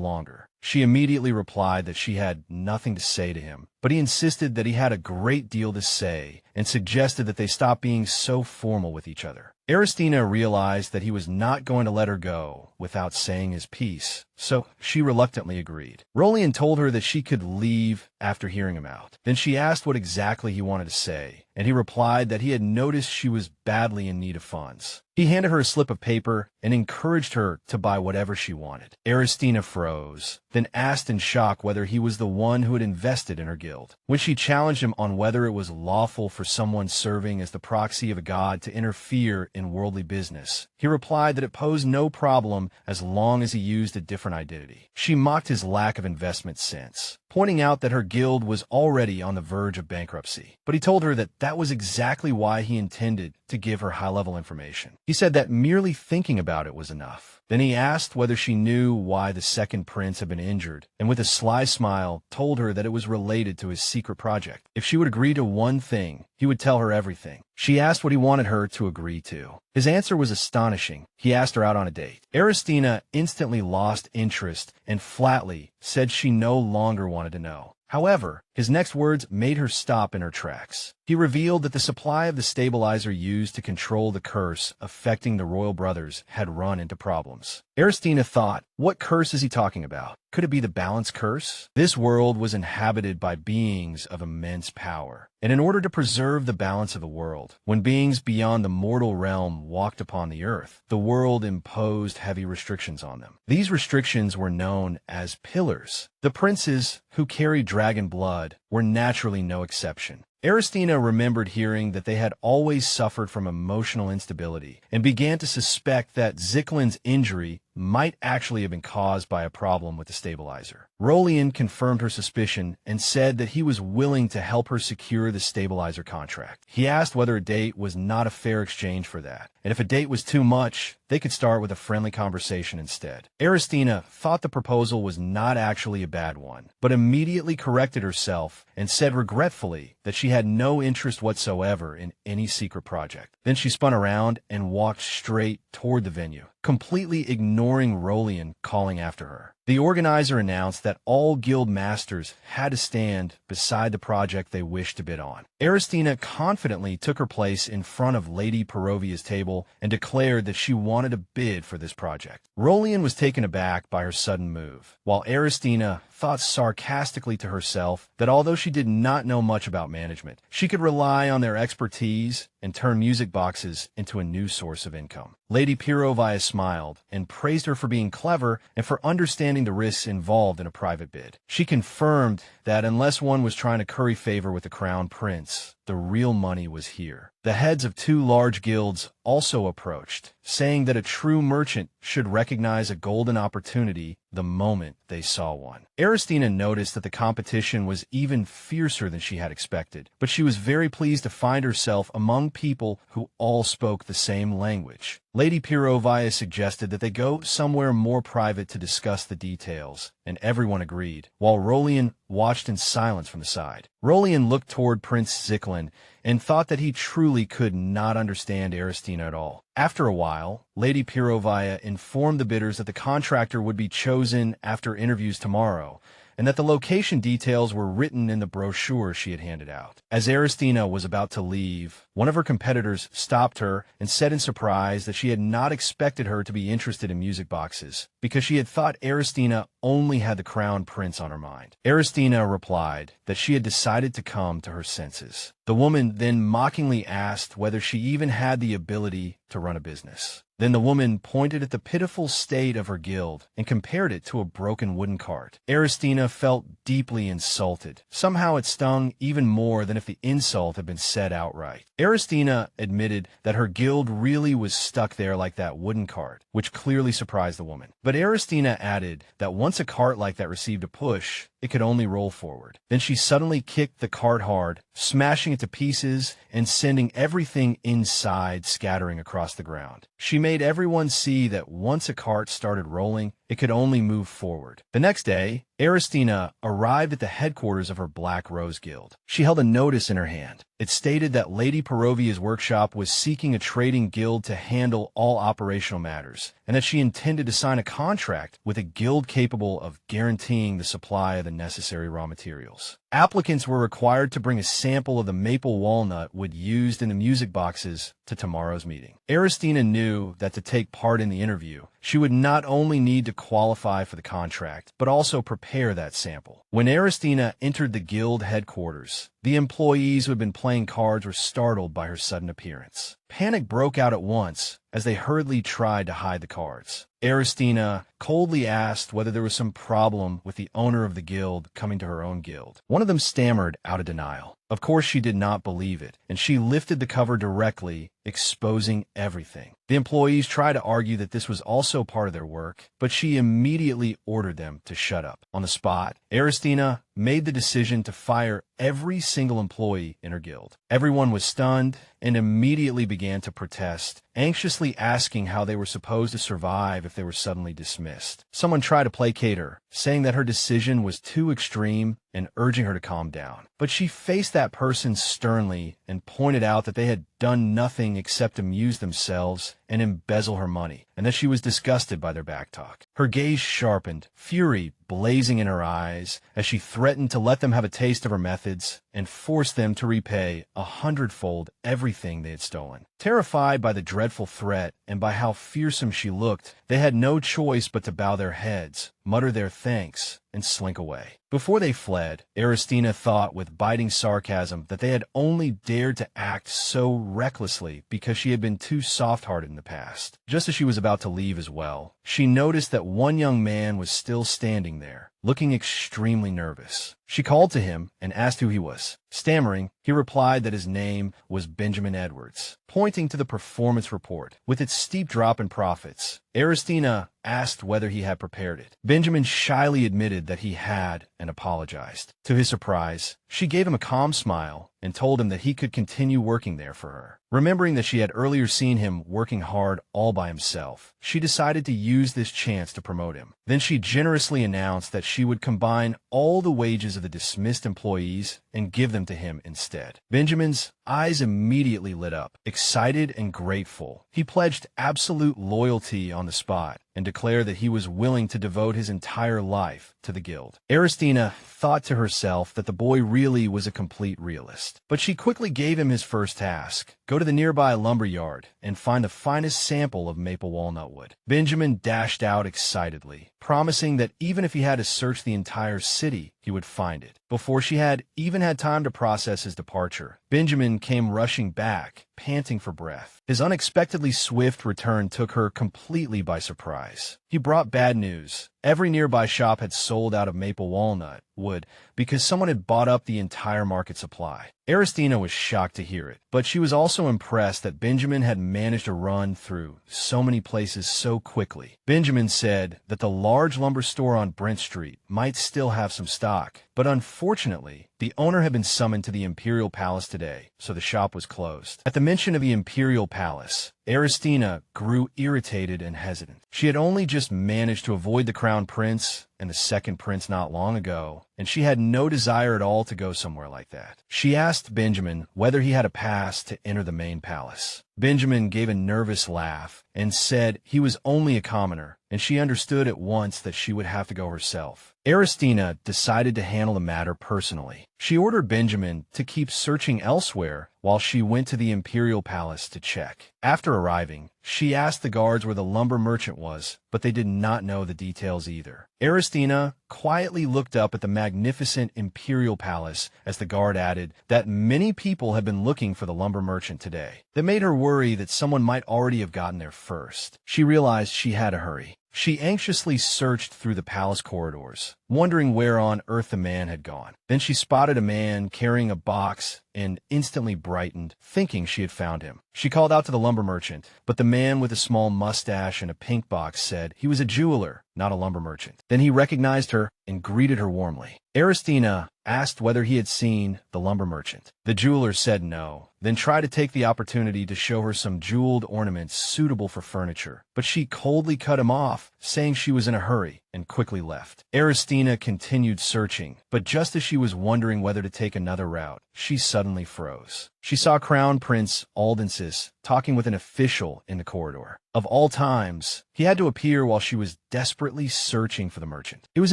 longer. She immediately replied that she had nothing to say to him, but he insisted that he had a great deal to say and suggested that they stop being so formal with each other. Aristina realized that he was not going to let her go without saying his piece, so she reluctantly agreed. Rolian told her that she could leave after hearing him out. Then she asked what exactly he wanted to say, and he replied that he had noticed she was badly in need of funds. He handed her a slip of paper and encouraged her to buy whatever she wanted. Aristina froze, then asked in shock whether he was the one who had invested in her guild. When she challenged him on whether it was lawful for someone serving as the proxy of a god to interfere in worldly business, he replied that it posed no problem as long as he used a different identity. She mocked his lack of investment sense, pointing out that her guild was already on the verge of bankruptcy. But he told her that that was exactly why he intended to give her high-level information. He said that merely thinking about it was enough. Then he asked whether she knew why the second prince had been injured, and with a sly smile told her that it was related to his secret project. If she would agree to one thing, he would tell her everything. She asked what he wanted her to agree to. His answer was astonishing. He asked her out on a date. Aristina instantly lost interest and flatly said she no longer wanted to know. However, his next words made her stop in her tracks. He revealed that the supply of the stabilizer used to control the curse affecting the royal brothers had run into problems. Aristina thought, what curse is he talking about? Could it be the balance curse? This world was inhabited by beings of immense power, and in order to preserve the balance of the world, when beings beyond the mortal realm walked upon the earth, the world imposed heavy restrictions on them. These restrictions were known as pillars. The princes who carried dragon blood were naturally no exception. Aristina remembered hearing that they had always suffered from emotional instability and began to suspect that Ziklin's injury might actually have been caused by a problem with the stabilizer. Rolian confirmed her suspicion and said that he was willing to help her secure the stabilizer contract. He asked whether a date was not a fair exchange for that, and if a date was too much, they could start with a friendly conversation instead. Aristina thought the proposal was not actually a bad one, but immediately corrected herself and said regretfully that she had no interest whatsoever in any secret project. Then she spun around and walked straight toward the venue, completely ignoring Rolian calling after her. The organizer announced that all guild masters had to stand beside the project they wished to bid on. Aristina confidently took her place in front of Lady Perovia's table and declared that she wanted to bid for this project. Rolian was taken aback by her sudden move, while Aristina thought sarcastically to herself that although she did not know much about management, she could rely on their expertise and turn music boxes into a new source of income. Lady Perovia smiled and praised her for being clever and for understanding the risks involved in a private bid. She confirmed that unless one was trying to curry favor with the crown prince, the real money was here. The heads of two large guilds also approached, saying that a true merchant should recognize a golden opportunity the moment they saw one. Aristina noticed that the competition was even fiercer than she had expected, but she was very pleased to find herself among people who all spoke the same language. Lady Perovia suggested that they go somewhere more private to discuss the details, and everyone agreed, while Rolian watched in silence from the side. Rolian looked toward Prince Ziklin and thought that he truly could not understand Aristina at all. After a while, Lady Perovia informed the bidders that the contractor would be chosen after interviews tomorrow, and that the location details were written in the brochure she had handed out. As Aristina was about to leave, one of her competitors stopped her and said in surprise that she had not expected her to be interested in music boxes, because she had thought Aristina only had the crown prince on her mind. Aristina replied that she had decided to come to her senses. The woman then mockingly asked whether she even had the ability to run a business. Then the woman pointed at the pitiful state of her guild and compared it to a broken wooden cart. Aristina felt deeply insulted. Somehow it stung even more than if the insult had been said outright. Aristina admitted that her guild really was stuck there like that wooden cart, which clearly surprised the woman. But Aristina added that once a cart like that received a push, it could only roll forward. Then she suddenly kicked the cart hard, smashing it to pieces and sending everything inside scattering across the ground. She made everyone see that once a cart started rolling, it could only move forward. The next day, Aristina arrived at the headquarters of her Black Rose Guild. She held a notice in her hand. It stated that Lady Perovia's workshop was seeking a trading guild to handle all operational matters, and that she intended to sign a contract with a guild capable of guaranteeing the supply of the necessary raw materials. Applicants were required to bring a sample of the maple walnut wood used in the music boxes to tomorrow's meeting. Aristina knew that to take part in the interview, she would not only need to qualify for the contract, but also prepare that sample. When Aristina entered the guild headquarters, the employees who had been playing cards were startled by her sudden appearance. Panic broke out at once as they hurriedly tried to hide the cards. Aristina coldly asked whether there was some problem with the owner of the guild coming to her own guild. One of them stammered out of denial. Of course she did not believe it, and she lifted the cover directly, exposing everything. The employees tried to argue that this was also part of their work, but she immediately ordered them to shut up. On the spot, Aristina made the decision to fire every single employee in her guild. Everyone was stunned and immediately began to protest, anxiously asking how they were supposed to survive if they were suddenly dismissed. Someone tried to placate her, saying that her decision was too extreme and urging her to calm down. But she faced that person sternly and pointed out that they had done nothing except amuse themselves and embezzle her money, and that she was disgusted by their backtalk. Her gaze sharpened, fury blazing in her eyes, as she threatened to let them have a taste of her methods and force them to repay 100-fold everything they had stolen. Terrified by the dreadful threat and by how fearsome she looked, they had no choice but to bow their heads, mutter their thanks, and slink away. Before they fled, Aristina thought with biting sarcasm that they had only dared to act so recklessly because she had been too soft-hearted in the past. Just as she was about to leave as well, she noticed that one young man was still standing there, looking extremely nervous. She called to him and asked who he was. Stammering, he replied that his name was Benjamin Edwards. Pointing to the performance report, with its steep drop in profits, Aristina asked whether he had prepared it. Benjamin shyly admitted that he had and apologized. To his surprise, she gave him a calm smile and told him that he could continue working there for her. Remembering that she had earlier seen him working hard all by himself, she decided to use this chance to promote him. Then she generously announced that she would combine all the wages of the dismissed employees and give them to him instead. Benjamin's eyes immediately lit up, excited and grateful. He pledged absolute loyalty on the spot and declared that he was willing to devote his entire life to the guild. Aristina thought to herself that the boy really was a complete realist. But she quickly gave him his first task: go to the nearby lumber yard and find the finest sample of maple walnut wood. Benjamin dashed out excitedly, promising that even if he had to search the entire city, he would find it. Before she had even had time to process his departure, Benjamin came rushing back, panting for breath. His unexpectedly swift return took her completely by surprise. He brought bad news. Every nearby shop had sold out of maple walnut wood because someone had bought up the entire market supply. Aristina was shocked to hear it, but she was also impressed that Benjamin had managed to run through so many places so quickly. Benjamin said that the large lumber store on Brent Street might still have some stock, but unfortunately, the owner had been summoned to the Imperial Palace today, so the shop was closed. At the mention of the Imperial Palace, Aristina grew irritated and hesitant. She had only just managed to avoid the Crown Prince and the Second Prince not long ago, and she had no desire at all to go somewhere like that. She asked Benjamin whether he had a pass to enter the main palace. Benjamin gave a nervous laugh and said he was only a commoner, and she understood at once that she would have to go herself. Aristina decided to handle the matter personally. She ordered Benjamin to keep searching elsewhere while she went to the Imperial Palace to check. After arriving, she asked the guards where the lumber merchant was, but they did not know the details either. Aristina quietly looked up at the magnificent Imperial Palace as the guard added that many people had been looking for the lumber merchant today. That made her worry that someone might already have gotten there first. She realized she had to hurry. She anxiously searched through the palace corridors, wondering where on earth the man had gone. Then she spotted a man carrying a box and instantly brightened, thinking she had found him. She called out to the lumber merchant, but the man with a small mustache and a pink box said he was a jeweler, not a lumber merchant. Then he recognized her and greeted her warmly. Aristina asked whether he had seen the lumber merchant. The jeweler said no, then tried to take the opportunity to show her some jeweled ornaments suitable for furniture. But she coldly cut him off, saying she was in a hurry, and quickly left. Aristina continued searching, but just as she was wondering whether to take another route, she suddenly froze. She saw Crown Prince Aldensis talking with an official in the corridor. Of all times, he had to appear while she was desperately searching for the merchant. It was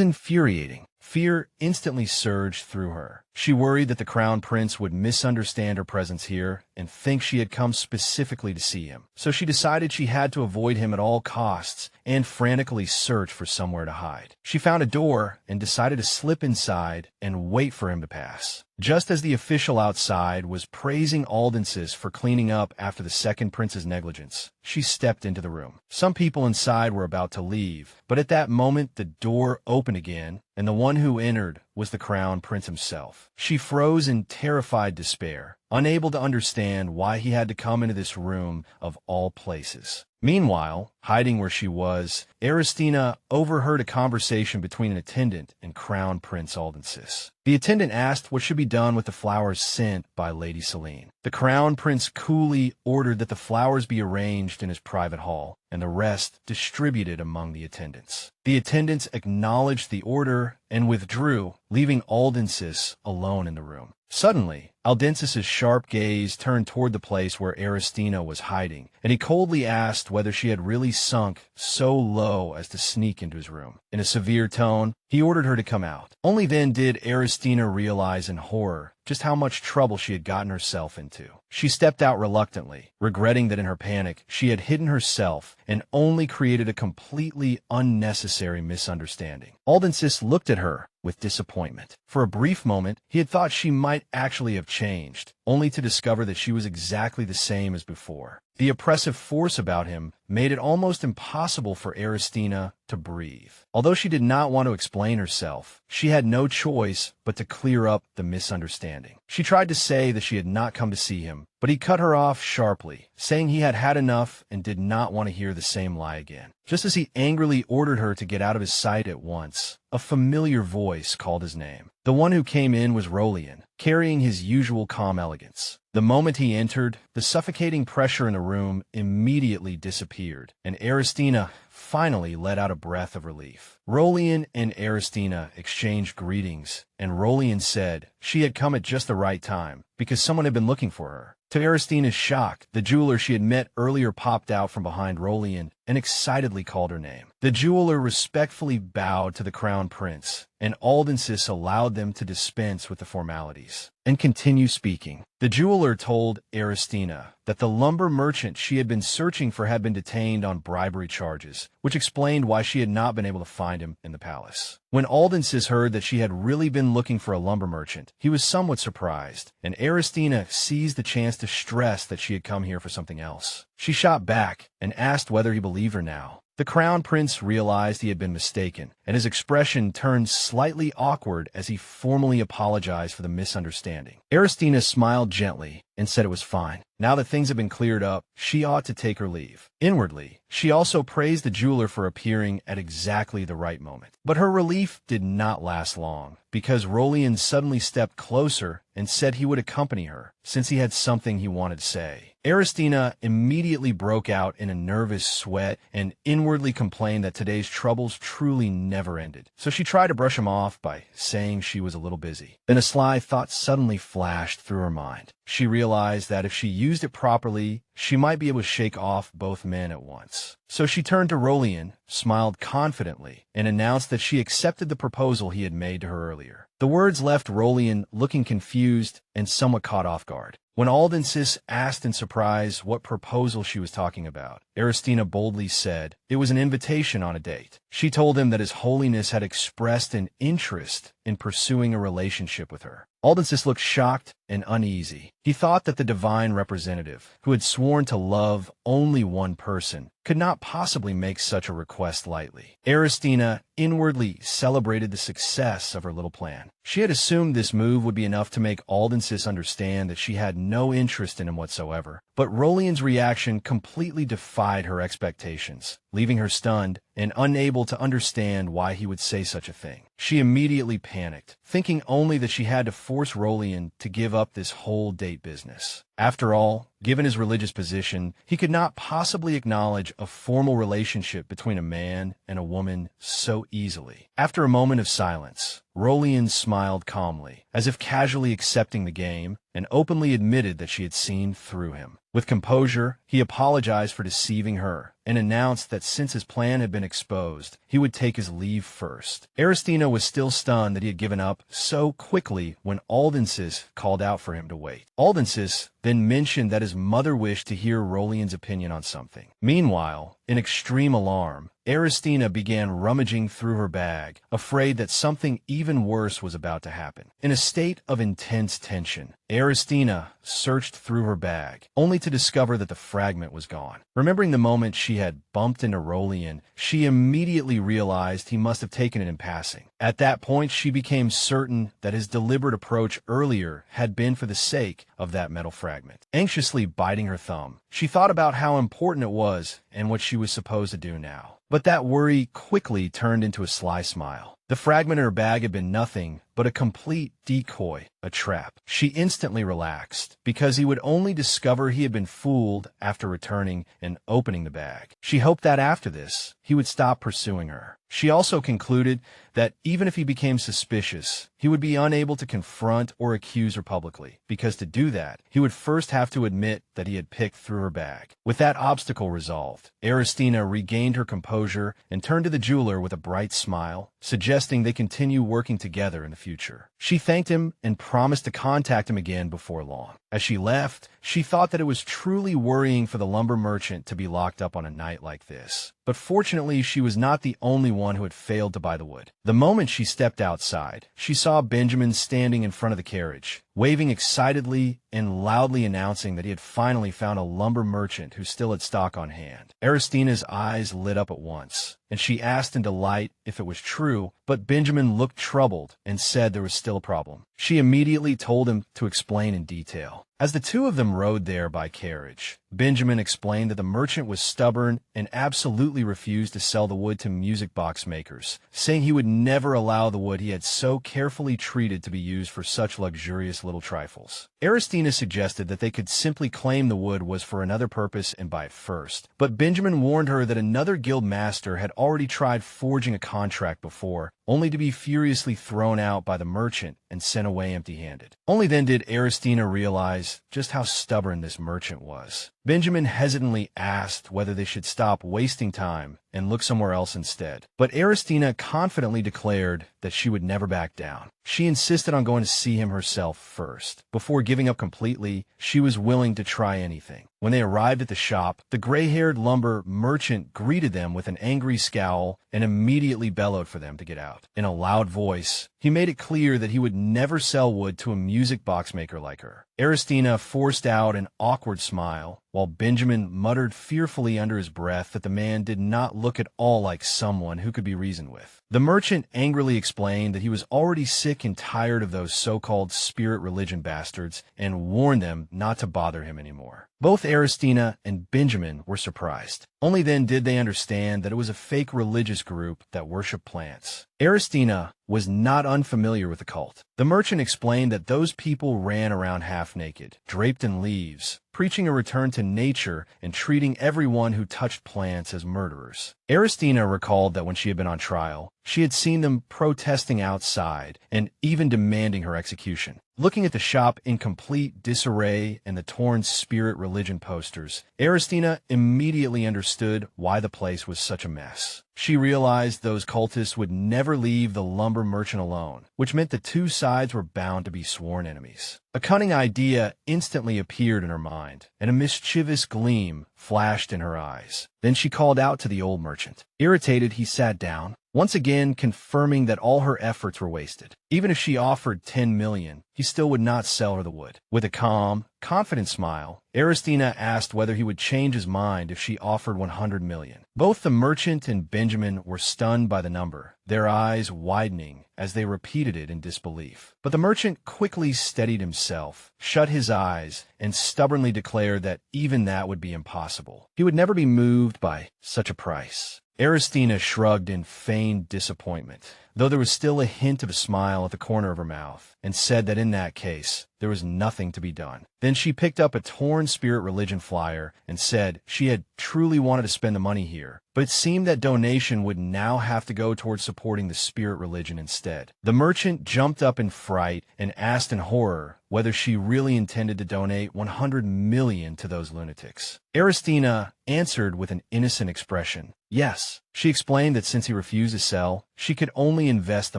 infuriating. Fear instantly surged through her. She worried that the Crown Prince would misunderstand her presence here and think she had come specifically to see him. So she decided she had to avoid him at all costs and frantically search for somewhere to hide. She found a door and decided to slip inside and wait for him to pass. Just as the official outside was praising Aldensis for cleaning up after the second prince's negligence, she stepped into the room. Some people inside were about to leave, but at that moment the door opened again, and the one who entered was the Crown Prince himself. She froze in terrified despair, unable to understand why he had to come into this room of all places. Meanwhile, hiding where she was, Aristina overheard a conversation between an attendant and Crown Prince Aldensis. The attendant asked what should be done with the flowers sent by Lady Selene. The Crown Prince coolly ordered that the flowers be arranged in his private hall, and the rest distributed among the attendants. The attendants acknowledged the order and withdrew, leaving Aldensis alone in the room. Suddenly, Aldensis's sharp gaze turned toward the place where Aristina was hiding, and he coldly asked whether she had really sunk so low as to sneak into his room. In a severe tone, he ordered her to come out. Only then did Aristina realize in horror just how much trouble she had gotten herself into. She stepped out reluctantly, regretting that in her panic she had hidden herself and only created a completely unnecessary misunderstanding. Aldensis looked at her with disappointment. For a brief moment, he had thought she might actually have changed, only to discover that she was exactly the same as before. The oppressive force about him made it almost impossible for Aristina to breathe. Although she did not want to explain herself, she had no choice but to clear up the misunderstanding. She tried to say that she had not come to see him, but he cut her off sharply, saying he had had enough and did not want to hear the same lie again. Just as he angrily ordered her to get out of his sight at once, a familiar voice called his name. The one who came in was Rolian, carrying his usual calm elegance. The moment he entered, the suffocating pressure in the room immediately disappeared, and Aristina finally let out a breath of relief. Rolian and Aristina exchanged greetings, and Rolian said she had come at just the right time, because someone had been looking for her. To Aristina's shock, the jeweler she had met earlier popped out from behind Rolian and excitedly called her name. The jeweler respectfully bowed to the Crown Prince, and Aldensis allowed them to dispense with the formalities and continue speaking. The jeweler told Aristina that the lumber merchant she had been searching for had been detained on bribery charges, which explained why she had not been able to find him in the palace. When Aldensis heard that she had really been looking for a lumber merchant, he was somewhat surprised, and Aristina seized the chance to stress that she had come here for something else. She shot back and asked whether he believed her now. The Crown Prince realized he had been mistaken, and his expression turned slightly awkward as he formally apologized for the misunderstanding. Aristina smiled gently and said it was fine. Now that things had been cleared up, she ought to take her leave. Inwardly, she also praised the jeweler for appearing at exactly the right moment. But her relief did not last long, because Rolian suddenly stepped closer and said he would accompany her, since he had something he wanted to say. Aristina immediately broke out in a nervous sweat and inwardly complained that today's troubles truly never ended. So she tried to brush him off by saying she was a little busy. Then a sly thought suddenly flashed through her mind. She realized that if she used it properly, she might be able to shake off both men at once. So she turned to Rolian, smiled confidently, and announced that she accepted the proposal he had made to her earlier. The words left Rolian looking confused and somewhat caught off guard. When Aldensis asked in surprise what proposal she was talking about, Aristina boldly said it was an invitation on a date. She told him that His Holiness had expressed an interest in pursuing a relationship with her. Aldensis looked shocked and uneasy. He thought that the divine representative, who had sworn to love only one person, could not possibly make such a request lightly. Aristina inwardly celebrated the success of her little plan. She had assumed this move would be enough to make Aldensis understand that she had no interest in him whatsoever, but Rolian's reaction completely defied her expectations, leaving her stunned and unable to understand why he would say such a thing. She immediately panicked, thinking only that she had to force Rolian to give up this whole date business. After all, given his religious position, he could not possibly acknowledge a formal relationship between a man and a woman so easily. After a moment of silence, Rolian smiled calmly, as if casually accepting the game, and openly admitted that she had seen through him. With composure, he apologized for deceiving her, and announced that since his plan had been exposed, he would take his leave first. Aristina was still stunned that he had given up so quickly when Aldensis called out for him to wait. Aldensis then mentioned that his mother wished to hear Rolian's opinion on something. Meanwhile, in extreme alarm, Aristina began rummaging through her bag, afraid that something even worse was about to happen. In a state of intense tension, Aristina searched through her bag, only to discover that the fragment was gone. Remembering the moment she had bumped into Rolian, she immediately realized he must have taken it in passing. At that point, she became certain that his deliberate approach earlier had been for the sake of that metal fragment. Anxiously biting her thumb, she thought about how important it was and what she was supposed to do now. But that worry quickly turned into a sly smile. The fragment in her bag had been nothing but a complete decoy, a trap. She instantly relaxed, because he would only discover he had been fooled after returning and opening the bag. She hoped that after this, he would stop pursuing her. She also concluded that even if he became suspicious, he would be unable to confront or accuse her publicly, because to do that, he would first have to admit that he had picked through her bag. With that obstacle resolved, Aristina regained her composure and turned to the jeweler with a bright smile, suggesting they continue working together in the future. She thanked him and promised to contact him again before long. As she left, she thought that it was truly worrying for the lumber merchant to be locked up on a night like this. But fortunately, she was not the only one who had failed to buy the wood. The moment she stepped outside, she saw Benjamin standing in front of the carriage, waving excitedly and loudly announcing that he had finally found a lumber merchant who still had stock on hand. Aristina's eyes lit up at once, and she asked in delight if it was true, but Benjamin looked troubled and said there was still a problem. She immediately told him to explain in detail. As the two of them rode there by carriage, Benjamin explained that the merchant was stubborn and absolutely refused to sell the wood to music box makers, saying he would never allow the wood he had so carefully treated to be used for such luxurious little trifles. Aristina suggested that they could simply claim the wood was for another purpose and buy it first, but Benjamin warned her that another guild master had already tried forging a contract before, only to be furiously thrown out by the merchant and sent away empty-handed. Only then did Aristina realize just how stubborn this merchant was. Benjamin hesitantly asked whether they should stop wasting time and look somewhere else instead. But Aristina confidently declared that she would never back down. She insisted on going to see him herself first. Before giving up completely, she was willing to try anything. When they arrived at the shop, the gray-haired lumber merchant greeted them with an angry scowl and immediately bellowed for them to get out. In a loud voice, he made it clear that he would never sell wood to a music box maker like her. Aristina forced out an awkward smile, while Benjamin muttered fearfully under his breath that the man did not look at all like someone who could be reasoned with. The merchant angrily explained that he was already sick and tired of those so-called spirit religion bastards and warned them not to bother him anymore. Both Aristina and Benjamin were surprised. Only then did they understand that it was a fake religious group that worshiped plants. Aristina was not unfamiliar with the cult. The merchant explained that those people ran around half-naked, draped in leaves, preaching a return to nature and treating everyone who touched plants as murderers. Aristina recalled that when she had been on trial, she had seen them protesting outside and even demanding her execution. Looking at the shop in complete disarray and the torn spirit religion posters, Aristina immediately understood why the place was such a mess. She realized those cultists would never leave the lumber merchant alone, which meant the two sides were bound to be sworn enemies. A cunning idea instantly appeared in her mind, and a mischievous gleam flashed in her eyes. Then she called out to the old merchant. Irritated, he sat down, once again confirming that all her efforts were wasted. Even if she offered 10 million, he still would not sell her the wood. With a calm, confident smile, Aristina asked whether he would change his mind if she offered 100 million. Both the merchant and Benjamin were stunned by the number, their eyes widening as they repeated it in disbelief. But the merchant quickly steadied himself, shut his eyes, and stubbornly declared that even that would be impossible. He would never be moved by such a price. Aristina shrugged in feigned disappointment, though there was still a hint of a smile at the corner of her mouth, and said that in that case, there was nothing to be done. Then she picked up a torn Spirit Religion flyer and said she had truly wanted to spend the money here, but it seemed that donation would now have to go towards supporting the Spirit Religion instead. The merchant jumped up in fright and asked in horror whether she really intended to donate 100 million to those lunatics. Aristina answered with an innocent expression. Yes. She explained that since he refused to sell, she could only invest the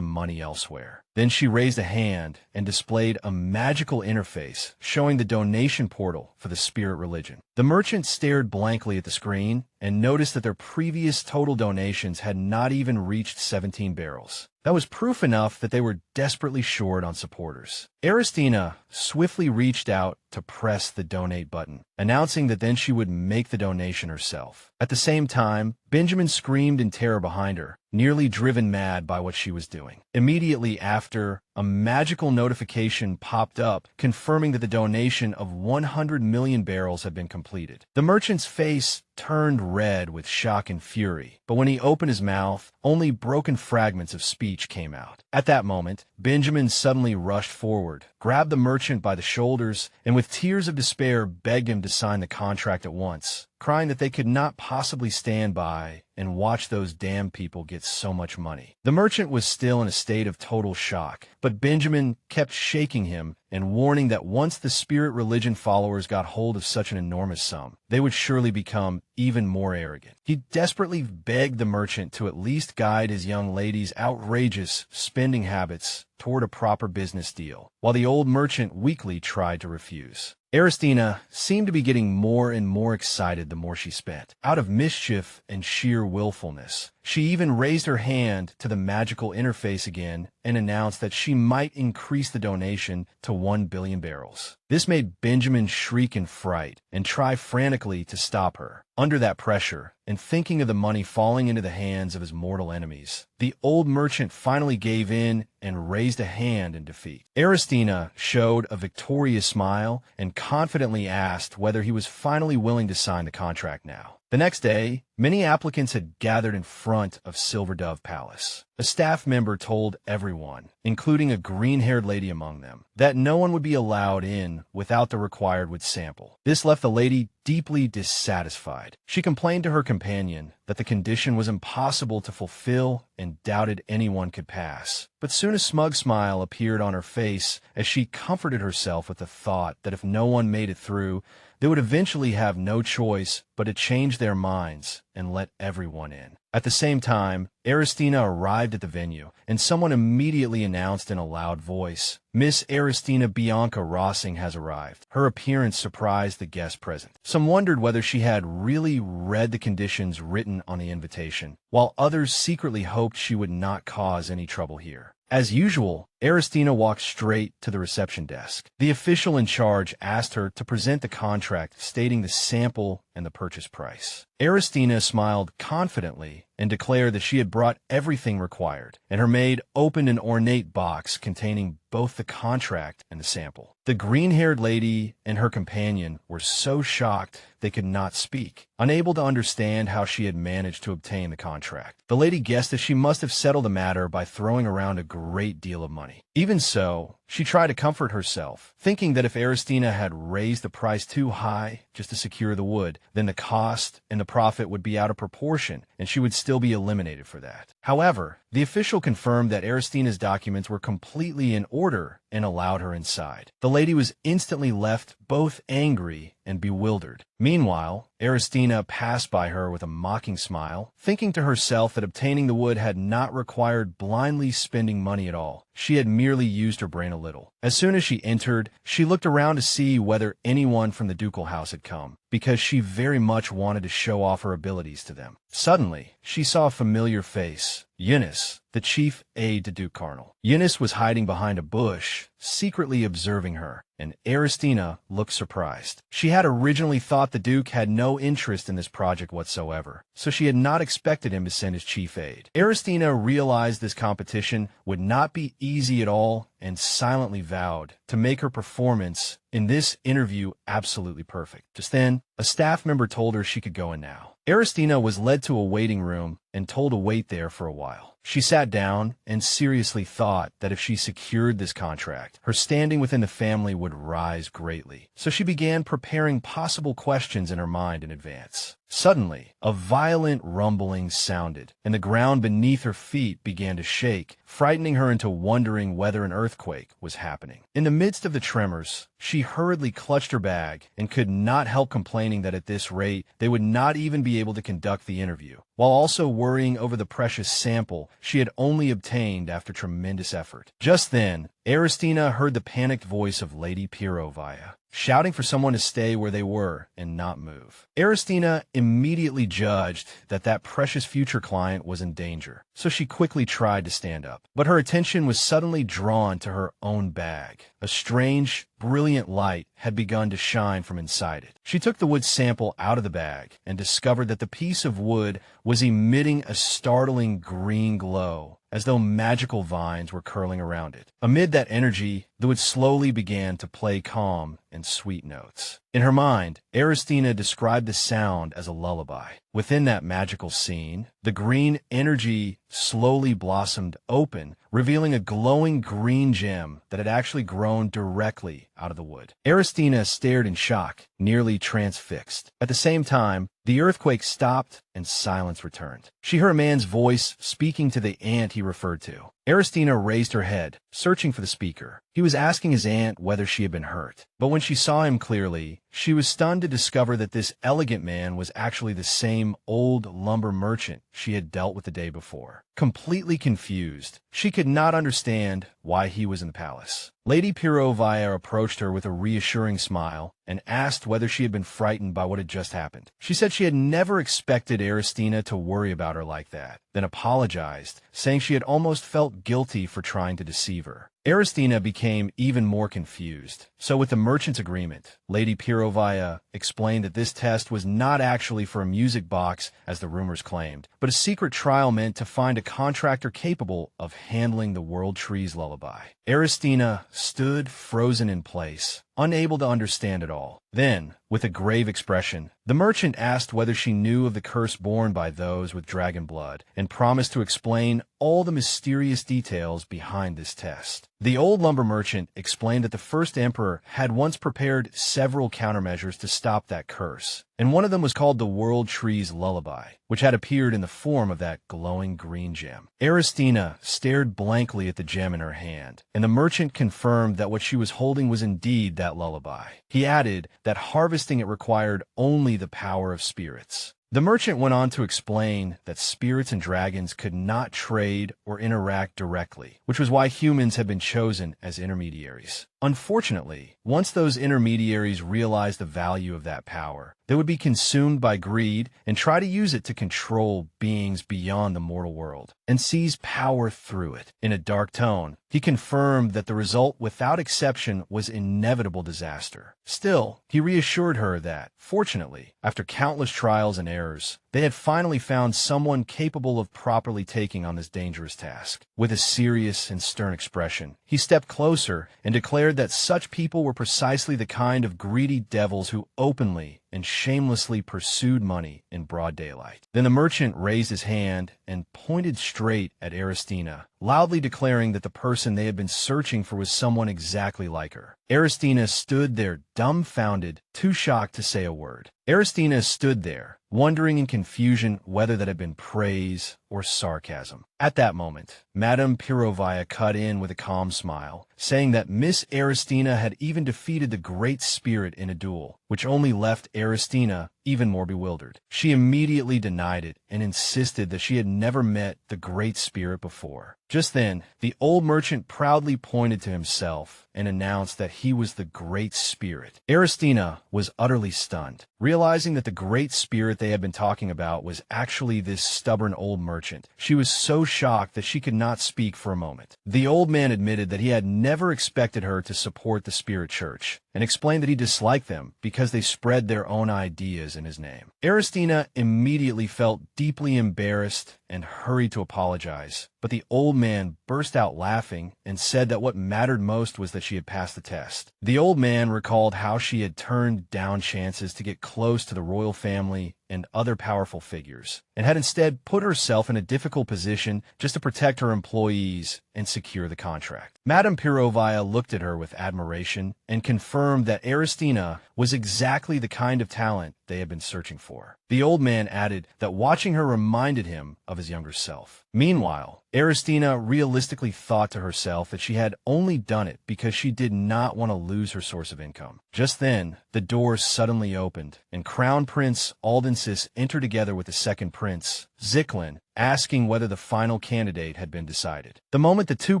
money elsewhere. Then she raised a hand and displayed a magical interface showing the donation portal for the Spirit Religion. The merchant stared blankly at the screen and noticed that their previous total donations had not even reached 17 barrels. That was proof enough that they were desperately short on supporters. Aristina swiftly reached out to press the donate button, announcing that then she would make the donation herself. At the same time, Benjamin screamed in terror behind her, nearly driven mad by what she was doing. Immediately after, a magical notification popped up confirming that the donation of 100 million barrels had been completed. The merchant's face turned red with shock and fury, but when he opened his mouth, only broken fragments of speech came out. At that moment, Benjamin suddenly rushed forward, grabbed the merchant by the shoulders, and with tears of despair begged him to sign the contract at once, crying that they could not possibly stand by and watch those damn people get so much money. The merchant was still in a state of total shock, but Benjamin kept shaking him and warning that once the Spirit Religion followers got hold of such an enormous sum, they would surely become even more arrogant. He desperately begged the merchant to at least guide his young lady's outrageous spending habits toward a proper business deal, while the old merchant weakly tried to refuse. Aristina seemed to be getting more and more excited the more she spent. Out of mischief and sheer willfulness, she even raised her hand to the magical interface again and announced that she might increase the donation to 1 billion barrels. This made Benjamin shriek in fright and try frantically to stop her. Under that pressure, and thinking of the money falling into the hands of his mortal enemies, the old merchant finally gave in and raised a hand in defeat. Aristina showed a victorious smile and confidently asked whether he was finally willing to sign the contract now. The next day, many applicants had gathered in front of Silver Dove Palace. A staff member told everyone, including a green-haired lady among them, that no one would be allowed in without the required wood sample. This left the lady deeply dissatisfied. She complained to her companion that the condition was impossible to fulfill and doubted anyone could pass. But soon a smug smile appeared on her face as she comforted herself with the thought that if no one made it through, they would eventually have no choice but to change their minds and let everyone in. At the same time, Aristina arrived at the venue, and someone immediately announced in a loud voice, "Miss Aristina Bianca Rossing has arrived." Her appearance surprised the guests present. Some wondered whether she had really read the conditions written on the invitation, while others secretly hoped she would not cause any trouble here. As usual, Aristina walked straight to the reception desk. The official in charge asked her to present the contract stating the sample and the purchase price. Aristina smiled confidently and declared that she had brought everything required, and her maid opened an ornate box containing both the contract and the sample. The green-haired lady and her companion were so shocked they could not speak, unable to understand how she had managed to obtain the contract. The lady guessed that she must have settled the matter by throwing around a great deal of money. Even so, she tried to comfort herself, thinking that if Aristina had raised the price too high just to secure the wood, then the cost and the profit would be out of proportion, and she would still be eliminated for that. However, the official confirmed that Aristina's documents were completely in order and allowed her inside. The lady was instantly left both angry and bewildered. Meanwhile, Aristina passed by her with a mocking smile, thinking to herself that obtaining the wood had not required blindly spending money at all. She had merely used her brain a little. As soon as she entered, she looked around to see whether anyone from the ducal house had come, because she very much wanted to show off her abilities to them. Suddenly, she saw a familiar face, Eunice, the chief aide to Duke Carnal. Eunice was hiding behind a bush, secretly observing her, and Aristina looked surprised. She had originally thought the Duke had no interest in this project whatsoever, so she had not expected him to send his chief aide. Aristina realized this competition would not be easy at all and silently vowed to make her performance in this interview absolutely perfect. Just then, a staff member told her she could go in now. Aristina was led to a waiting room and told to wait there for a while. She sat down and seriously thought that if she secured this contract, her standing within the family would rise greatly. So she began preparing possible questions in her mind in advance. Suddenly, a violent rumbling sounded, and the ground beneath her feet began to shake, frightening her into wondering whether an earthquake was happening. In the midst of the tremors, she hurriedly clutched her bag and could not help complaining that at this rate they would not even be able to conduct the interview, while also worrying over the precious sample she had only obtained after tremendous effort. Just then, Aristina heard the panicked voice of Lady Pirovaya, shouting for someone to stay where they were and not move. Aristina immediately judged that that precious future client was in danger, so she quickly tried to stand up. But her attention was suddenly drawn to her own bag. A strange, brilliant light had begun to shine from inside it. She took the wood sample out of the bag and discovered that the piece of wood was emitting a startling green glow, as though magical vines were curling around it. Amid that energy, the wood slowly began to play calm and sweet notes. In her mind, Aristina described the sound as a lullaby. Within that magical scene, the green energy slowly blossomed open, revealing a glowing green gem that had actually grown directly out of the wood. Aristina stared in shock, nearly transfixed. At the same time, the earthquake stopped and silence returned. She heard a man's voice speaking to the ant he referred to. Aristina raised her head, searching for the speaker. He was asking his aunt whether she had been hurt. But when she saw him clearly, she was stunned to discover that this elegant man was actually the same old lumber merchant she had dealt with the day before. Completely confused, she could not understand why he was in the palace. Lady Pirovaya approached her with a reassuring smile and asked whether she had been frightened by what had just happened. She said she had never expected Aristina to worry about her like that, then apologized, saying she had almost felt guilty for trying to deceive her. Aristina became even more confused. So with the merchant's agreement, Lady Pirovaya explained that this test was not actually for a music box, as the rumors claimed, but a secret trial meant to find a contractor capable of handling the World Tree's lullaby. Aristina stood frozen in place, unable to understand it all. Then, with a grave expression, the merchant asked whether she knew of the curse borne by those with dragon blood, and promised to explain all the mysterious details behind this test. The old lumber merchant explained that the first emperor had once prepared several countermeasures to stop that curse, and one of them was called the World Tree's lullaby, which had appeared in the form of that glowing green gem. Aristina stared blankly at the gem in her hand, and the merchant confirmed that what she was holding was indeed that lullaby. He added that harvesting it required only the power of spirits. The merchant went on to explain that spirits and dragons could not trade or interact directly, which was why humans had been chosen as intermediaries. Unfortunately, once those intermediaries realized the value of that power, they would be consumed by greed and try to use it to control beings beyond the mortal world and seize power through it. In a dark tone, he confirmed that the result, without exception, was inevitable disaster. Still, he reassured her that, fortunately, after countless trials and errors, they had finally found someone capable of properly taking on this dangerous task. With a serious and stern expression, he stepped closer and declared that such people were precisely the kind of greedy devils who openly and shamelessly pursued money in broad daylight. Then the merchant raised his hand and pointed straight at Aristina, loudly declaring that the person they had been searching for was someone exactly like her. Aristina stood there dumbfounded, too shocked to say a word. Aristina stood there, wondering in confusion whether that had been praise or sarcasm. At that moment, Madame Pirovaya cut in with a calm smile, saying that Miss Aristina had even defeated the Great Spirit in a duel, which only left Aristina even more bewildered. She immediately denied it and insisted that she had never met the Great Spirit before. Just then, the old merchant proudly pointed to himself and announced that he was the Great Spirit. Aristina was utterly stunned, realizing that the Great Spirit they had been talking about was actually this stubborn old merchant. She was so shocked that she could not speak for a moment. The old man admitted that he had never expected her to support the Spirit Church, and explained that he disliked them because they spread their own ideas in his name. Aristina immediately felt deeply embarrassed and hurried to apologize, but the old man burst out laughing and said that what mattered most was that she had passed the test. The old man recalled how she had turned down chances to get close to the royal family and other powerful figures, and had instead put herself in a difficult position just to protect her employees and secure the contract. Madame Pirovia looked at her with admiration and confirmed that Aristina was exactly the kind of talent they had been searching for. The old man added that watching her reminded him of his younger self. Meanwhile, Aristina realistically thought to herself that she had only done it because she did not want to lose her source of income. Just then, the doors suddenly opened, and Crown Prince Aldensis entered together with the second prince, Zyklin, asking whether the final candidate had been decided. The moment the two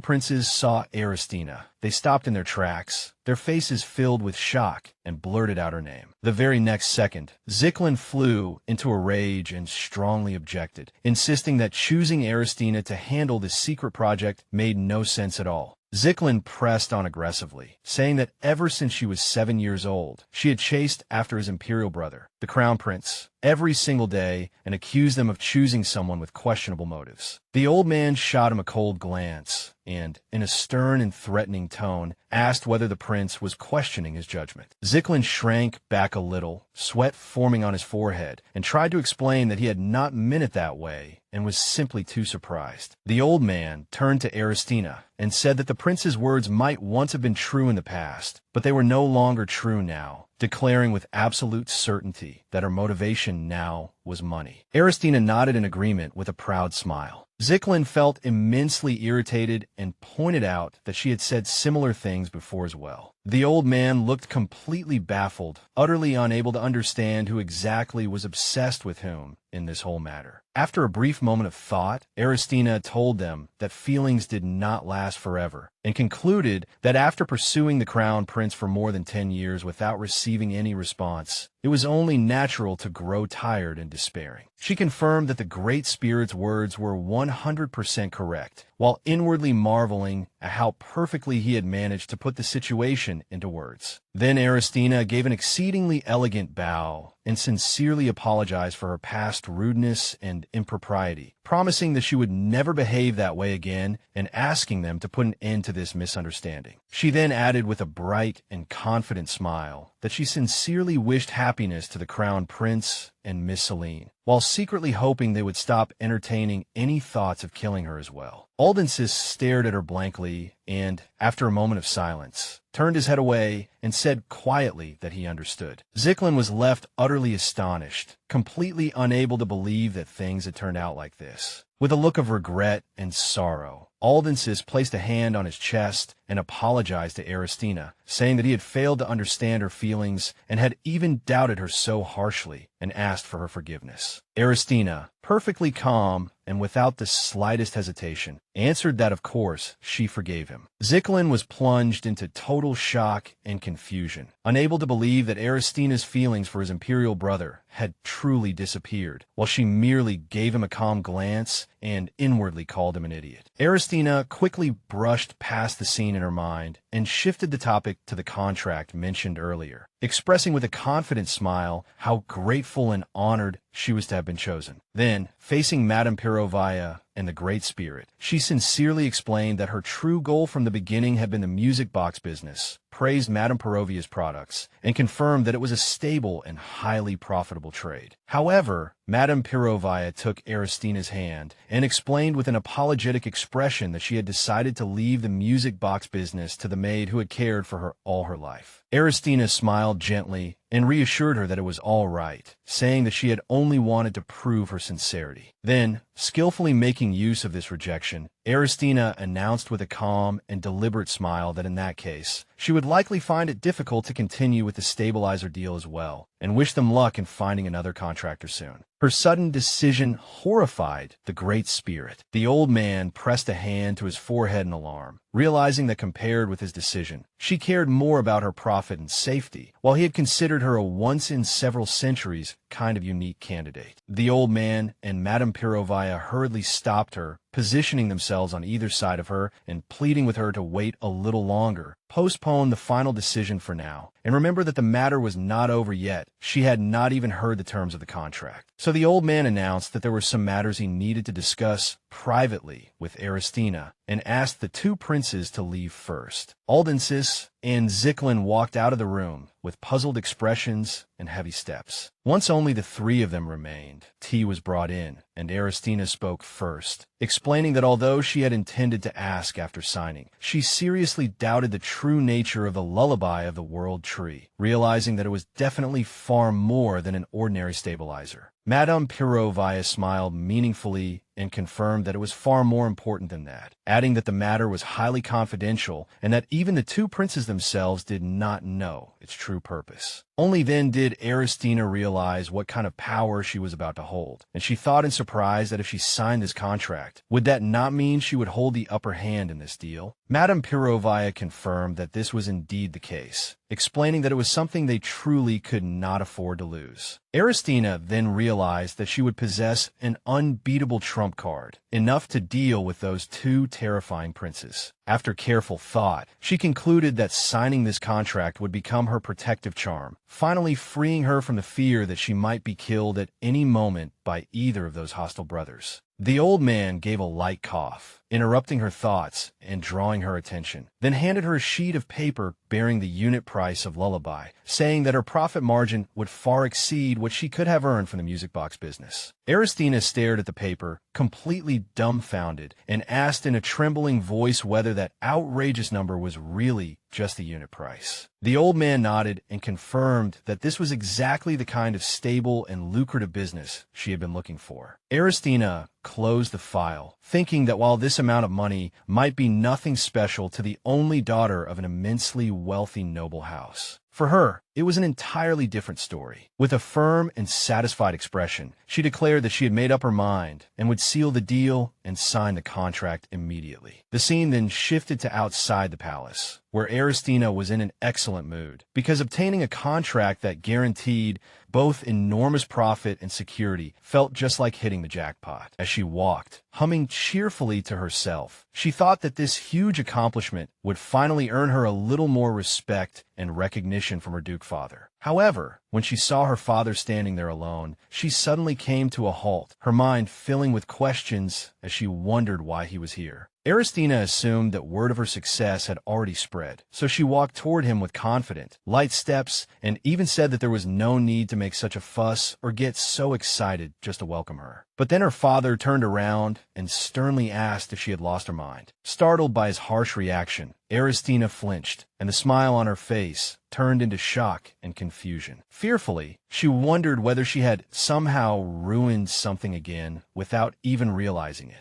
princes saw Aristina, they stopped in their tracks, their faces filled with shock, and blurted out her name. The very next second, Zyklin flew into a rage and strongly objected, insisting that choosing Aristina to handle this secret project made no sense at all. Zyklin pressed on aggressively, saying that ever since she was 7 years old, she had chased after his imperial brother, the crown prince, every single day and accused them of choosing someone with questionable motives. The old man shot him a cold glance and, in a stern and threatening tone, asked whether the prince was questioning his judgment. Zyklin shrank back a little, sweat forming on his forehead, and tried to explain that he had not meant it that way and was simply too surprised. The old man turned to Aristina and said that the prince's words might once have been true in the past, but they were no longer true now, declaring with absolute certainty that her motivation now was money. Aristina nodded in agreement with a proud smile. Zyklin felt immensely irritated and pointed out that she had said similar things before as well. The old man looked completely baffled, utterly unable to understand who exactly was obsessed with whom in this whole matter. After a brief moment of thought, Aristina told them that feelings did not last forever, and concluded that after pursuing the crown prince for more than 10 years without receiving any response, it was only natural to grow tired and despairing. She confirmed that the Great Spirit's words were 100% correct, while inwardly marveling at how perfectly he had managed to put the situation into words. Then Aristina gave an exceedingly elegant bow and sincerely apologized for her past rudeness and impropriety, promising that she would never behave that way again and asking them to put an end to this misunderstanding. She then added with a bright and confident smile that she sincerely wished happiness to the crown prince and Miss Celine, while secretly hoping they would stop entertaining any thoughts of killing her as well. Aldensis stared at her blankly and, after a moment of silence, turned his head away and said quietly that he understood. Zyklin was left utterly astonished, completely unable to believe that things had turned out like this. With a look of regret and sorrow, Aldensis placed a hand on his chest and apologized to Aristina, saying that he had failed to understand her feelings and had even doubted her so harshly, and asked for her forgiveness. Aristina, perfectly calm and without the slightest hesitation, answered that of course she forgave him. Zyklin was plunged into total shock and confusion, unable to believe that Aristina's feelings for his imperial brother had truly disappeared, while she merely gave him a calm glance and inwardly called him an idiot. Aristina quickly brushed past the scene in her mind and shifted the topic to the contract mentioned earlier, expressing with a confident smile how grateful and honored she was to have been chosen. Then, facing Madame Pirovia and the Great Spirit, she sincerely explained that her true goal from the beginning had been the music box business, praised Madame Pirovia's products, and confirmed that it was a stable and highly profitable trade. However, Madame Pirovia took Aristina's hand and explained with an apologetic expression that she had decided to leave the music box business to the maid who had cared for her all her life. Aristina smiled gently and reassured her that it was all right, saying that she had only wanted to prove her sincerity. Then, skillfully making use of this rejection, Aristina announced with a calm and deliberate smile that in that case, she would likely find it difficult to continue with the stabilizer deal as well, and wished them luck in finding another contractor soon. Her sudden decision horrified the Great Spirit. The old man pressed a hand to his forehead in alarm, realizing that compared with his decision, she cared more about her profit and safety, while he had considered her a once-in-several-centuries kind of unique candidate. The old man and Madame Pirovaya hurriedly stopped her, positioning themselves on either side of her and pleading with her to wait a little longer, postpone the final decision for now, and remember that the matter was not over yet. She had not even heard the terms of the contract. So the old man announced that there were some matters he needed to discuss privately with Aristina, and asked the two princes to leave first. Aldensis and Zyklin walked out of the room with puzzled expressions and heavy steps. Once only the three of them remained, tea was brought in, and Aristina spoke first, explaining that although she had intended to ask after signing, she seriously doubted the true nature of the lullaby of the world tree, realizing that it was definitely far more than an ordinary stabilizer. Madame Pirovaya smiled meaningfully and confirmed that it was far more important than that, adding that the matter was highly confidential and that even the two princes themselves did not know its true purpose. Only then did Aristina realize what kind of power she was about to hold, and she thought in surprise that if she signed this contract, would that not mean she would hold the upper hand in this deal? Madame Pirovaya confirmed that this was indeed the case, explaining that it was something they truly could not afford to lose. Aristina then realized that she would possess an unbeatable trump card, enough to deal with those two terrifying princes. After careful thought, she concluded that signing this contract would become her protective charm, finally freeing her from the fear that she might be killed at any moment by either of those hostile brothers. The old man gave a light cough, interrupting her thoughts and drawing her attention, then handed her a sheet of paper bearing the unit price of Lullaby, saying that her profit margin would far exceed what she could have earned from the music box business. Aristina stared at the paper, completely dumbfounded, and asked in a trembling voice whether that outrageous number was really just the unit price. The old man nodded and confirmed that this was exactly the kind of stable and lucrative business she had been looking for. Aristina closed the file, thinking that while this amount of money might be nothing special to the only daughter of an immensely wealthy noble house, for her, it was an entirely different story. With a firm and satisfied expression, she declared that she had made up her mind and would seal the deal and sign the contract immediately. The scene then shifted to outside the palace, where Aristina was in an excellent mood, because obtaining a contract that guaranteed both enormous profit and security felt just like hitting the jackpot. As she walked, humming cheerfully to herself, she thought that this huge accomplishment would finally earn her a little more respect and recognition from her Duke father. However, when she saw her father standing there alone, she suddenly came to a halt, her mind filling with questions as she wondered why he was here. Aristina assumed that word of her success had already spread, so she walked toward him with confident, light steps and even said that there was no need to make such a fuss or get so excited just to welcome her. But then her father turned around and sternly asked if she had lost her mind. Startled by his harsh reaction, Aristina flinched, and the smile on her face turned into shock and confusion. Fearfully, she wondered whether she had somehow ruined something again without even realizing it.